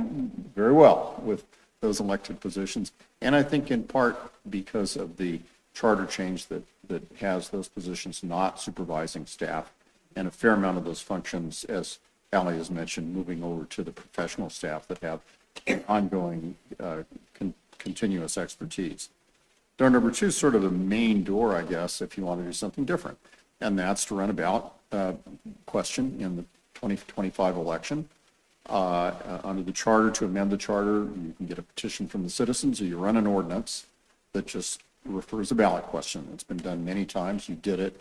very well with those elected positions, and I think in part because of the charter change that has those positions not supervising staff, and a fair amount of those functions, as Ally has mentioned, moving over to the professional staff that have ongoing continuous expertise. Door number two is sort of the main door, I guess, if you want to do something different, and that's to run a ballot question in the 2025 election. Under the charter, to amend the charter, you can get a petition from the citizens, or you run an ordinance that just refers a ballot question. It's been done many times. You did it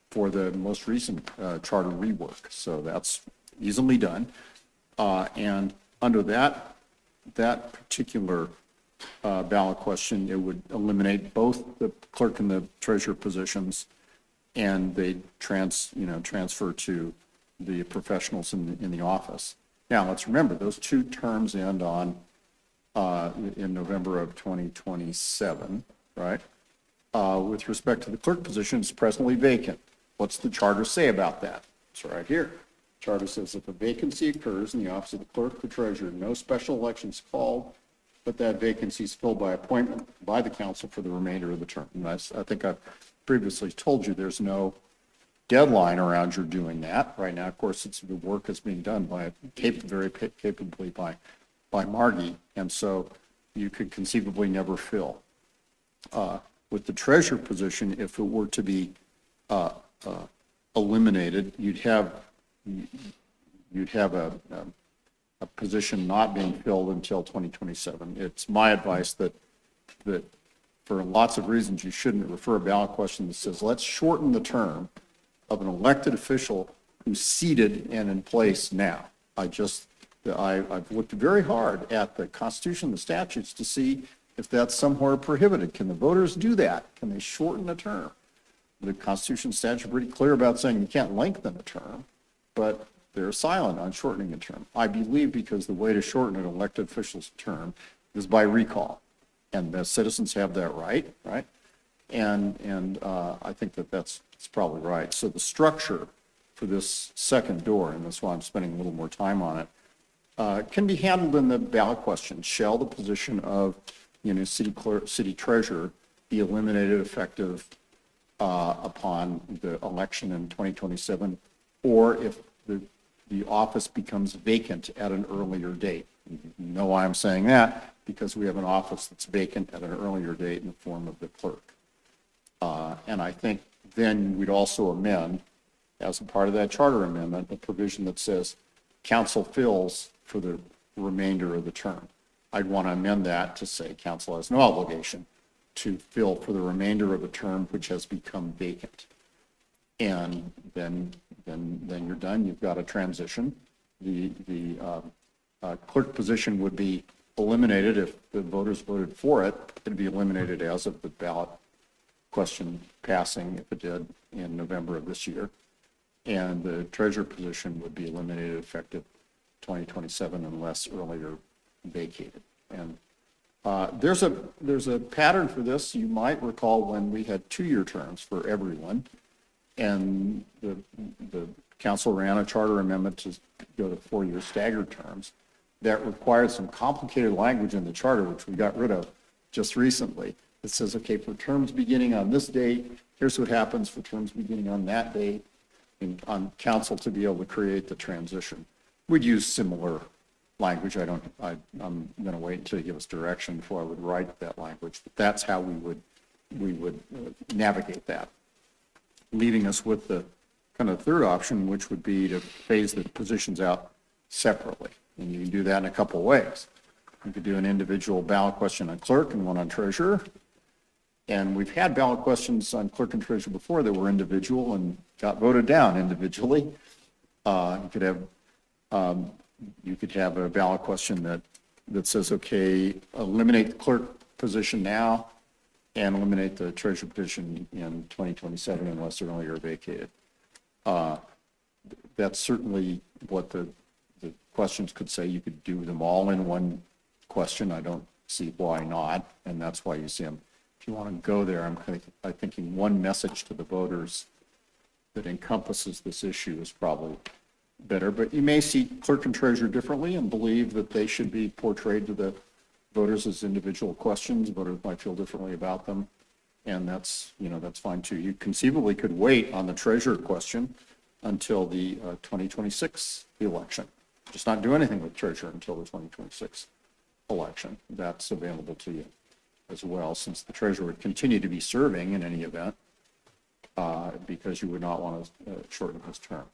for the most recent charter rework, so that's easily done. And under that particular ballot question, it would eliminate both the clerk and the treasurer positions, and they transfer to the professionals in the office. Now, let's remember, those two terms end in November of 2027, right? With respect to the clerk position, it's presently vacant. What's the charter say about that? It's right here. Charter says if a vacancy occurs in the office of the clerk or treasurer, no special election is called, but that vacancy is filled by appointment by the council for the remainder of the term. And I think I've previously told you there's no deadline around your doing that. Right now, of course, the work is being done very capably by Margie, and so you could conceivably never fill. With the treasurer position, if it were to be eliminated, you'd have a position not being filled until 2027. It's my advice that for lots of reasons, you shouldn't refer a ballot question that says, let's shorten the term of an elected official who's seated and in place now. I've looked very hard at the Constitution, the statutes, to see if that's somewhere prohibited. Can the voters do that? Can they shorten a term? The Constitution statute are pretty clear about saying you can't lengthen a term, but they're silent on shortening a term. I believe because the way to shorten an elected official's term is by recall, and the citizens have that right? And I think that's probably right. So the structure for this second door, and that's why I'm spending a little more time on it, can be handled in the ballot question. Shall the position of city clerk, city treasurer be eliminated effective upon the election in 2027, or if the office becomes vacant at an earlier date? You know why I'm saying that? Because we have an office that's vacant at an earlier date in the form of the clerk. And I think then we'd also amend, as a part of that charter amendment, a provision that says council fills for the remainder of the term. I'd want to amend that to say council has no obligation to fill for the remainder of a term which has become vacant. And then you're done. You've got a transition. The clerk position would be eliminated if the voters voted for it. It'd be eliminated as of the ballot question passing, if it did, in November of this year. And the treasurer position would be eliminated effective 2027 unless earlier vacated. And There's a pattern for this. You might recall when we had 2-year terms for everyone, and the council ran a charter amendment to go to 4-year staggered terms that required some complicated language in the charter, which we got rid of just recently. It says, okay, for terms beginning on this date, here's what happens for terms beginning on that date, and on council to be able to create the transition. We'd use similar language. I'm going to wait until you give us direction before I would write that language, but that's how we would navigate that, leaving us with the kind of third option, which would be to phase the positions out separately. And you can do that in a couple of ways. You could do an individual ballot question on clerk and one on treasurer. And we've had ballot questions on clerk and treasurer before that were individual and got voted down individually. You could have a ballot question that says, okay, eliminate the clerk position now and eliminate the treasurer position in 2027 unless they're earlier vacated. That's certainly what the questions could say. You could do them all in one question. I don't see why not, and that's why you see them. If you want to go there, I'm thinking one message to the voters that encompasses this issue is probably better, but you may see clerk and treasurer differently and believe that they should be portrayed to the voters as individual questions. Voters might feel differently about them, and that's fine too. You conceivably could wait on the treasurer question until the 2026 election. Just not do anything with treasurer until the 2026 election. That's available to you as well, since the treasurer would continue to be serving in any event, because you would not want to shorten his term.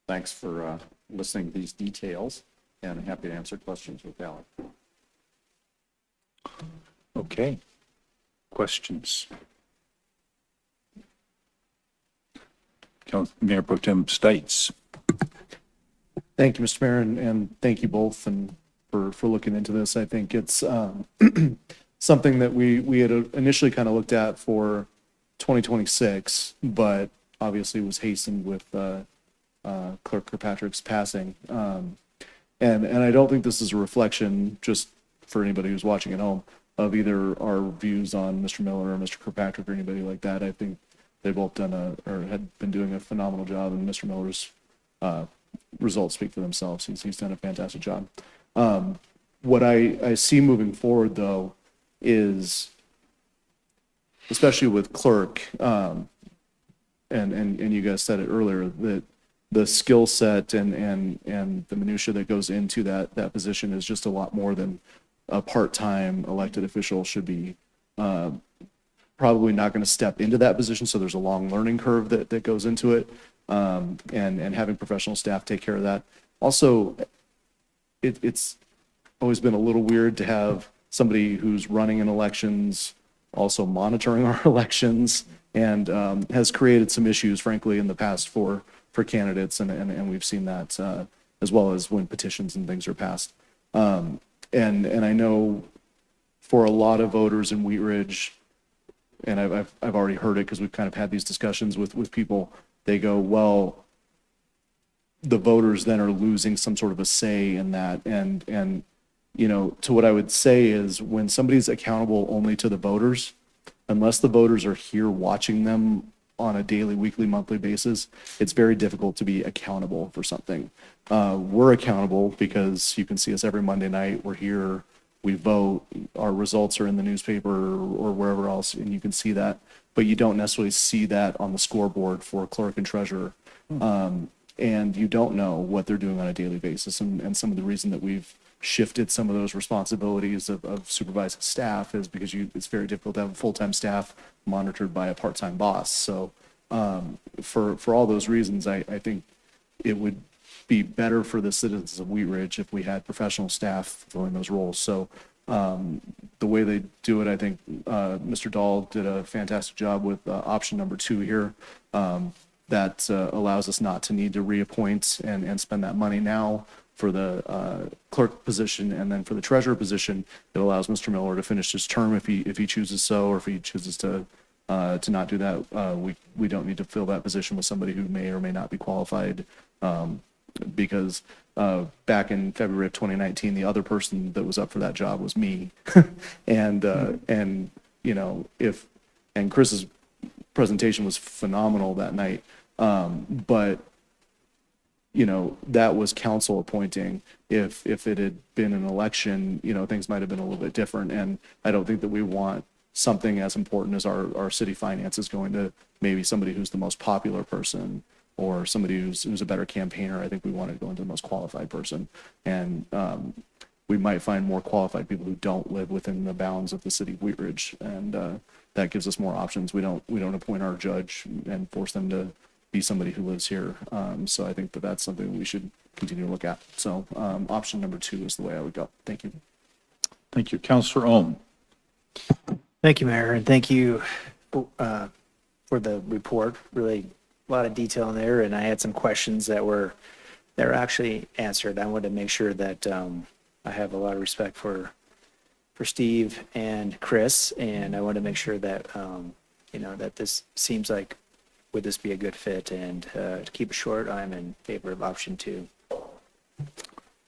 Thanks for listening to these details, and I'm happy to answer questions with Alec. Okay. Questions? Mayor Pro Tem Stites. Thank you, Mr. Mayor, and thank you both for looking into this. I think it's something that we had initially kind of looked at for 2026, but obviously was hastened with Clerk Kirkpatrick's passing. And I don't think this is a reflection, just for anybody who's watching at home, of either our views on Mr. Miller or Mr. Kirkpatrick or anybody like that. I think they both had been doing a phenomenal job, and Mr. Miller's results speak for themselves. He's done a fantastic job. What I see moving forward, though, is, especially with clerk, and you guys said it earlier, that the skill set and the minutia that goes into that position is just a lot more than a part-time elected official should be. Probably not going to step into that position, so there's a long learning curve that goes into it, and having professional staff take care of that. Also, it's always been a little weird to have somebody who's running in elections also monitoring our elections, and has created some issues, frankly, in the past for candidates, and we've seen that as well as when petitions and things are passed. And I know for a lot of voters in Wheat Ridge, and I've already heard it because we've kind of had these discussions with people, they go, well, the voters then are losing some sort of a say in that. And to what I would say is, when somebody's accountable only to the voters, unless the voters are here watching them on a daily, weekly, monthly basis, it's very difficult to be accountable for something. We're accountable because you can see us every Monday night. We're here, we vote, our results are in the newspaper or wherever else, and you can see that. But you don't necessarily see that on the scoreboard for clerk and treasurer. And you don't know what they're doing on a daily basis. And some of the reason that we've shifted some of those responsibilities of supervising staff is because it's very difficult to have a full-time staff monitored by a part-time boss. So for all those reasons, I think it would be better for the citizens of Wheat Ridge if we had professional staff filling those roles. So the way they do it, I think Mr. Dahl did a fantastic job with option number 2 here. That allows us not to need to reappoint and spend that money now for the clerk position, and then for the treasurer position, it allows Mr. Miller to finish his term if he chooses so, or if he chooses to not do that. We don't need to fill that position with somebody who may or may not be qualified, because back in February of 2019, the other person that was up for that job was me. And you know, and Chris's presentation was phenomenal that night. But you know, that was council appointing. If it had been an election, you know, things might have been a little bit different. And I don't think that we want something as important as our city finances going to maybe somebody who's the most popular person or somebody who's a better campaigner. I think we want to go into the most qualified person. And we might find more qualified people who don't live within the bounds of the city of Wheat Ridge. And that gives us more options. We don't appoint our judge and force them to be somebody who lives here. So I think that that's something we should continue to look at. So option number 2 is the way I would go. Thank you. Thank you. Counselor Ohm. Thank you, Mayor, and thank you for the report. Really a lot of detail in there, and I had some questions that were actually answered. I wanted to make sure that I have a lot of respect for Steve and Chris, and I want to make sure that you know, that this seems like would this be a good fit. And to keep it short, I'm in favor of option 2.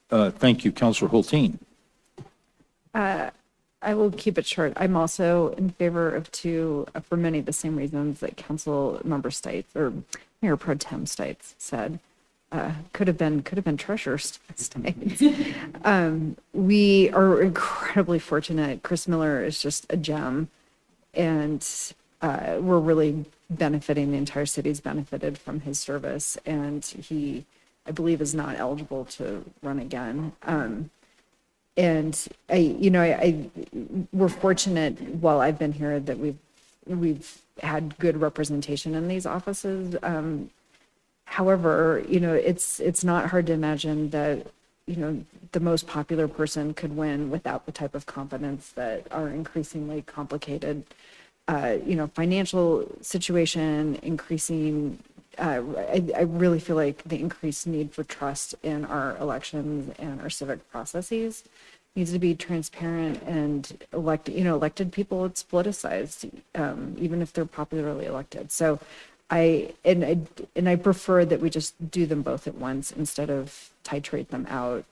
Thank you. Counselor Hulteen. I will keep it short. I'm also in favor of 2 for many of the same reasons that Council Member Stites or Mayor Pro Tem Stites said. Could have been Treasurer Stites. We are incredibly fortunate. Chris Miller is just a gem, and we're really benefiting. The entire city's benefited from his service, and he, I believe, is not eligible to run again. And we're fortunate while I've been here that we've had good representation in these offices. However, you know, it's not hard to imagine that, you know, the most popular person could win without the type of competence that our increasingly complicated, you know, financial situation, increasing. I really feel like the increased need for trust in our elections and our civic processes needs to be transparent, and elected people, it's politicized, even if they're popularly elected. So I prefer that we just do them both at once instead of titrate them out.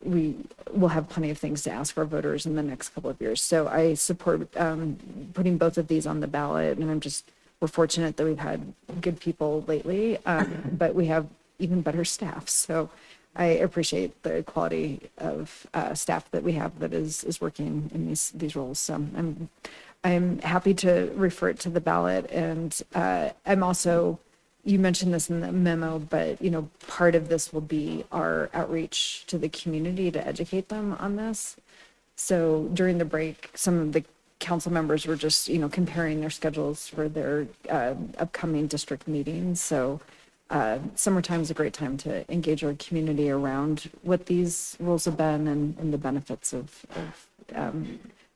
We will have plenty of things to ask our voters in the next couple of years. So I support putting both of these on the ballot, and we're fortunate that we've had good people lately, but we have even better staff. So I appreciate the quality of staff that we have that is working in these roles. So I'm happy to refer it to the ballot. And I'm also, you mentioned this in the memo, but you know, part of this will be our outreach to the community to educate them on this. So during the break, some of the council members were just, you know, comparing their schedules for their upcoming district meetings. So summertime is a great time to engage our community around what these rules have been and the benefits of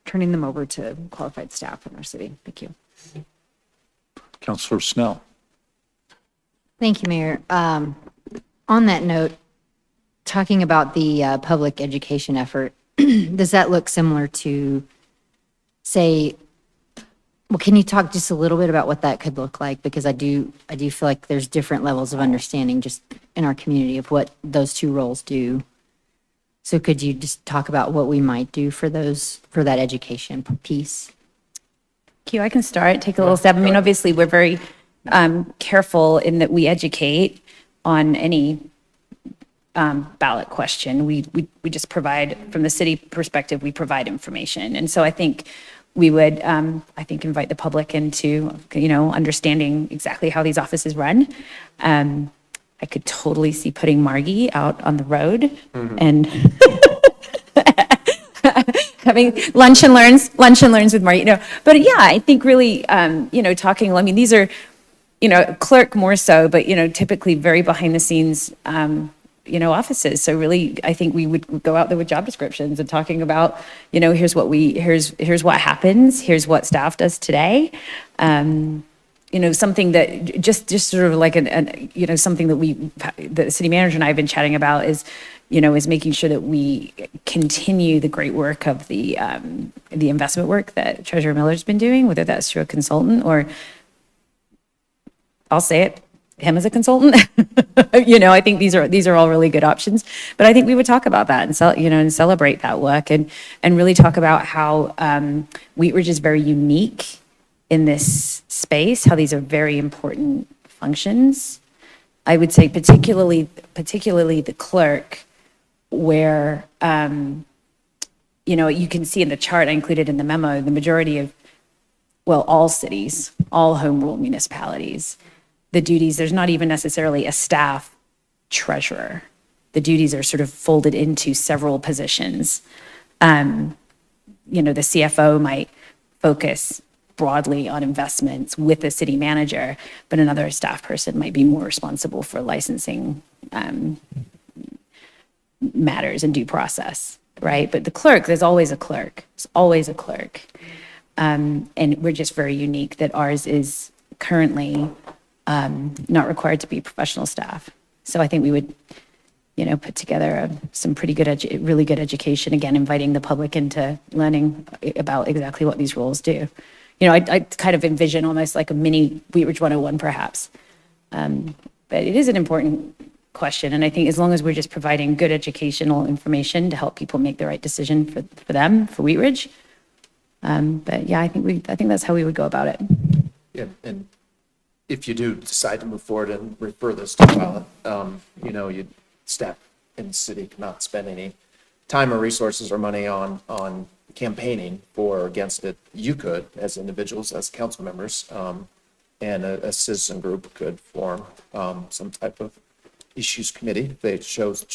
turning them over to qualified staff in our city. Thank you. Counselor Snell. Thank you, Mayor. On that note, talking about the public education effort, does that look similar to, say, well, can you talk just a little bit about what that could look like? Because I do feel like there's different levels of understanding just in our community of what those 2 roles do. So could you just talk about what we might do for that education piece? Thank you. I can start, take a little step. I mean, obviously, we're very careful in that we educate on any ballot question. We just provide, from the city perspective, we provide information. And so I think we would, invite the public into, you know, understanding exactly how these offices run. I could totally see putting Margie out on the road and having lunch and learns with Margie. You know, but yeah, I think really, you know, talking. I mean, these are, you know, clerk more so, but you know, typically very behind the scenes, you know, offices. So really, I think we would go out there with job descriptions and talking about, you know, here's what happens, here's what staff does today. You know, something that just sort of like you know, something that the city manager and I have been chatting about is, you know, is making sure that we continue the great work of the investment work that Treasurer Miller's been doing, whether that's through a consultant or, I'll say it, him as a consultant. You know, I think these are all really good options, but I think we would talk about that and celebrate that work and really talk about how Wheat Ridge is very unique in this space, how these are very important functions. I would say particularly the clerk, where you know, you can see in the chart I included in the memo, the majority of, well, all cities, all home rule municipalities, the duties, there's not even necessarily a staff treasurer. The duties are sort of folded into several positions. You know, the CFO might focus broadly on investments with the city manager, but another staff person might be more responsible for licensing matters and due process, right? But the clerk, there's always a clerk. There's always a clerk. And we're just very unique that ours is currently not required to be professional staff. So I think we would, you know, put together some pretty good, really good education, again, inviting the public into learning about exactly what these roles do. You know, I kind of envision almost like a mini Wheat Ridge 101 perhaps. But it is an important question. And I think as long as we're just providing good educational information to help people make the right decision for them, for Wheat Ridge. But yeah, I think that's how we would go about it. Yeah, and if you do decide to move forward and refer this to pilot, you know, staff in the city cannot spend any time or resources or money on campaigning for or against it. You could, as individuals, as council members, and a citizen group could form some type of issues committee if they choose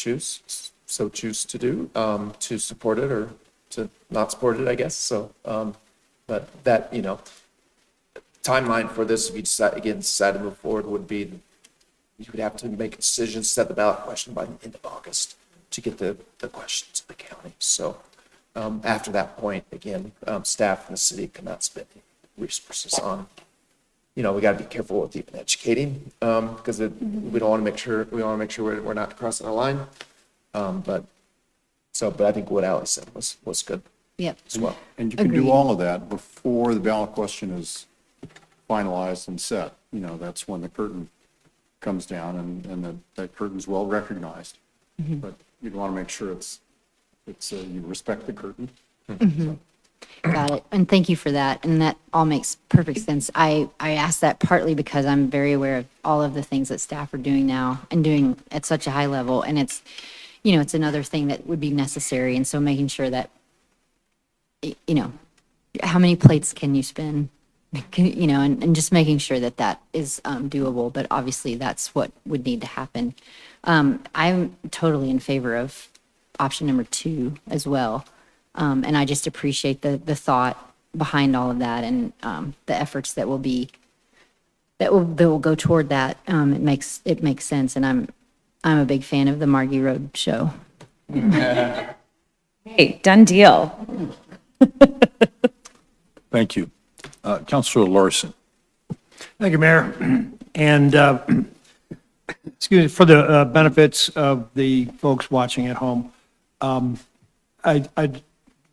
to do, to support it or to not support it, I guess. So, but that, you know, timeline for this, if you decide to move forward, would be you would have to make a decision, set the ballot question by the end of August to get the question to the county. So after that point, again, staff in the city cannot spend resources on, you know, we got to be careful with even educating because we don't want to make sure we're not crossing a line. But I think what Ally said was good. Yep. As well. And you can do all of that before the ballot question is finalized and set. You know, that's when the curtain comes down and that curtain's well recognized. But you'd want to make sure you respect the curtain. Got it. And thank you for that. And that all makes perfect sense. I asked that partly because I'm very aware of all of the things that staff are doing now and doing at such a high level. And it's, you know, it's another thing that would be necessary. And so making sure that, you know, how many plates can you spin? You know, and just making sure that that is doable. But obviously that's what would need to happen. I'm totally in favor of option number 2 as well. And I just appreciate the thought behind all of that and the efforts that will go toward that. It makes sense, and I'm a big fan of the Margie Road show. Hey, done deal. Thank you. Councilor Larson. Thank you, Mayor. And excuse me, for the benefits of the folks watching at home, I'd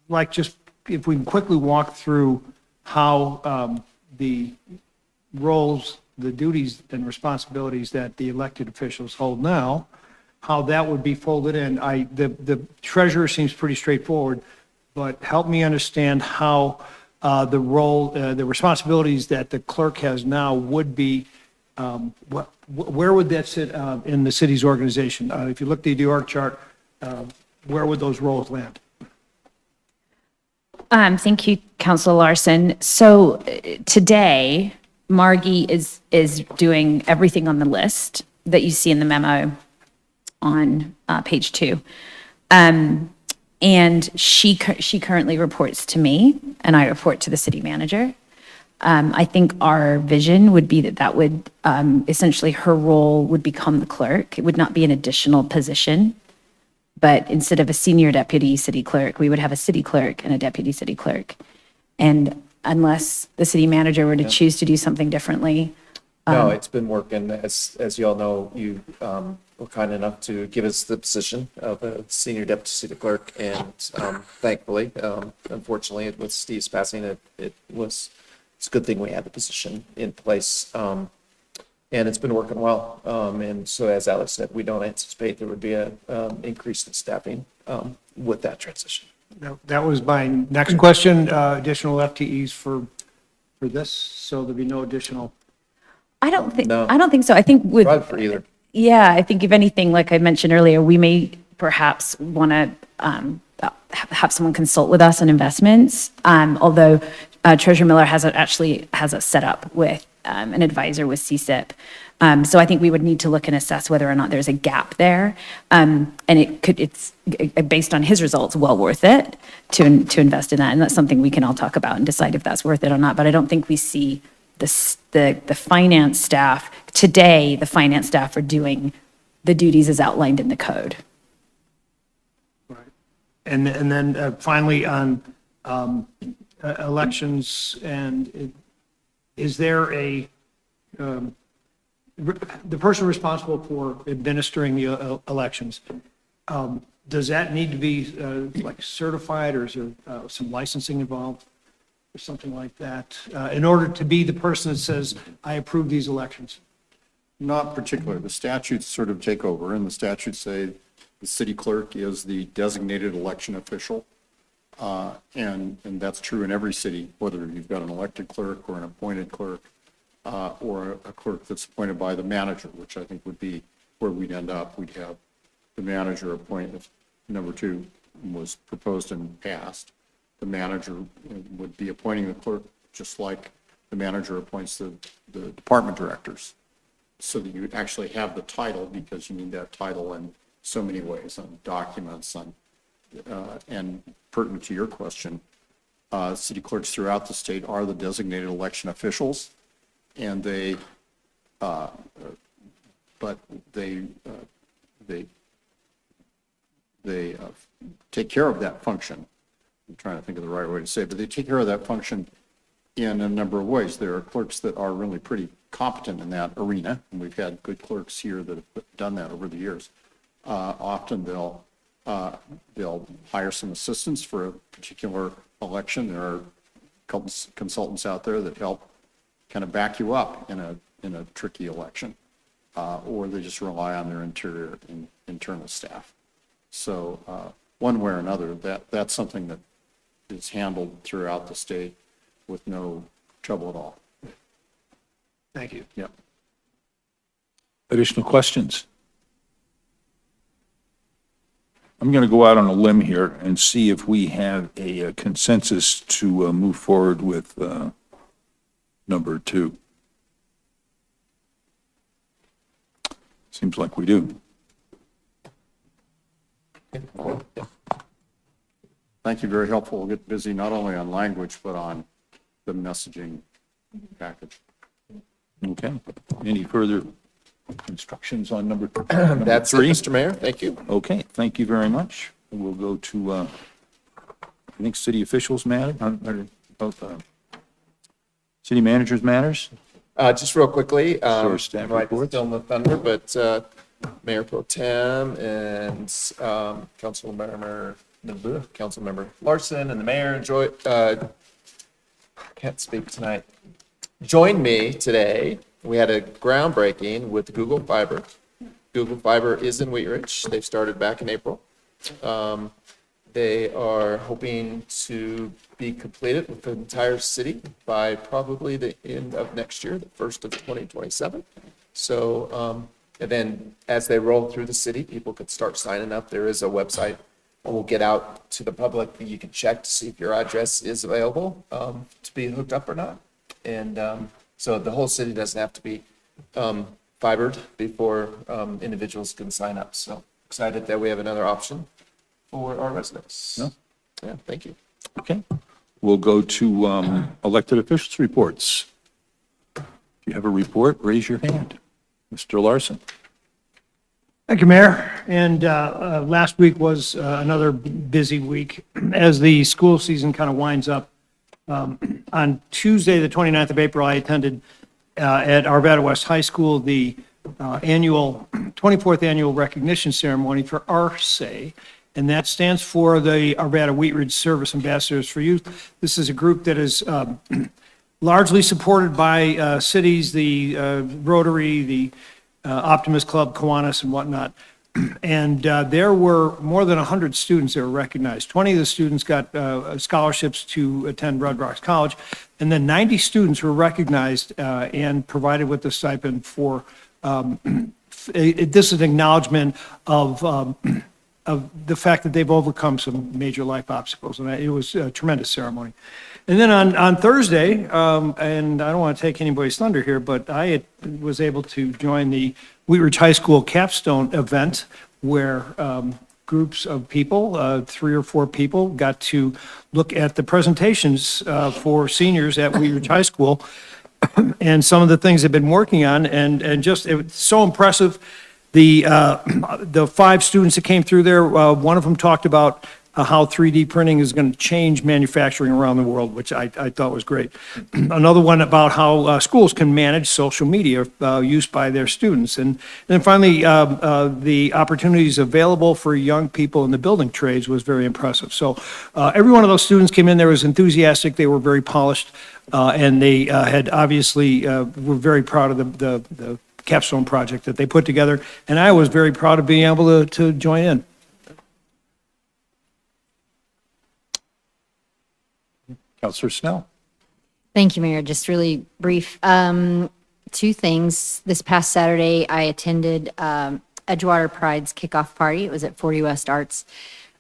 like just, if we can quickly walk through how the roles, the duties and responsibilities that the elected officials hold now, how that would be folded in. The treasurer seems pretty straightforward, but help me understand how the role, the responsibilities that the clerk has now would be, where would that sit in the city's organization? If you look at the org chart, where would those roles land? Thank you, Councilor Larson. So today, Margie is doing everything on the list that you see in the memo on page 2. And she currently reports to me, and I report to the city manager. I think our vision would be that would essentially her role would become the clerk. It would not be an additional position. But instead of a senior deputy city clerk, we would have a city clerk and a deputy city clerk. And unless the city manager were to choose to do something differently. No, it's been working. As you all know, you were kind enough to give us the position of a senior deputy city clerk. And thankfully, unfortunately, with Steve's passing, it's a good thing we had the position in place. And it's been working well. And so as Alex said, we don't anticipate there would be a increase in staffing with that transition. That was my next question, additional FTEs for this, so there'll be no additional. I don't think, No. I don't think so. I think with. Probably for either. Yeah, I think if anything, like I mentioned earlier, we may perhaps want to have someone consult with us on investments. Although Treasurer Miller has a setup with an advisor with CSIP. So I think we would need to look and assess whether or not there's a gap there. And it's based on his results, well worth it to invest in that. And that's something we can all talk about and decide if that's worth it or not. But I don't think we see the finance staff, today, the finance staff are doing the duties as outlined in the code. And then finally on elections, and is there the person responsible for administering the elections, does that need to be like certified, or is there some licensing involved or something like that in order to be the person that says, I approve these elections? Not particularly. The statutes sort of take over, and the statutes say the city clerk is the designated election official. And that's true in every city, whether you've got an elected clerk or an appointed clerk, or a clerk that's appointed by the manager, which I think would be where we'd end up. We'd have the manager appoint, if number 2 was proposed and passed, the manager would be appointing the clerk, just like the manager appoints the department directors, so that you actually have the title, because you need that title in so many ways, on documents, and pertinent to your question, city clerks throughout the state are the designated election officials, and they take care of that function. I'm trying to think of the right way to say it, but they take care of that function in a number of ways. There are clerks that are really pretty competent in that arena, and we've had good clerks here that have done that over the years. Often they'll hire some assistants for a particular election. There are consultants out there that help kind of back you up in a tricky election, or they just rely on their internal staff. So one way or another, that's something that is handled throughout the state with no trouble at all. Thank you. Yep. Additional questions? I'm going to go out on a limb here and see if we have a consensus to move forward with number 2. Seems like we do. Thank you, very helpful. We'll get busy not only on language, but on the messaging package. Okay. Any further instructions on number That's it, 3? Mr. Mayor. Thank you. Okay, thank you very much. We'll go to, I think, city officials matter, city managers matters. Just real quickly, Sure, staff I might reports. steal the thunder, but Mayor Pro Tem and Councilmember Larson and the mayor can't speak tonight, joined me today. We had a groundbreaking with Google Fiber. Google Fiber is in Wheat Ridge. They've started back in April. They are hoping to be completed with the entire city by probably the end of next year, the 1st of 2027. So, and then as they roll through the city, people could start signing up. There is a website that will get out to the public that you can check to see if your address is available to be hooked up or not. And so the whole city doesn't have to be fibered before individuals can sign up. So excited that we have another option for our residents. Yeah. Yeah, thank you. Okay. We'll go to elected officials reports. If you have a report, raise your hand. Mr. Larson. Thank you, Mayor. And last week was another busy week as the school season kind of winds up. On Tuesday, the 29th of April, I attended at Arvada West High School the 24th annual recognition ceremony for ARSE, and that stands for the Arvada Wheat Ridge Service Ambassadors for Youth. This is a group that is largely supported by cities, the Rotary, the Optimist Club, Kiwanis, and whatnot. And there were more than 100 students that were recognized. 20 of the students got scholarships to attend Red Rocks College, and then 90 students were recognized and provided with the stipend for, this is an acknowledgement of the fact that they've overcome some major life obstacles, and it was a tremendous ceremony. And then on Thursday, and I don't want to take anybody's thunder here, but I was able to join the Wheat Ridge High School capstone event where groups of people, 3 or 4 people, got to look at the presentations for seniors at Wheat Ridge High School and some of the things they've been working on, and just, it was so impressive. The 5 students that came through there, one of them talked about how 3D printing is going to change manufacturing around the world, which I thought was great. Another one about how schools can manage social media used by their students. And then finally, the opportunities available for young people in the building trades was very impressive. So every one of those students came in there was enthusiastic. They were very polished, and they had obviously were very proud of the capstone project that they put together. And I was very proud of being able to join in. Counselor Snell. Thank you, Mayor. Just really brief. 2 things. This past Saturday, I attended Edgewater Pride's kickoff party. It was at 40 West Arts.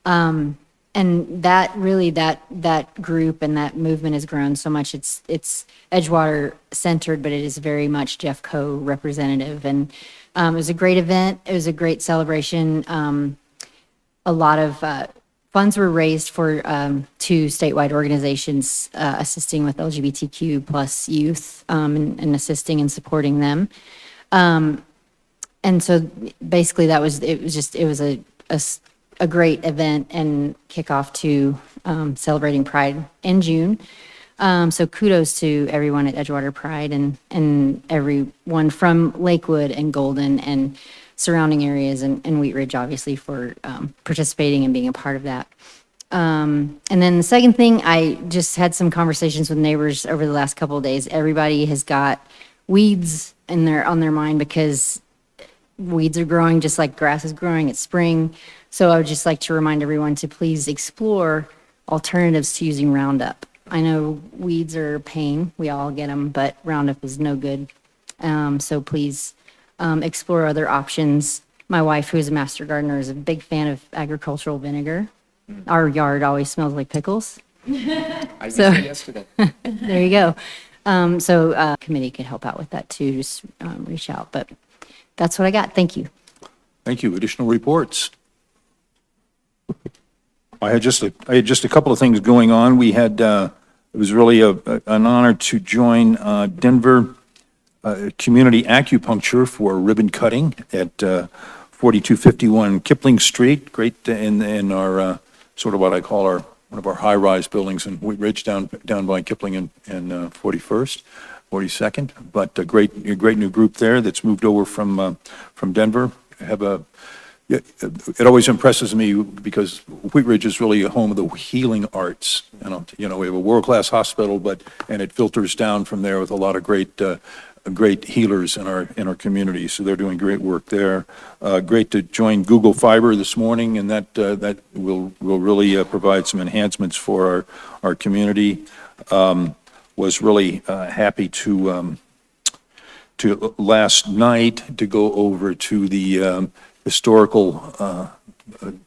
And that really, that group and that movement has grown so much. It's Edgewater centered, but it is very much Jeff Coe representative. And it was a great event. It was a great celebration. A lot of funds were raised for 2 statewide organizations assisting with LGBTQ plus youth and assisting and supporting them. And so basically it was a great event and kickoff to celebrating Pride in June. So kudos to everyone at Edgewater Pride and everyone from Lakewood and Golden and surrounding areas and Wheat Ridge, obviously, for participating and being a part of that. And then the second thing, I just had some conversations with neighbors over the last couple of days. Everybody has got weeds on their mind because weeds are growing just like grass is growing. It's spring. So I would just like to remind everyone to please explore alternatives to using Roundup. I know weeds are a pain. We all get them, but Roundup is no good. So please explore other options. My wife, who's a master gardener, is a big fan of agricultural vinegar. Our yard always smells like pickles. I used it yesterday. There you go. So committee could help out with that too. Just reach out. But that's what I got. Thank you. Thank you. Additional reports? I had just a couple of things going on. We had, it was really an honor to join Denver Community Acupuncture for ribbon cutting at 4251 Kipling Street. Great in our, sort of what I call one of our high-rise buildings in Wheat Ridge down by Kipling and 41st, 42nd. But a great new group there that's moved over from Denver. It always impresses me because Wheat Ridge is really a home of the healing arts. We have a world-class hospital, and it filters down from there with a lot of great healers in our community. So they're doing great work there. Great to join Google Fiber this morning, and that will really provide some enhancements for our community. Was really happy to last night to go over to the historical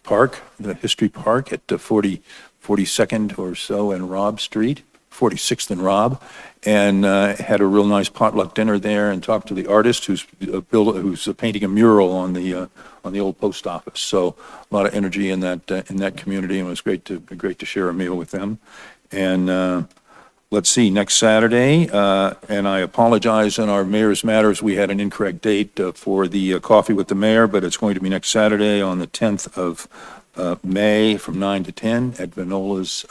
park, the History Park at 42nd or so and Robb Street, 46th and Robb, and had a real nice potluck dinner there and talked to the artist who's painting a mural on the old post office. So a lot of energy in that community, and it was great to share a meal with them. And let's see, next Saturday, and I apologize, in our Mayor's Matters, we had an incorrect date for the Coffee with the Mayor, but it's going to be next Saturday on the 10th of May from 9 to 10 at Vinola's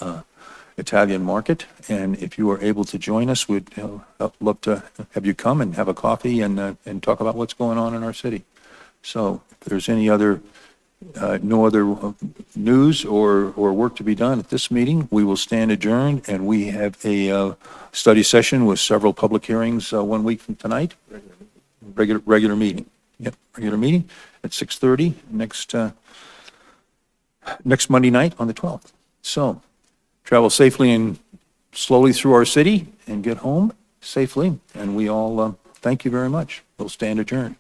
Italian Market. And if you are able to join us, we'd love to have you come and have a coffee and talk about what's going on in our city. So if there's any other No other news or work to be done at this meeting. We will stand adjourned, and we have a study session with several public hearings 1 week from tonight. Regular meeting. Yep, regular meeting at 6:30 next Monday night on the 12th. So travel safely and slowly through our city and get home safely. And we all thank you very much. We'll stand adjourned.